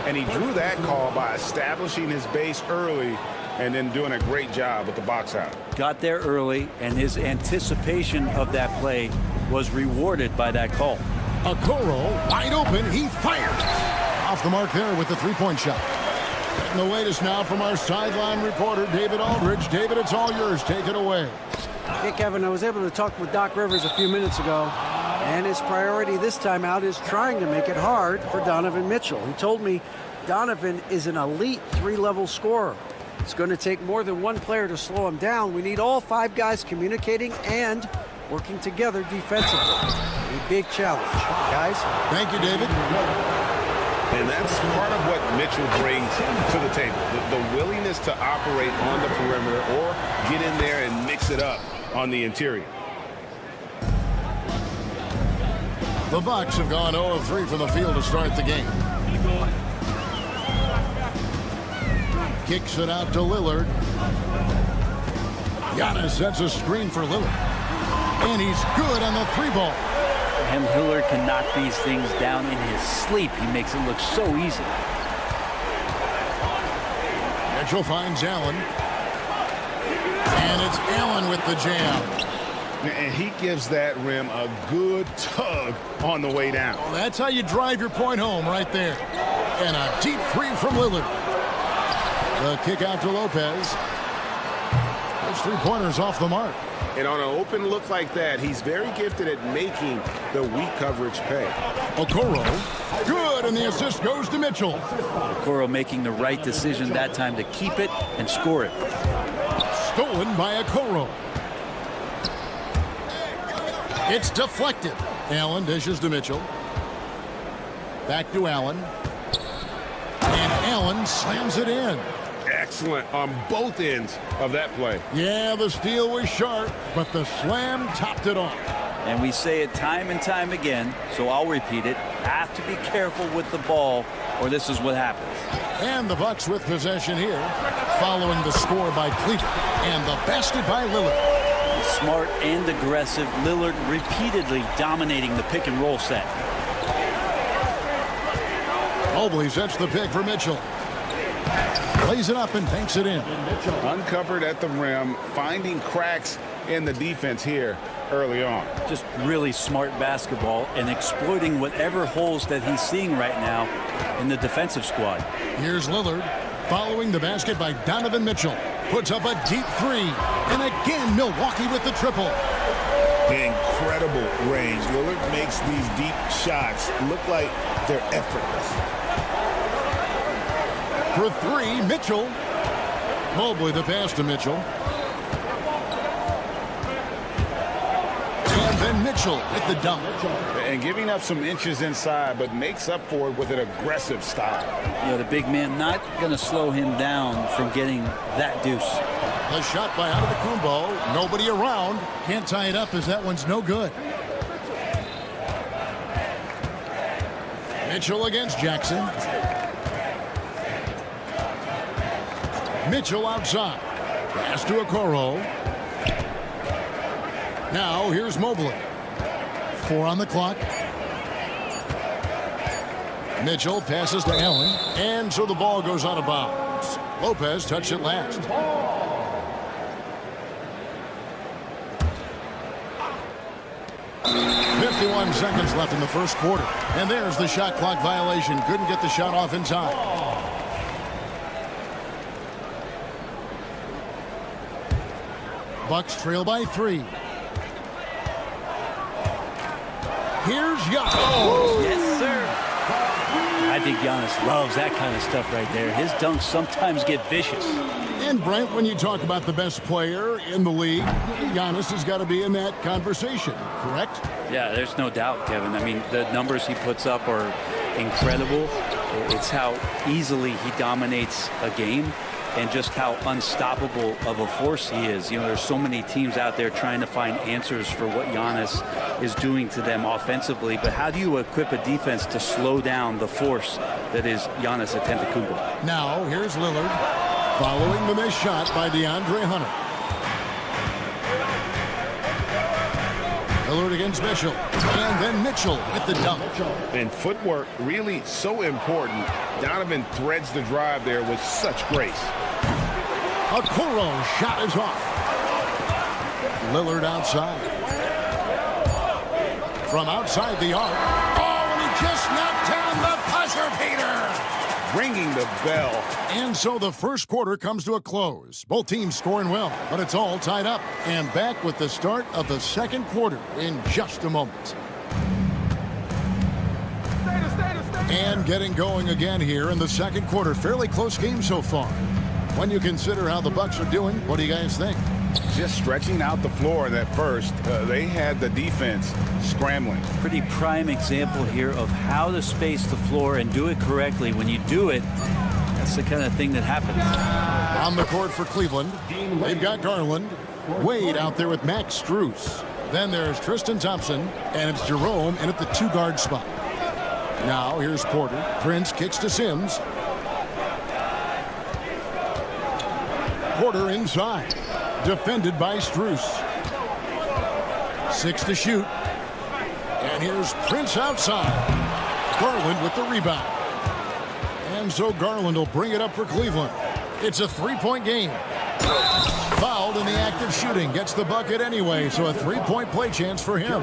And he drew that call by establishing his base early and then doing a great job with the box out. Got there early, and his anticipation of that play was rewarded by that call. Okoro wide open. He fires. Off the mark there with the 3-point shot. Getting the latest now from our sideline reporter, David Aldridge. David, it's all yours. Take it away. Hey, Kevin, I was able to talk with Doc Rivers a few minutes ago, and his priority this time out is trying to make it hard for Donovan Mitchell. He told me Donovan is an elite 3-level scorer. It's going to take more than one player to slow him down. We need all 5 guys communicating and working together defensively. A big challenge, guys. Thank you, David. And that's part of what Mitchell brings to the table. The willingness to operate on the perimeter or get in there and mix it up on the interior. The Bucks have gone 0 of 3 from the field to start the game. Kicks it out to Lillard. Giannis sets a screen for Lillard. And he's good on the 3-ball. And Lillard can knock these things down in his sleep. He makes it look so easy. Mitchell finds Allen. And it's Allen with the jam. And he gives that rim a good tug on the way down. Well, that's how you drive your point home right there. And a deep 3 from Lillard. The kick out to Lopez. Those 3-pointers off the mark. And on an open look like that, he's very gifted at making the weak coverage pay. Okoro, good, and the assist goes to Mitchell. Okoro making the right decision that time to keep it and score it. Stolen by Okoro. It's deflected. Allen dishes to Mitchell. Back to Allen. And Allen slams it in. Excellent on both ends of that play. Yeah, the steal was sharp, but the slam topped it off. And we say it time and time again, so I'll repeat it. Have to be careful with the ball, or this is what happens. And the Bucks with possession here, following the score by Cleveland. And the basket by Lillard. Smart and aggressive. Lillard repeatedly dominating the pick and roll set. Mobley sets the pick for Mitchell. Plays it up and banks it in. Uncovered at the rim, finding cracks in the defense here early on. Just really smart basketball and exploiting whatever holes that he's seeing right now in the defensive squad. Here's Lillard following the basket by Donovan Mitchell. Puts up a deep 3. And again, Milwaukee with the triple. Incredible range. Lillard makes these deep shots look like they're effortless. For 3, Mitchell. Mobley the pass to Mitchell. And then Mitchell with the dunk. And giving up some inches inside, but makes up for it with an aggressive style. You know, the big man not going to slow him down from getting that deuce. The shot by Antetokounmpo. Nobody around. Can't tie it up as that one's no good. Mitchell against Jackson. Mitchell outside. Pass to Okoro. Now here's Mobley. 4 on the clock. Mitchell passes to Allen. And so the ball goes out of bounds. Lopez touched it last. 51 seconds left in the first quarter. And there's the shot clock violation. Couldn't get the shot off in time. Bucks trail by 3. Here's Giannis. Oh, yes, sir. I think Giannis loves that kind of stuff right there. His dunks sometimes get vicious. And Brent, when you talk about the best player in the league, Giannis has got to be in that conversation, correct? Yeah, there's no doubt, Kevin. I mean, the numbers he puts up are incredible. It's how easily he dominates a game and just how unstoppable of a force he is. You know, there's so many teams out there trying to find answers for what Giannis is doing to them offensively, but how do you equip a defense to slow down the force that is Giannis Antetokounmpo? Now, here's Lillard following the missed shot by DeAndre Hunter. Lillard against Mitchell, and then Mitchell with the dunk. And footwork really so important. Donovan threads the drive there with such grace. Okoro shot is off. Lillard outside. From outside the arc. Oh, and he just knocked down the buzzer beater. Ringing the bell. And so the first quarter comes to a close. Both teams scoring well, but it's all tied up. And back with the start of the second quarter in just a moment. And getting going again here in the second quarter. Fairly close game so far. When you consider how the Bucks are doing, what do you guys think? Just stretching out the floor in that first. They had the defense scrambling. Pretty prime example here of how to space the floor and do it correctly. When you do it, that's the kind of thing that happens. On the court for Cleveland, they've got Garland. Wade out there with Max Strus. Then there's Tristan Thompson, and it's Jerome in at the 2-guard spot. Now here's Porter. Prince kicks to Sims. Porter inside. Defended by Strus. 6 to shoot. And here's Prince outside. Garland with the rebound. And so Garland will bring it up for Cleveland. It's a 3-point game. Fouled in the act of shooting. Gets the bucket anyway, so a 3-point play chance for him.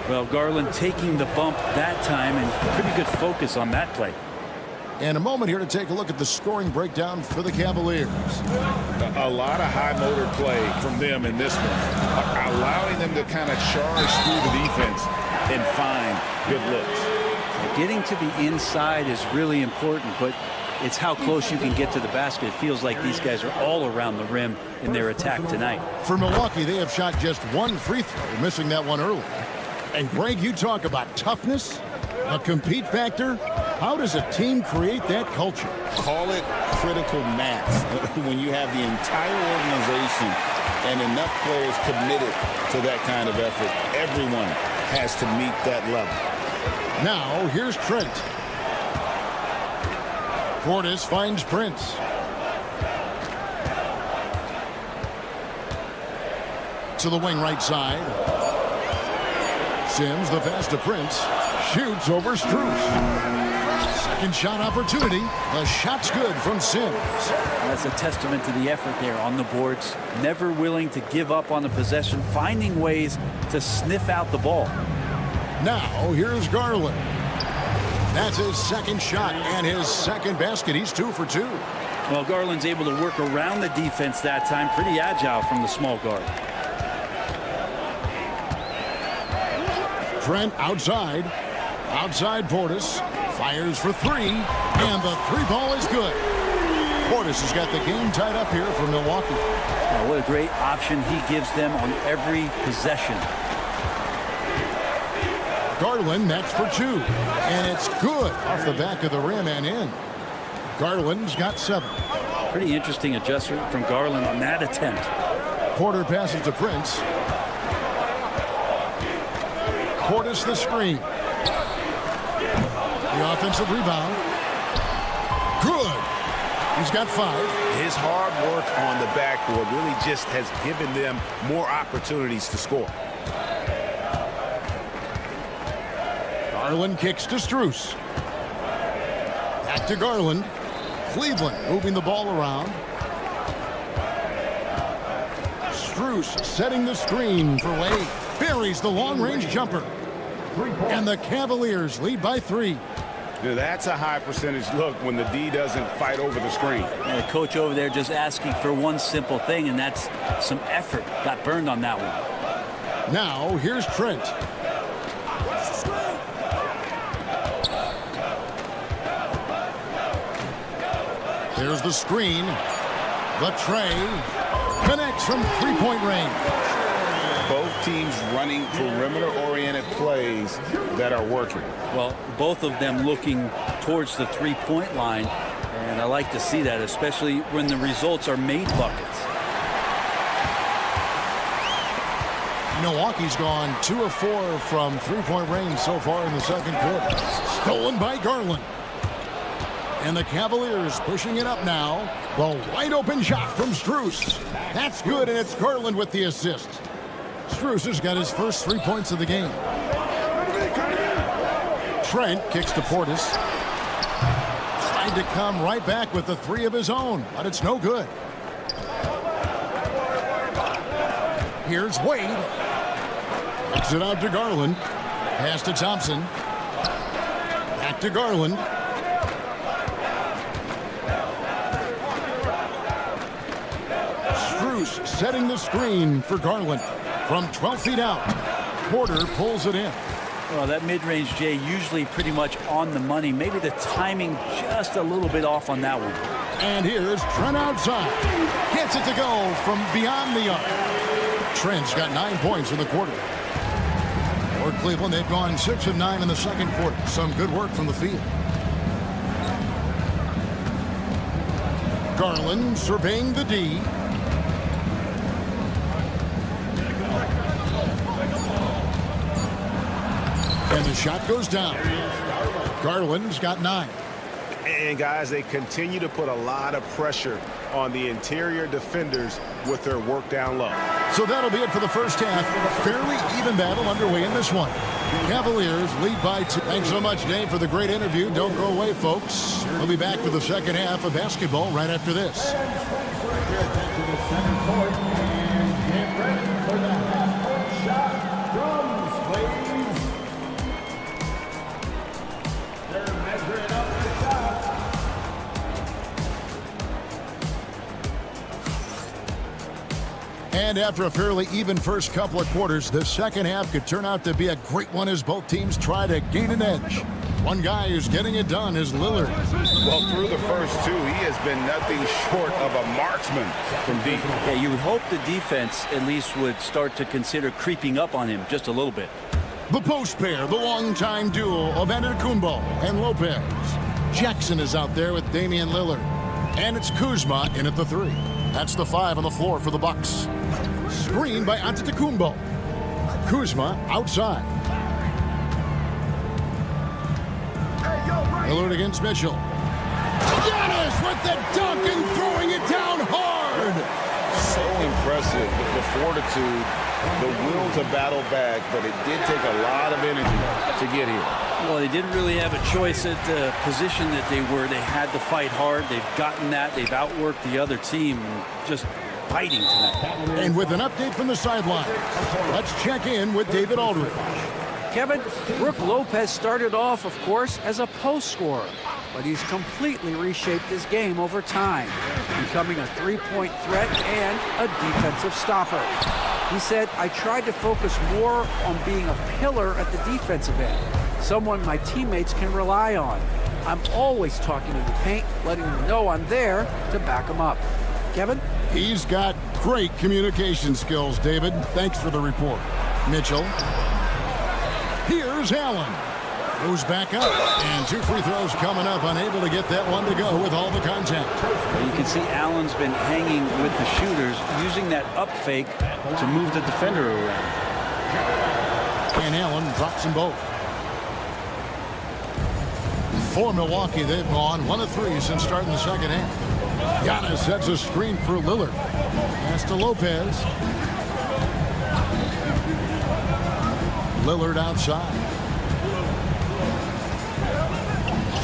Well, Garland taking the bump that time, and pretty good focus on that play. And a moment here to take a look at the scoring breakdown for the Cavaliers. A lot of high motor play from them in this one. Allowing them to kind of charge through the defense and find good looks. Getting to the inside is really important, but it's how close you can get to the basket. It feels like these guys are all around the rim in their attack tonight. For Milwaukee, they have shot just 1 free throw, missing that one early. And Greg, you talk about toughness, a compete factor. How does a team create that culture? Call it critical mass. When you have the entire organization and enough players committed to that kind of effort, everyone has to meet that level. Now, here's Trent. Portis finds Prince. To the wing right side. Sims, the pass to Prince. Shoots over Strus. Second shot opportunity. The shot's good from Sims. That's a testament to the effort there on the boards. Never willing to give up on the possession, finding ways to sniff out the ball. Now, here's Garland. That's his second shot and his second basket. He's 2 for 2. Well, Garland's able to work around the defense that time. Pretty agile from the small guard. Trent outside. Outside Portis. Fires for 3. And the 3 ball is good. Portis has got the game tied up here for Milwaukee. Oh, what a great option he gives them on every possession. Garland, that's for 2. And it's good off the back of the rim and in. Garland's got 7. Pretty interesting adjustment from Garland on that attempt. Porter passes to Prince. Portis the screen. The offensive rebound. Good. He's got 5. His hard work on the backboard really just has given them more opportunities to score. Garland kicks to Strus. Back to Garland. Cleveland moving the ball around. Strus setting the screen for Wade. buries the long-range jumper. And the Cavaliers lead by 3. Now, that's a high percentage look when the D doesn't fight over the screen. And the coach over there just asking for one simple thing, and that's some effort. Got burned on that one. Now, here's Trent. There's the screen. The tray connects from three-point range. Both teams running perimeter-oriented plays that are working. Well, both of them looking towards the three-point line, and I like to see that, especially when the results are made buckets. Milwaukee's gone 2 of 4 from three-point range so far in the second quarter. Stolen by Garland. And the Cavaliers pushing it up now. The wide-open shot from Strus. That's good, and it's Garland with the assist. Strus has got his first 3 points of the game. Trent kicks to Portis. Tried to come right back with the 3 of his own, but it's no good. Here's Wade. Kicks it out to Garland. Pass to Thompson. Back to Garland. Strus setting the screen for Garland. From 12 feet out, Porter pulls it in. Well, that mid-range, Jay, usually pretty much on the money. Maybe the timing just a little bit off on that one. And here's Trent outside. Gets it to go from beyond the arc. Trent's got 9 points in the quarter. For Cleveland, they've gone 6 of 9 in the second quarter. Some good work from the field. Garland surveying the D. And the shot goes down. Garland's got 9. And guys, they continue to put a lot of pressure on the interior defenders with their work down low. So that'll be it for the first half. Fairly even battle underway in this one. Cavaliers lead by 2. Thanks so much, Dave, for the great interview. Don't go away, folks. We'll be back for the second half of basketball right after this. And after a fairly even first couple of quarters, the second half could turn out to be a great one as both teams try to gain an edge. One guy who's getting it done is Lillard. Well, through the first 2, he has been nothing short of a marksman from deep. Yeah, you would hope the defense at least would start to consider creeping up on him just a little bit. The post pair, the longtime duo of Antetokounmpo and Lopez. Jackson is out there with Damian Lillard. And it's Kuzma in at the 3. That's the 5 on the floor for the Bucks. Screen by Antetokounmpo. Kuzma outside. Lillard against Mitchell. Giannis with the dunk and throwing it down hard. So impressive, the fortitude, the will to battle back, but it did take a lot of energy to get here. Well, they didn't really have a choice at the position that they were. They had to fight hard. They've gotten that. They've outworked the other team. Just fighting tonight. And with an update from the sideline, let's check in with David Aldridge. Kevin, Brook Lopez started off, of course, as a post scorer, but he's completely reshaped his game over time, becoming a three-point threat and a defensive stopper. He said, I tried to focus more on being a pillar at the defensive end, someone my teammates can rely on. I'm always talking in the paint, letting them know I'm there to back them up. Kevin? He's got great communication skills, David. Thanks for the report. Mitchell. Here's Allen. Goes back up, and 2 free throws coming up. Unable to get that one to go with all the contact. You can see Allen's been hanging with the shooters, using that up fake to move the defender around. And Allen drops them both. For Milwaukee, they've gone 1 of 3 since starting the second half. Giannis sets a screen for Lillard. Pass to Lopez. Lillard outside.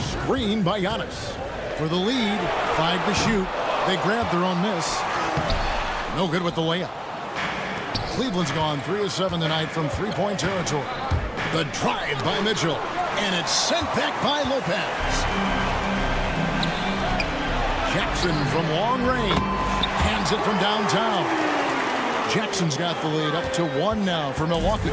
Screen by Giannis. For the lead, 5 to shoot. They grab their own miss. No good with the layup. Cleveland's gone 3 of 7 tonight from three-point territory. The drive by Mitchell, and it's sent back by Lopez. Jackson from long range hands it from downtown. Jackson's got the lead up to 1 now for Milwaukee.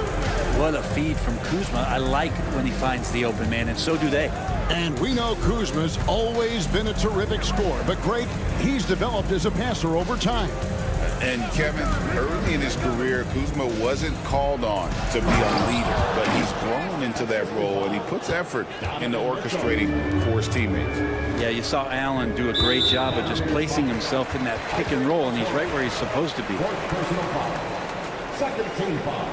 What a feed from Kuzma. I like when he finds the open man, and so do they. And we know Kuzma's always been a terrific scorer, but great, he's developed as a passer over time. And Kevin, early in his career, Kuzma wasn't called on to be a leader, but he's grown into that role, and he puts effort into orchestrating for his teammates. Yeah, you saw Allen do a great job of just placing himself in that pick and roll, and he's right where he's supposed to be. Personal foul. Second team foul.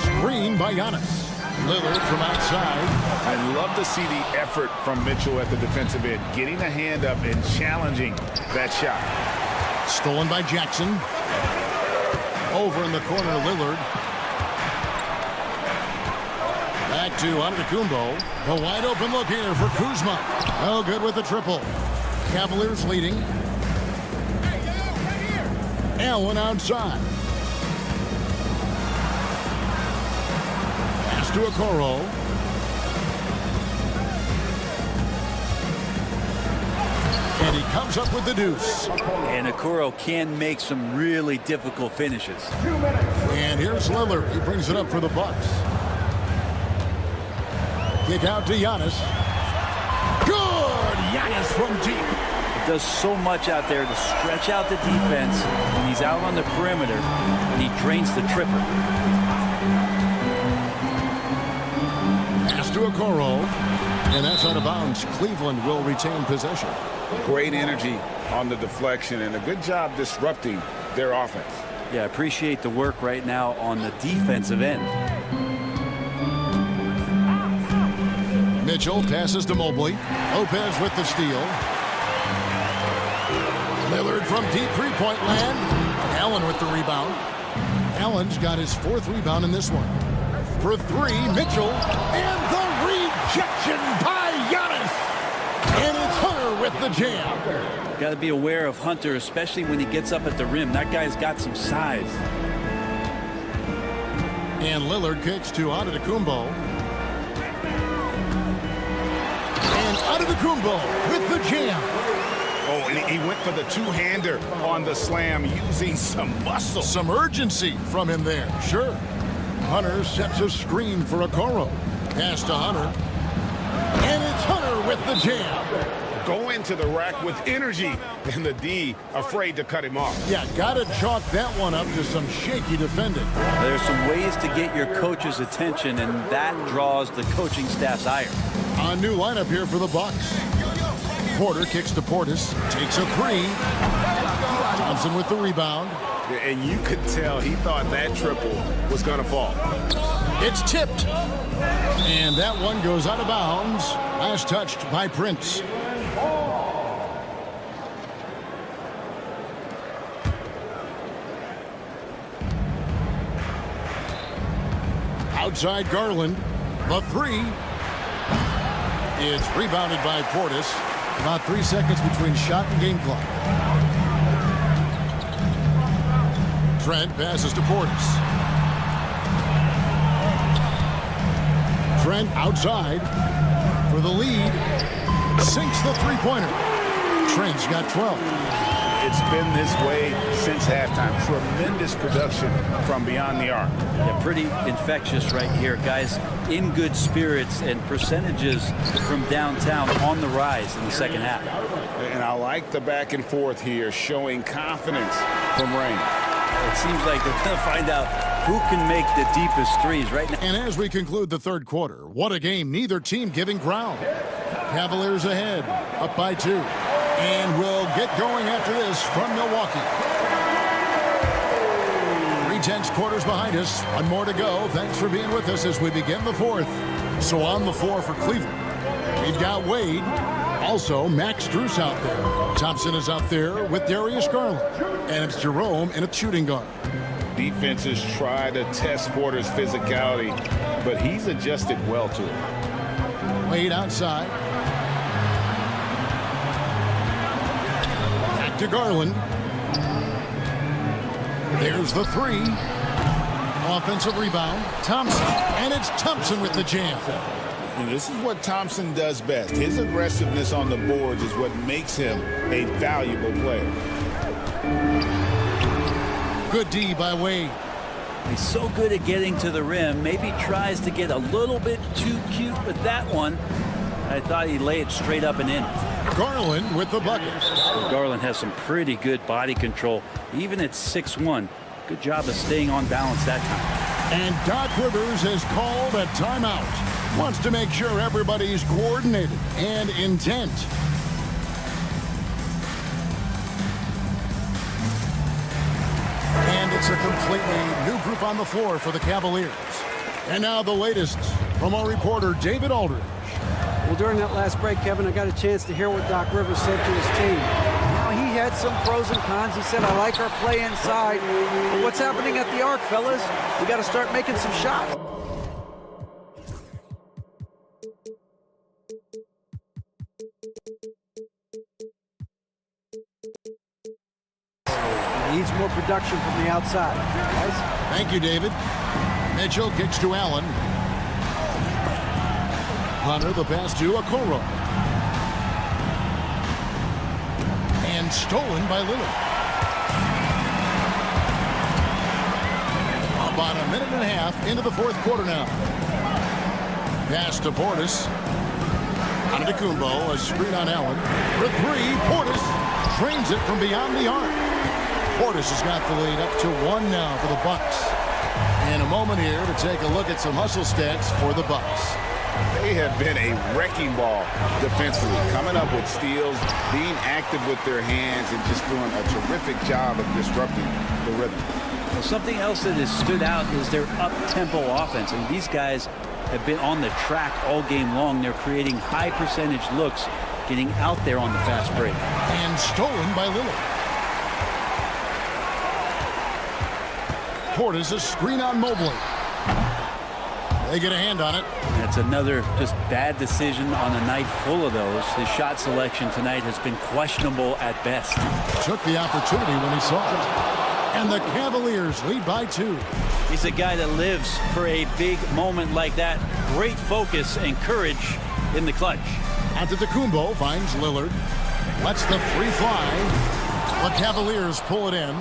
Screen by Giannis. Lillard from outside. I love to see the effort from Mitchell at the defensive end, getting a hand up and challenging that shot. Stolen by Jackson. Over in the corner, Lillard. Back to Antetokounmpo. The wide open look here for Kuzma. No good with the triple. Cavaliers leading. Allen outside. Pass to Okoro. And he comes up with the deuce. And Okoro can make some really difficult finishes. And here's Lillard. He brings it up for the Bucks. Kick out to Giannis. Good! Giannis from deep. He does so much out there to stretch out the defense when he's out on the perimeter, and he drains the triple. Pass to Okoro. And that's out of bounds. Cleveland will retain possession. Great energy on the deflection and a good job disrupting their offense. Yeah, appreciate the work right now on the defensive end. Mitchell passes to Mobley. Lopez with the steal. Lillard from deep three-point land. Allen with the rebound. Allen's got his 4th rebound in this one. For 3, Mitchell. And the rejection by Giannis. And it's Hunter with the jam. Got to be aware of Hunter, especially when he gets up at the rim. That guy's got some size. And Lillard kicks to Antetokounmpo. And Antetokounmpo with the jam. Oh, and he went for the two-hander on the slam using some muscle. Some urgency from him there, sure. Hunter sets a screen for Okoro. Pass to Hunter. And it's Hunter with the jam. Go into the rack with energy, and the D afraid to cut him off. Yeah, got to chalk that one up to some shaky defending. There's some ways to get your coach's attention, and that draws the coaching staff's ire. A new lineup here for the Bucks. Porter kicks to Portis, takes a 3. Thompson with the rebound. And you could tell he thought that triple was going to fall. It's tipped. And that one goes out of bounds. Last touched by Prince. Outside Garland. The 3. It's rebounded by Portis. About 3 seconds between shot and game clock. Trent passes to Portis. Trent outside for the lead. Sinks the three-pointer. Trent's got 12. It's been this way since halftime. Tremendous production from beyond the arc. Yeah, pretty infectious right here. Guys in good spirits, and percentages from downtown on the rise in the second half. And I like the back and forth here, showing confidence from Rain. It seems like they're going to find out who can make the deepest threes right now. And as we conclude the third quarter, what a game. Neither team giving ground. Cavaliers ahead, up by 2. And we'll get going after this from Milwaukee. 3/10 quarters behind us. 1 more to go. Thanks for being with us as we begin the 4th. So on the floor for Cleveland, we've got Wade. Also, Max Strus out there. Thompson is out there with Darius Garland. And it's Jerome in a shooting guard. Defenses try to test Porter's physicality, but he's adjusted well to it. Wade outside. Back to Garland. There's the three. Offensive rebound. Thompson. And it's Thompson with the jam. And this is what Thompson does best. His aggressiveness on the boards is what makes him a valuable player. Good D by Wade. He's so good at getting to the rim. Maybe tries to get a little bit too cute with that one. I thought he'd lay it straight up and in. Garland with the bucket. Garland has some pretty good body control, even at 6'1". Good job of staying on balance that time. And Doc Rivers has called a timeout. Wants to make sure everybody's coordinated and intent. And it's a completely new group on the floor for the Cavaliers. And now the latest from our reporter, David Aldridge. Well, during that last break, Kevin, I got a chance to hear what Doc Rivers said to his team. Now, he had some pros and cons. He said, I like our play inside. But what's happening at the arc, fellas? We got to start making some shots. He needs more production from the outside. Guys? Thank you, David. Mitchell kicks to Allen. Hunter, the pass to Okoro. And stolen by Lillard. About a minute and a half into the fourth quarter now. Pass to Portis. Antetokounmpo, a screen on Allen. For three, Portis trains it from beyond the arc. Portis has got the lead up to 1 now for the Bucks. In a moment here to take a look at some hustle stats for the Bucks. They have been a wrecking ball defensively, coming up with steals, being active with their hands, and just doing a terrific job of disrupting the rhythm. Well, something else that has stood out is their up-tempo offense. And these guys have been on the track all game long. They're creating high percentage looks, getting out there on the fast break. And stolen by Lillard. Portis, a screen on Mobley. They get a hand on it. That's another just bad decision on a night full of those. His shot selection tonight has been questionable at best. Took the opportunity when he saw it. And the Cavaliers lead by 2. He's a guy that lives for a big moment like that. Great focus and courage in the clutch. Antetokounmpo finds Lillard. Lets the free fly. The Cavaliers pull it in.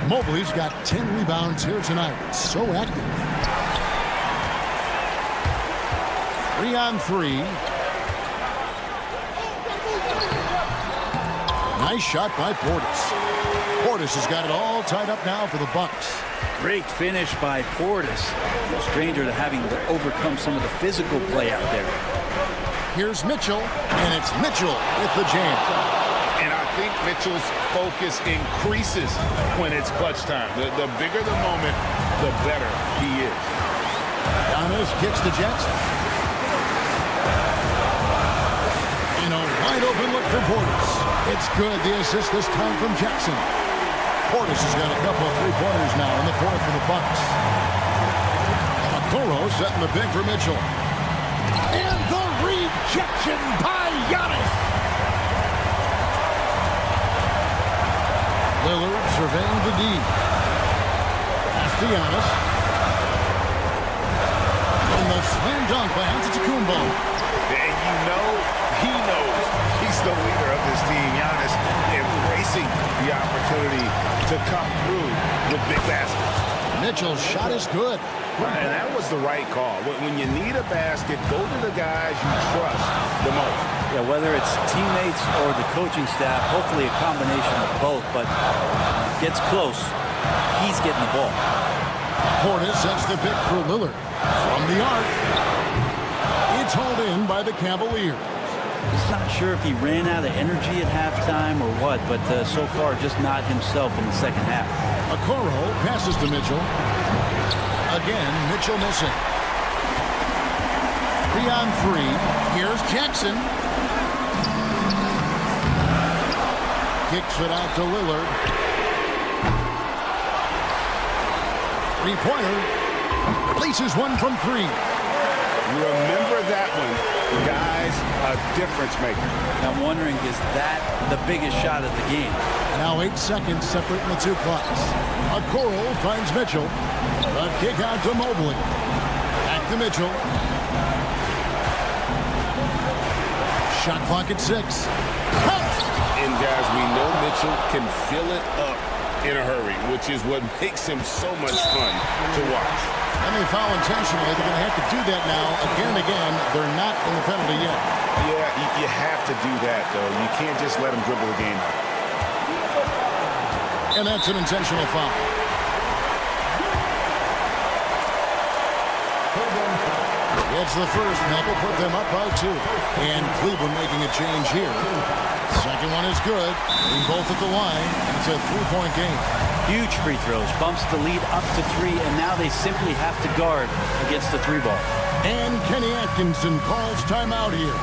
Mobley's got 10 rebounds here tonight. So active. 3 on 3. Nice shot by Portis. Portis has got it all tied up now for the Bucks. Great finish by Portis. No stranger to having to overcome some of the physical play out there. Here's Mitchell, and it's Mitchell with the jam. And I think Mitchell's focus increases when it's clutch time. The bigger the moment, the better he is. Giannis kicks to Jackson. In a wide open look for Portis. It's good. The assist this time from Jackson. Portis has got a couple of three-pointers now in the fourth for the Bucks. Okoro setting the pick for Mitchell. And the rejection by Giannis. Lillard surveying the D. Pass to Giannis. And the slam dunk by Antetokounmpo. And you know, he knows he's the leader of this team. Giannis embracing the opportunity to come through with big baskets. Mitchell's shot is good. And that was the right call. When you need a basket, go to the guys you trust the most. Yeah, whether it's teammates or the coaching staff, hopefully a combination of both, but gets close. He's getting the ball. Portis sets the pick for Lillard. From the arc. It's hauled in by the Cavaliers. He's not sure if he ran out of energy at halftime or what, but so far just not himself in the second half. Okoro passes to Mitchell. Again, Mitchell missing. 3 on 3. Here's Jackson. Kicks it out to Lillard. Three-pointer. Places one from 3. You remember that one. Guys, a difference maker. I'm wondering, is that the biggest shot of the game? Now 8 seconds separating the two clocks. Okoro finds Mitchell. A kick out to Mobley. Back to Mitchell. Shot clock at 6. And guys, we know Mitchell can fill it up in a hurry, which is what makes him so much fun to watch. And they foul intentionally. They're going to have to do that now again and again. They're not in the penalty yet. Yeah, you have to do that, though. You can't just let him dribble the game out. And that's an intentional foul. It's the first, and that will put them up by 2. And Cleveland making a change here. Second one is good. Being both at the line, and it's a 3-point game. Huge free throws, bumps the lead up to 3, and now they simply have to guard against the 3 ball. And Kenny Atkinson calls timeout here.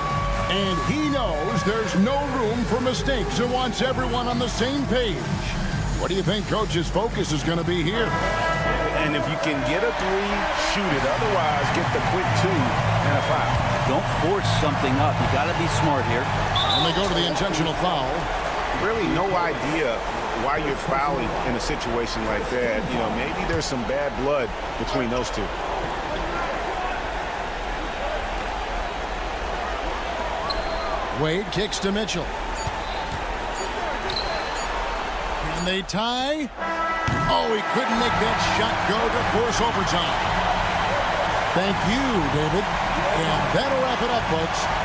And he knows there's no room for mistakes and wants everyone on the same page. What do you think Coach's focus is going to be here? And if you can get a 3, shoot it. Otherwise, get the quick 2 and a foul. Don't force something up. You got to be smart here. And they go to the intentional foul. Really no idea why you're fouling in a situation like that. You know, maybe there's some bad blood between those two. Wade kicks to Mitchell. Can they tie? Oh, he couldn't make that shot go to force overtime. Thank you, David. And that'll wrap it up, folks.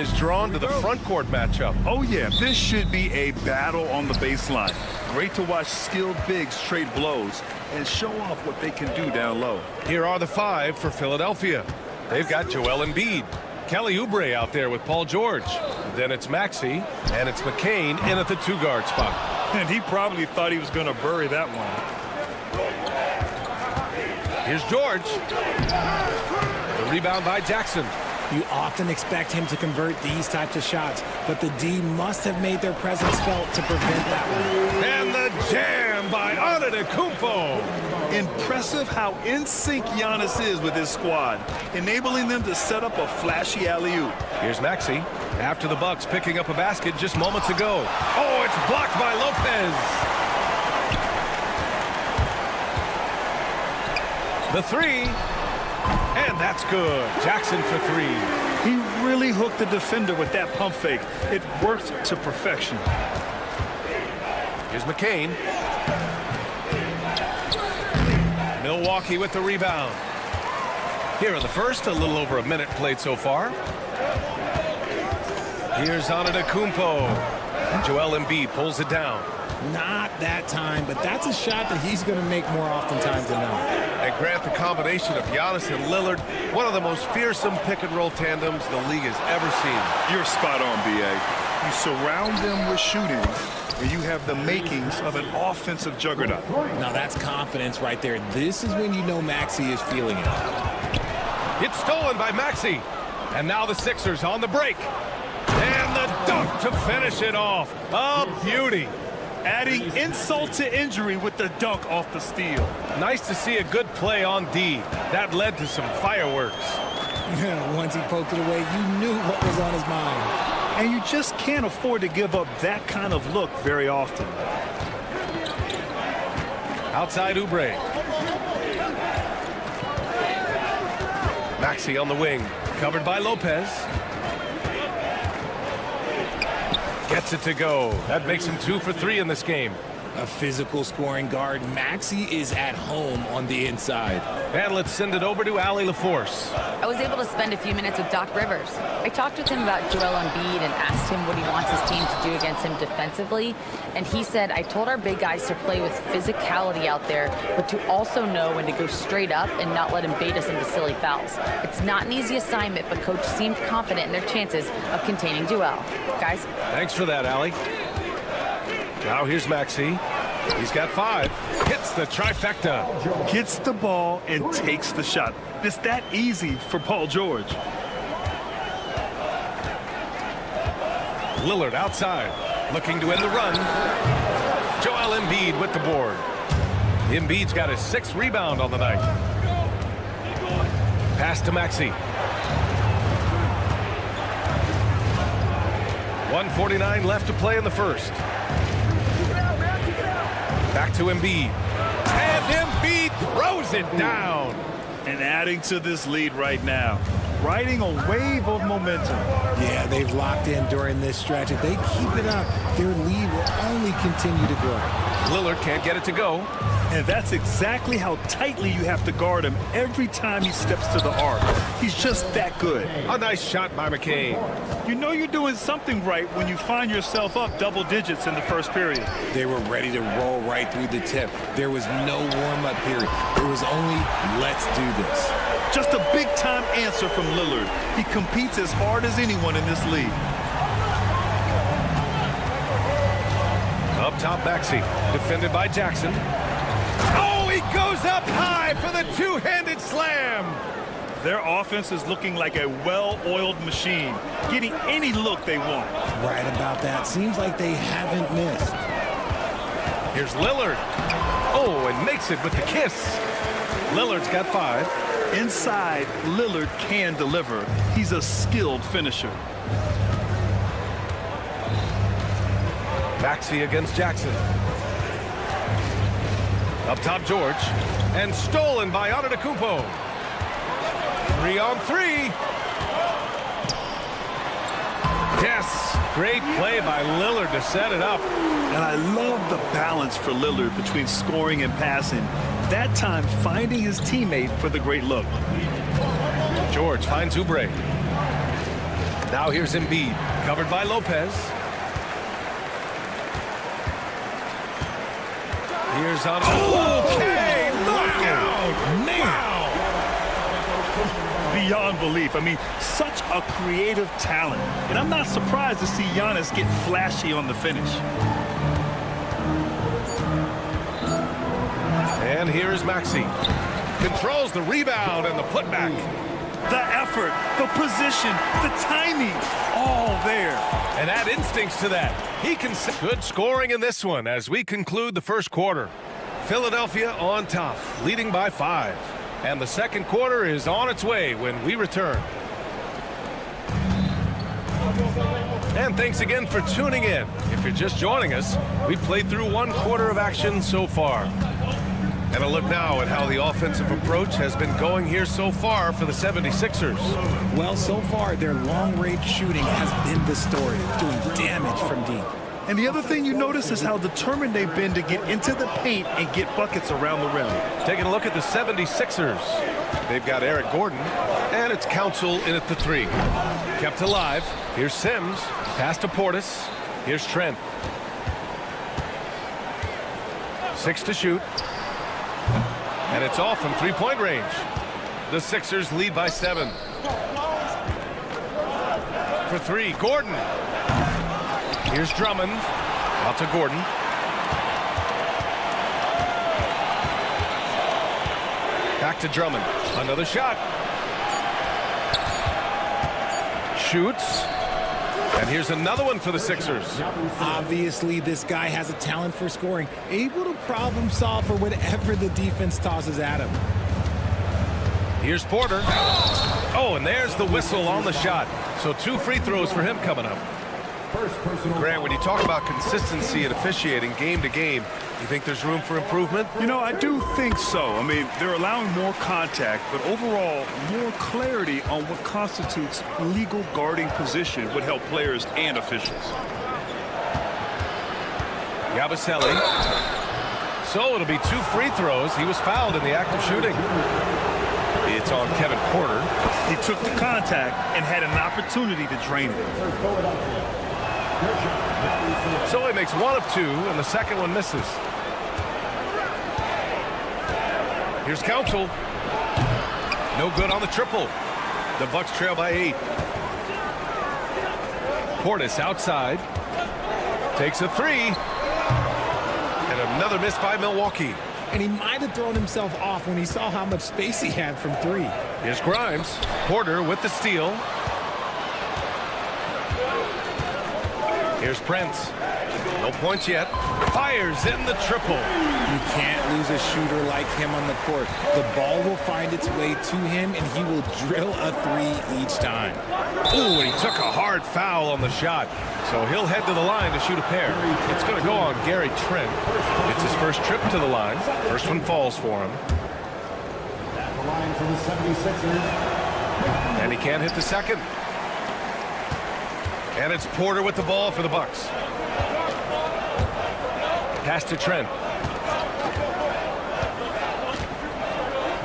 is drawn to the front court matchup. Oh, yeah, this should be a battle on the baseline. Great to watch skilled bigs trade blows and show off what they can do down low. Here are the 5 for Philadelphia. They've got Joel Embiid, Kelly Oubre out there with Paul George. Then it's Maxey, and it's McCain in at the 2-guard spot. And he probably thought he was going to bury that one. Here's George. The rebound by Jackson. You often expect him to convert these types of shots, but the D must have made their presence felt to prevent that one. And the jam by Antetokounmpo. Impressive how in sync Giannis is with his squad, enabling them to set up a flashy alley-oop. Here's Maxey after the Bucks picking up a basket just moments ago. Oh, it's blocked by Lopez. The 3. And that's good. Jackson for 3. He really hooked the defender with that pump fake. It worked to perfection. Here's McCain. Milwaukee with the rebound. Here in the first, a little over a minute played so far. Here's Antetokounmpo. Joel Embiid pulls it down. Not that time, but that's a shot that he's going to make more oftentimes than not. And Grant, the combination of Giannis and Lillard, one of the most fearsome pick-and-roll tandems the league has ever seen. You're spot on, B.A. You surround them with shooting, and you have the makings of an offensive juggernaut. Now that's confidence right there. This is when you know Maxey is feeling it. It's stolen by Maxey. And now the Sixers on the break. And the dunk to finish it off. A beauty. Adding insult to injury with the dunk off the steal. Nice to see a good play on D. That led to some fireworks. Once he poked it away, you knew what was on his mind. And you just can't afford to give up that kind of look very often. Outside Oubre. Maxey on the wing. Covered by Lopez. Gets it to go. That makes him 2 for 3 in this game. A physical scoring guard. Maxey is at home on the inside. And let's send it over to Allie LaForce. I was able to spend a few minutes with Doc Rivers. I talked with him about Joel Embiid and asked him what he wants his team to do against him defensively. And he said, I told our big guys to play with physicality out there, but to also know when to go straight up and not let him bait us into silly fouls. It's not an easy assignment, but coach seemed confident in their chances of containing Joel. Guys? Thanks for that, Allie. Now here's Maxey. He's got 5. Hits the trifecta. Gets the ball and takes the shot. It's that easy for Paul George. Lillard outside, looking to end the run. Joel Embiid with the board. Embiid's got his 6th rebound on the night. Pass to Maxey. 1:49 left to play in the first. Back to Embiid. And Embiid throws it down. And adding to this lead right now. Riding a wave of momentum. Yeah, they've locked in during this stretch. If they keep it up, their lead will only continue to grow. Lillard can't get it to go. And that's exactly how tightly you have to guard him every time he steps to the arc. He's just that good. A nice shot by McCain. You know you're doing something right when you find yourself up double digits in the first period. They were ready to roll right through the tip. There was no warm-up period. It was only, let's do this. Just a big-time answer from Lillard. He competes as hard as anyone in this league. Up top, Maxey. Defended by Jackson. Oh, he goes up high for the two-handed slam. Their offense is looking like a well-oiled machine, getting any look they want. Right about that. Seems like they haven't missed. Here's Lillard. Oh, and makes it with the kiss. Lillard's got 5. Inside, Lillard can deliver. He's a skilled finisher. Maxey against Jackson. Up top, George. And stolen by Antetokounmpo. 3-on-3. Yes, great play by Lillard to set it up. And I love the balance for Lillard between scoring and passing. That time finding his teammate for the great look. George finds Oubre. Now here's Embiid, covered by Lopez. Here's on. Okay, knockout! Wow! Beyond belief. I mean, such a creative talent. And I'm not surprised to see Giannis get flashy on the finish. And here's Maxey. Controls the rebound and the putback. The effort, the position, the timing, all there. And add instincts to that. He can set good scoring in this one as we conclude the first quarter. Philadelphia on top, leading by 5. And the second quarter is on its way when we return. And thanks again for tuning in. If you're just joining us, we played through 1 quarter of action so far. And a look now at how the offensive approach has been going here so far for the 76ers. Well, so far, their long-range shooting has been the story, doing damage from deep. And the other thing you notice is how determined they've been to get into the paint and get buckets around the rim. Taking a look at the 76ers. They've got Eric Gordon, and it's Council in at the 3. Kept alive. Here's Sims. Pass to Portis. Here's Trent. 6 to shoot. And it's off from 3-point range. The Sixers lead by 7. For 3, Gordon. Here's Drummond. Out to Gordon. Back to Drummond. Another shot. Shoots. And here's another one for the Sixers. Obviously, this guy has a talent for scoring, able to problem solve for whatever the defense tosses at him. Here's Porter. Oh, and there's the whistle on the shot. So 2 free throws for him coming up. Grant, when you talk about consistency and officiating game to game, you think there's room for improvement? You know, I do think so. I mean, they're allowing more contact, but overall, more clarity on what constitutes legal guarding position would help players and officials. Yabusele. So it'll be 2 free throws. He was fouled in the act of shooting. It's on Kevin Porter. He took the contact and had an opportunity to drain it. So he makes 1 of 2, and the second one misses. Here's Council. No good on the triple. The Bucks trail by 8. Portis outside. Takes a 3. And another miss by Milwaukee. And he might have thrown himself off when he saw how much space he had from 3. Here's Grimes. Porter with the steal. Here's Prince. No points yet. Fires in the triple. You can't lose a shooter like him on the court. The ball will find its way to him, and he will drill a 3 each time. Ooh, and he took a hard foul on the shot. So he'll head to the line to shoot a pair. It's going to go on Gary Trent. It's his first trip to the line. First one falls for him. At the line for the 76ers. And he can't hit the second. And it's Porter with the ball for the Bucks. Pass to Trent.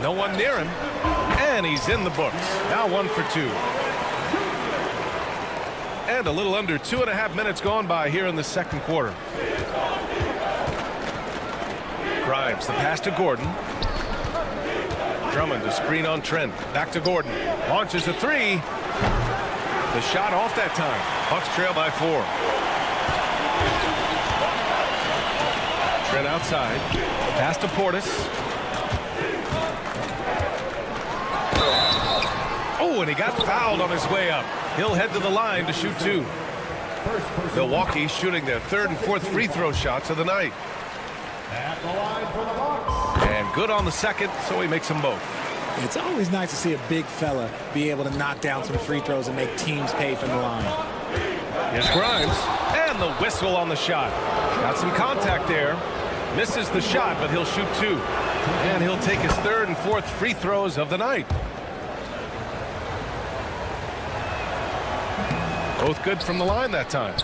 No one near him. And he's in the books. Now 1 for 2. And a little under 2.5 minutes gone by here in the second quarter. Grimes, the pass to Gordon. Drummond to screen on Trent. Back to Gordon. Launches a 3. The shot off that time. Bucks trail by 4. Trent outside. Pass to Portis. Oh, and he got fouled on his way up. He'll head to the line to shoot 2. Milwaukee shooting their 3rd and 4th free throw shots of the night. At the line for the Bucks. And good on the second, so he makes them both. It's always nice to see a big fella be able to knock down some free throws and make teams pay from the line. Here's Grimes. And the whistle on the shot. Got some contact there. Misses the shot, but he'll shoot 2. And he'll take his 3rd and 4th free throws of the night. Both good from the line that time.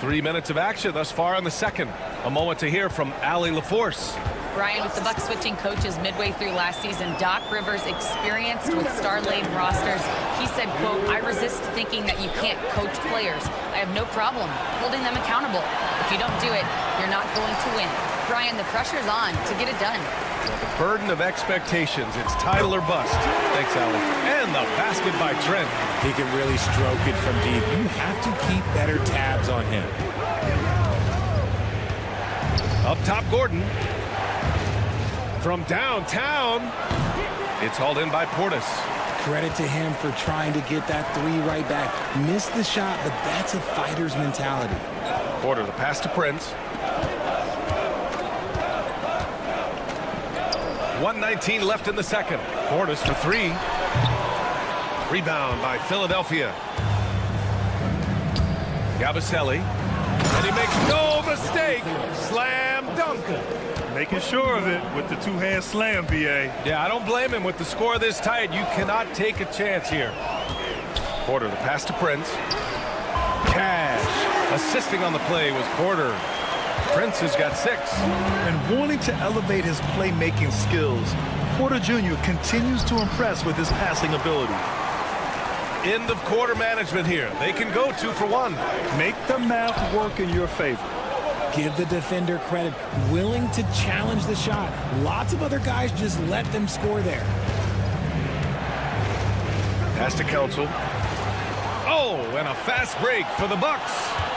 3 minutes of action thus far in the second. A moment to hear from Allie LaForce. Brian, with the Bucks switching coaches midway through last season, Doc Rivers experienced with star-laden rosters. He said, quote, "I resist thinking that you can't coach players. I have no problem holding them accountable. If you don't do it, you're not going to win." Brian, the pressure's on to get it done. The burden of expectations. It's title or bust. Thanks, Allie. And the basket by Trent. He can really stroke it from deep. You have to keep better tabs on him. Up top, Gordon. From downtown, it's hauled in by Portis. Credit to him for trying to get that three right back. Missed the shot, but that's a fighter's mentality. Porter, the pass to Prince. 1:19 left in the second. Portis for three. Rebound by Philadelphia. Gabaselli. And he makes no mistake. Slam dunk. Making sure of it with the two-hand slam, B.A. Yeah, I don't blame him. With the score this tight, you cannot take a chance here. Porter, the pass to Prince. Cash. Assisting on the play was Porter. Prince has got 6. And wanting to elevate his playmaking skills, Porter Jr. continues to impress with his passing ability. End of quarter management here. They can go 2 for 1. Make the math work in your favor. Give the defender credit. Willing to challenge the shot. Lots of other guys just let them score there. Pass to Council. Oh, and a fast break for the Bucks.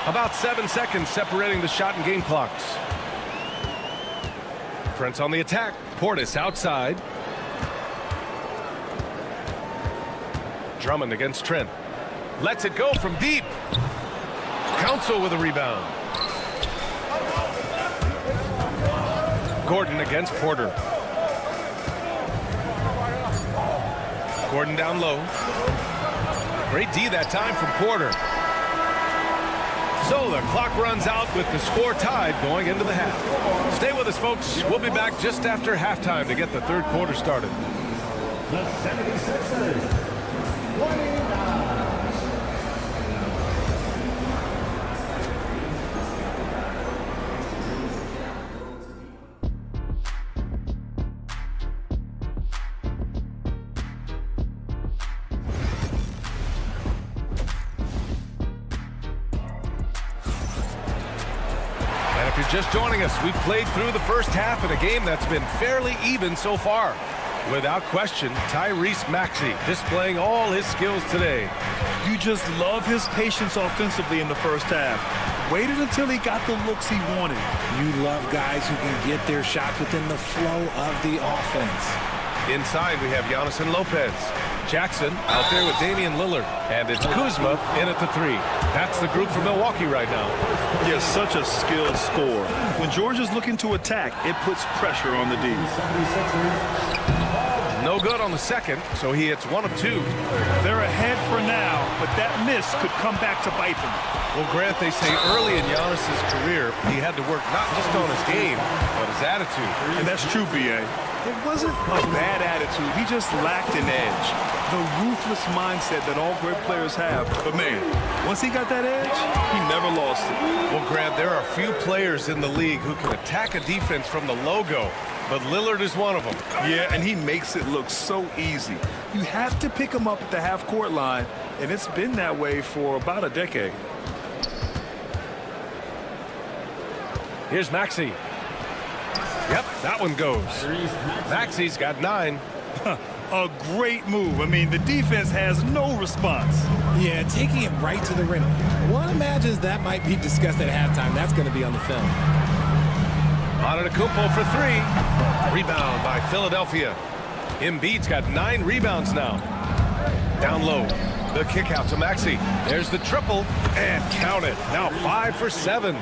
About 7 seconds separating the shot and game clocks. Prince on the attack. Portis outside. Drummond against Trent. Lets it go from deep. Council with a rebound. Gordon against Porter. Gordon down low. Great D that time from Porter. So the clock runs out with the score tied going into the half. Stay with us, folks. We'll be back just after halftime to get the third quarter started. The 76ers. 29. And if you're just joining us, we've played through the first half in a game that's been fairly even so far. Without question, Tyrese Maxey displaying all his skills today. You just love his patience offensively in the first half. Waited until he got the looks he wanted. You love guys who can get their shots within the flow of the offense. Inside, we have Giannis and Lopez. Jackson out there with Damian Lillard. And it's Kuzma in at the 3. That's the group for Milwaukee right now. Yeah, such a skilled scorer. When George is looking to attack, it puts pressure on the D. No good on the second, so he hits 1 of 2. They're ahead for now, but that miss could come back to bite them. Well, Grant, they say early in Giannis's career, he had to work not just on his game, but his attitude. And that's true, B.A. It wasn't a bad attitude. He just lacked an edge. The ruthless mindset that all great players have. But, man, once he got that edge, he never lost it. Well, Grant, there are few players in the league who can attack a defense from the logo, but Lillard is one of them. Yeah, and he makes it look so easy. You have to pick him up at the half-court line, and it's been that way for about a decade. Here's Maxey. Yep, that one goes. Maxey's got 9. A great move. I mean, the defense has no response. Yeah, taking it right to the rim. One imagines that might be discussed at halftime. That's going to be on the film. Antetokounmpo for 3. Rebound by Philadelphia. Embiid's got 9 rebounds now. Down low. The kick out to Maxey. There's the triple. And count it. Now 5 for 7.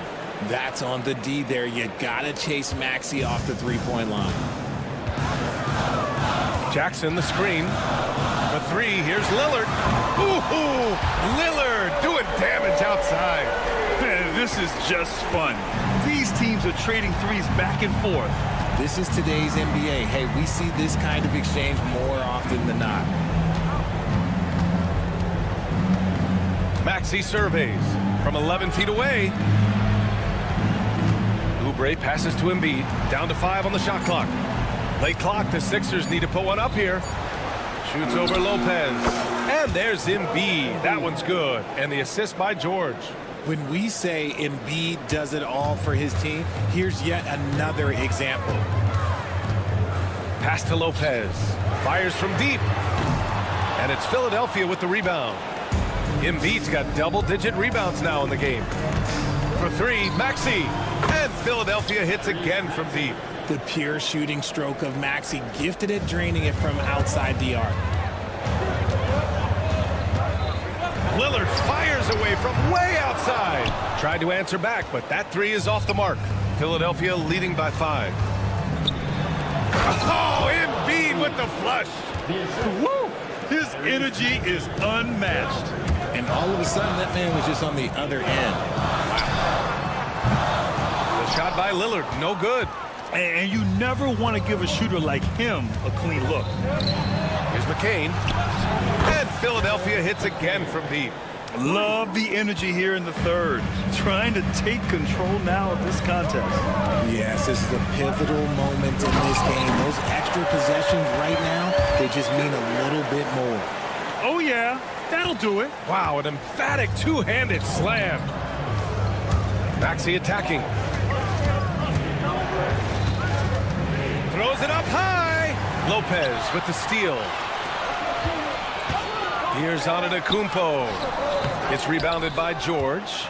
That's on the D there. You got to chase Maxey off the three-point line. Jackson, the screen. For 3, here's Lillard. Ooh, Lillard doing damage outside. This is just fun. These teams are trading threes back and forth. This is today's NBA. Hey, we see this kind of exchange more often than not. Maxey surveys from 11 feet away. Oubre passes to Embiid. Down to 5 on the shot clock. Late clock. The Sixers need to put one up here. Shoots over Lopez. And there's Embiid. That one's good. And the assist by George. When we say Embiid does it all for his team, here's yet another example. Pass to Lopez. Fires from deep. And it's Philadelphia with the rebound. Embiid's got double-digit rebounds now in the game. For 3, Maxey. And Philadelphia hits again from deep. The pure shooting stroke of Maxey, gifted at draining it from outside the arc. Lillard fires away from way outside. Tried to answer back, but that 3 is off the mark. Philadelphia leading by 5. Oh, Embiid with the flush. Woo! His energy is unmatched. And all of a sudden, that man was just on the other end. The shot by Lillard, no good. And you never want to give a shooter like him a clean look. Here's McCain. And Philadelphia hits again from deep. Love the energy here in the third. Trying to take control now of this contest. Yes, this is a pivotal moment in this game. Those extra possessions right now, they just mean a little bit more. Oh, yeah. That'll do it. Wow, an emphatic two-handed slam. Maxey attacking. Throws it up high. Lopez with the steal. Here's Antetokounmpo. It's rebounded by George.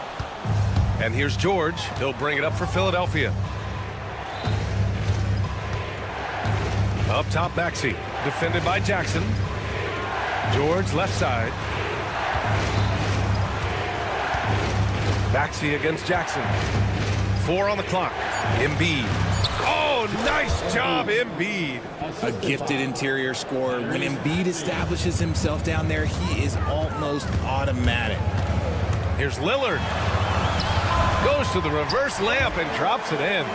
And here's George. He'll bring it up for Philadelphia. Up top, Maxey. Defended by Jackson. George left side. Maxey against Jackson. 4 on the clock. Embiid. Oh, nice job, Embiid. A gifted interior scorer. When Embiid establishes himself down there, he is almost automatic. Here's Lillard. Goes to the reverse layup and drops it in.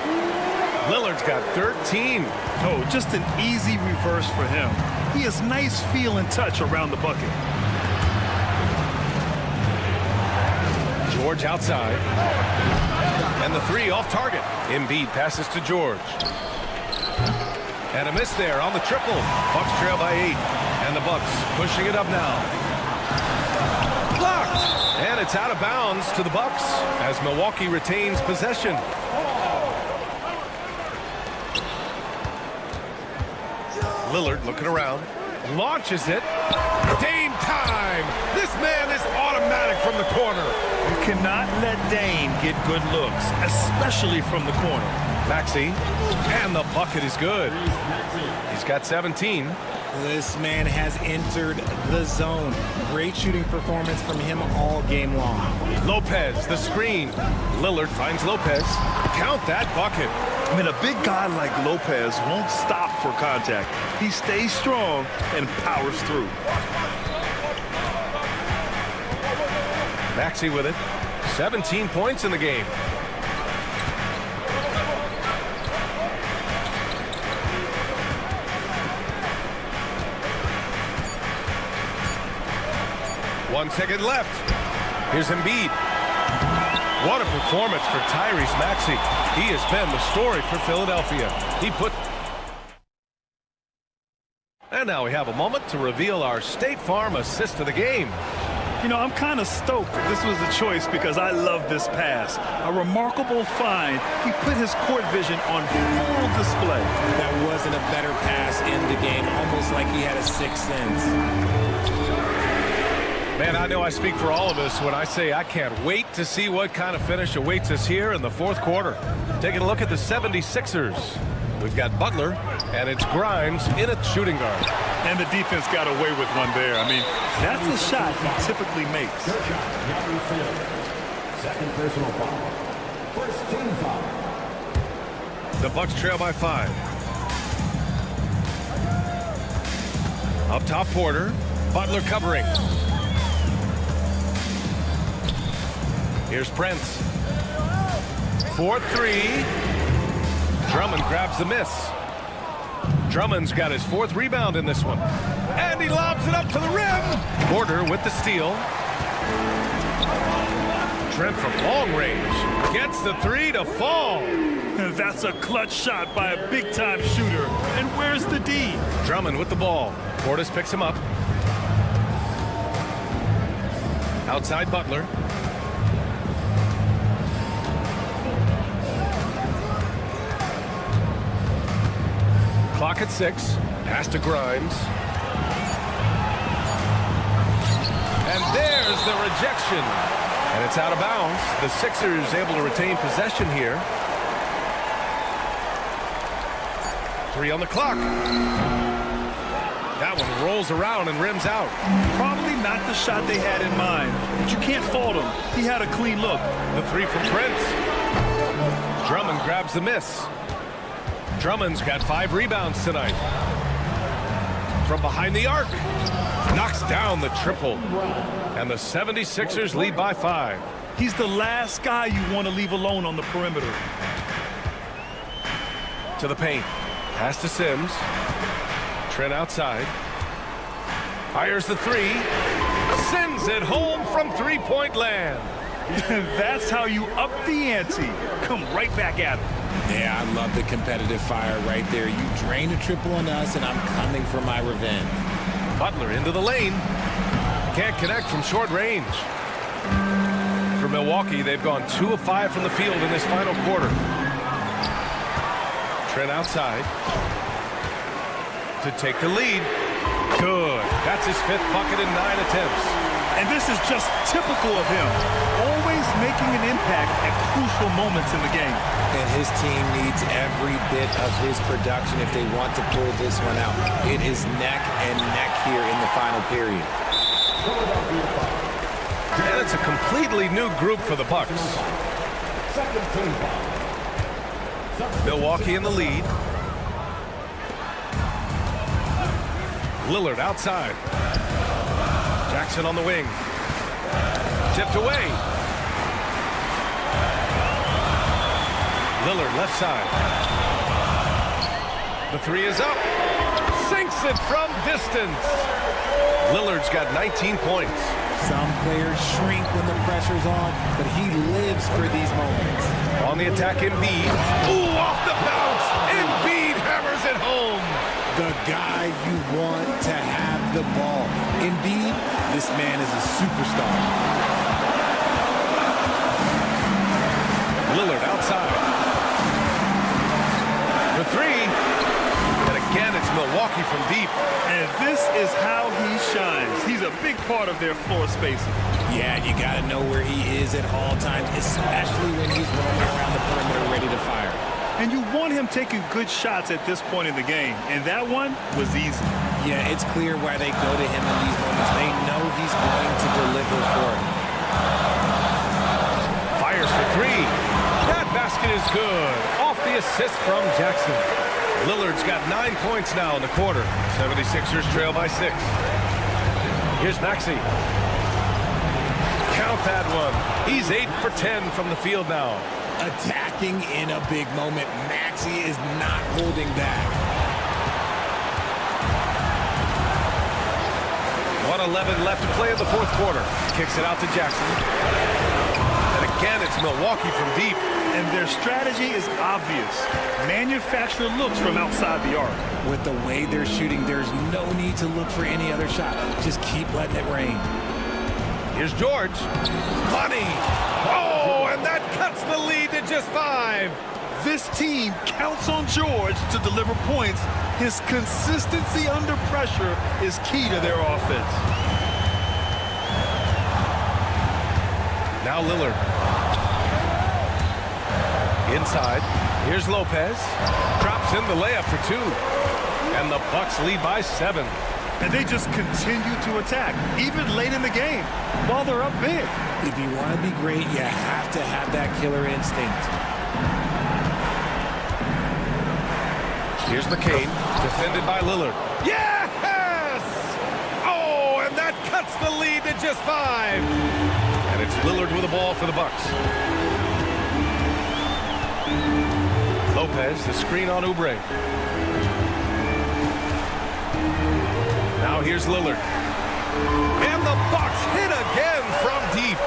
Lillard's got 13. Oh, just an easy reverse for him. He has nice feel and touch around the bucket. George outside. And the 3 off target. Embiid passes to George. And a miss there on the triple. Bucks trail by 8. And the Bucks pushing it up now. Blocked. And it's out of bounds to the Bucks as Milwaukee retains possession. Lillard looking around. Launches it. Dame time. This man is automatic from the corner. You cannot let Dame get good looks, especially from the corner. Maxey. And the bucket is good. He's got 17. This man has entered the zone. Great shooting performance from him all game long. Lopez, the screen. Lillard finds Lopez. Count that bucket. I mean, a big guy like Lopez won't stop for contact. He stays strong and powers through. Maxey with it. 17 points in the game. One second left. Here's Embiid. What a performance for Tyrese Maxey. He has been the story for Philadelphia. And now we have a moment to reveal our State Farm assist of the game. You know, I'm kind of stoked that this was a choice because I love this pass. A remarkable find. He put his court vision on full display. That wasn't a better pass in the game, almost like he had a sixth sense. Man, I know I speak for all of us when I say I can't wait to see what kind of finish awaits us here in the fourth quarter. Taking a look at the 76ers. We've got Butler, and it's Grimes in at shooting guard. And the defense got away with one there. I mean, that's a shot he typically makes. Second personal foul. First team foul. The Bucks trail by 5. Up top, Porter. Butler covering. Here's Prince. 4-3. Drummond grabs the miss. Drummond's got his 4th rebound in this one. And he lobs it up to the rim. Porter with the steal. Trent from long range gets the three to fall. That's a clutch shot by a big-time shooter. And where's the D? Drummond with the ball. Portis picks him up. Outside Butler. Clock at 6. Pass to Grimes. And there's the rejection. And it's out of bounds. The Sixers able to retain possession here. 3 on the clock. That one rolls around and rims out. Probably not the shot they had in mind, but you can't fault him. He had a clean look. The 3 from Prince. Drummond grabs the miss. Drummond's got 5 rebounds tonight. From behind the arc. Knocks down the triple. And the 76ers lead by 5. He's the last guy you want to leave alone on the perimeter. To the paint. Pass to Sims. Trent outside. Fires the 3. Sends it home from three-point land. That's how you up the ante. Come right back at him. Yeah, I love the competitive fire right there. You drain a triple on us, and I'm coming for my revenge. Butler into the lane. Can't connect from short range. For Milwaukee, they've gone 2 of 5 from the field in this final quarter. Trent outside. To take the lead. Good. That's his 5th bucket in 9 attempts. And this is just typical of him. Always making an impact at crucial moments in the game. And his team needs every bit of his production if they want to pull this one out. It is neck and neck here in the final period. And it's a completely new group for the Bucks. Milwaukee in the lead. Lillard outside. Jackson on the wing. Tipped away. Lillard left side. The 3 is up. Sinks it from distance. Lillard's got 19 points. Some players shrink when the pressure's on, but he lives for these moments. On the attack, Embiid. Ooh, off the bounce. Embiid hammers it home. The guy you want to have the ball. Embiid, this man is a superstar. Lillard outside. The 3. And again, it's Milwaukee from deep. And this is how he shines. He's a big part of their floor spacing. Yeah, you got to know where he is at all times, especially when he's roaming around the perimeter ready to fire. And you want him taking good shots at this point in the game. And that one was easy. Yeah, it's clear why they go to him in these moments. They know he's going to deliver for him. Fires for 3. That basket is good. Off the assist from Jackson. Lillard's got 9 points now in the quarter. 76ers trail by 6. Here's Maxey. Count that one. He's 8 for 10 from the field now. Attacking in a big moment. Maxey is not holding back. 1:11 left to play in the 4th quarter. Kicks it out to Jackson. And again, it's Milwaukee from deep. And their strategy is obvious. Manufacture looks from outside the arc. With the way they're shooting, there's no need to look for any other shot. Just keep letting it rain. Here's George. Money. Oh, and that cuts the lead to just 5. This team counts on George to deliver points. His consistency under pressure is key to their offense. Now Lillard. Inside. Here's Lopez. Drops in the layup for 2. And the Bucks lead by 7. And they just continue to attack, even late in the game, while they're up big. If you want to be great, you have to have that killer instinct. Here's McCain, defended by Lillard. Yes! Oh, and that cuts the lead to just 5. And it's Lillard with the ball for the Bucks. Lopez, the screen on Oubre. Now here's Lillard. And the Bucks hit again from deep.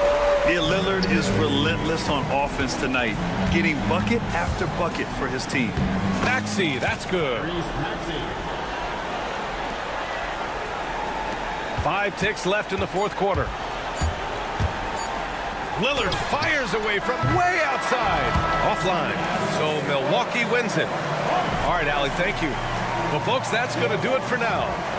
Yeah, Lillard is relentless on offense tonight, getting bucket after bucket for his team. Maxey, that's good. 5 ticks left in the fourth quarter. Lillard fires away from way outside. Offline. So Milwaukee wins it. All right, Allie, thank you. Well, folks, that's going to do it for now.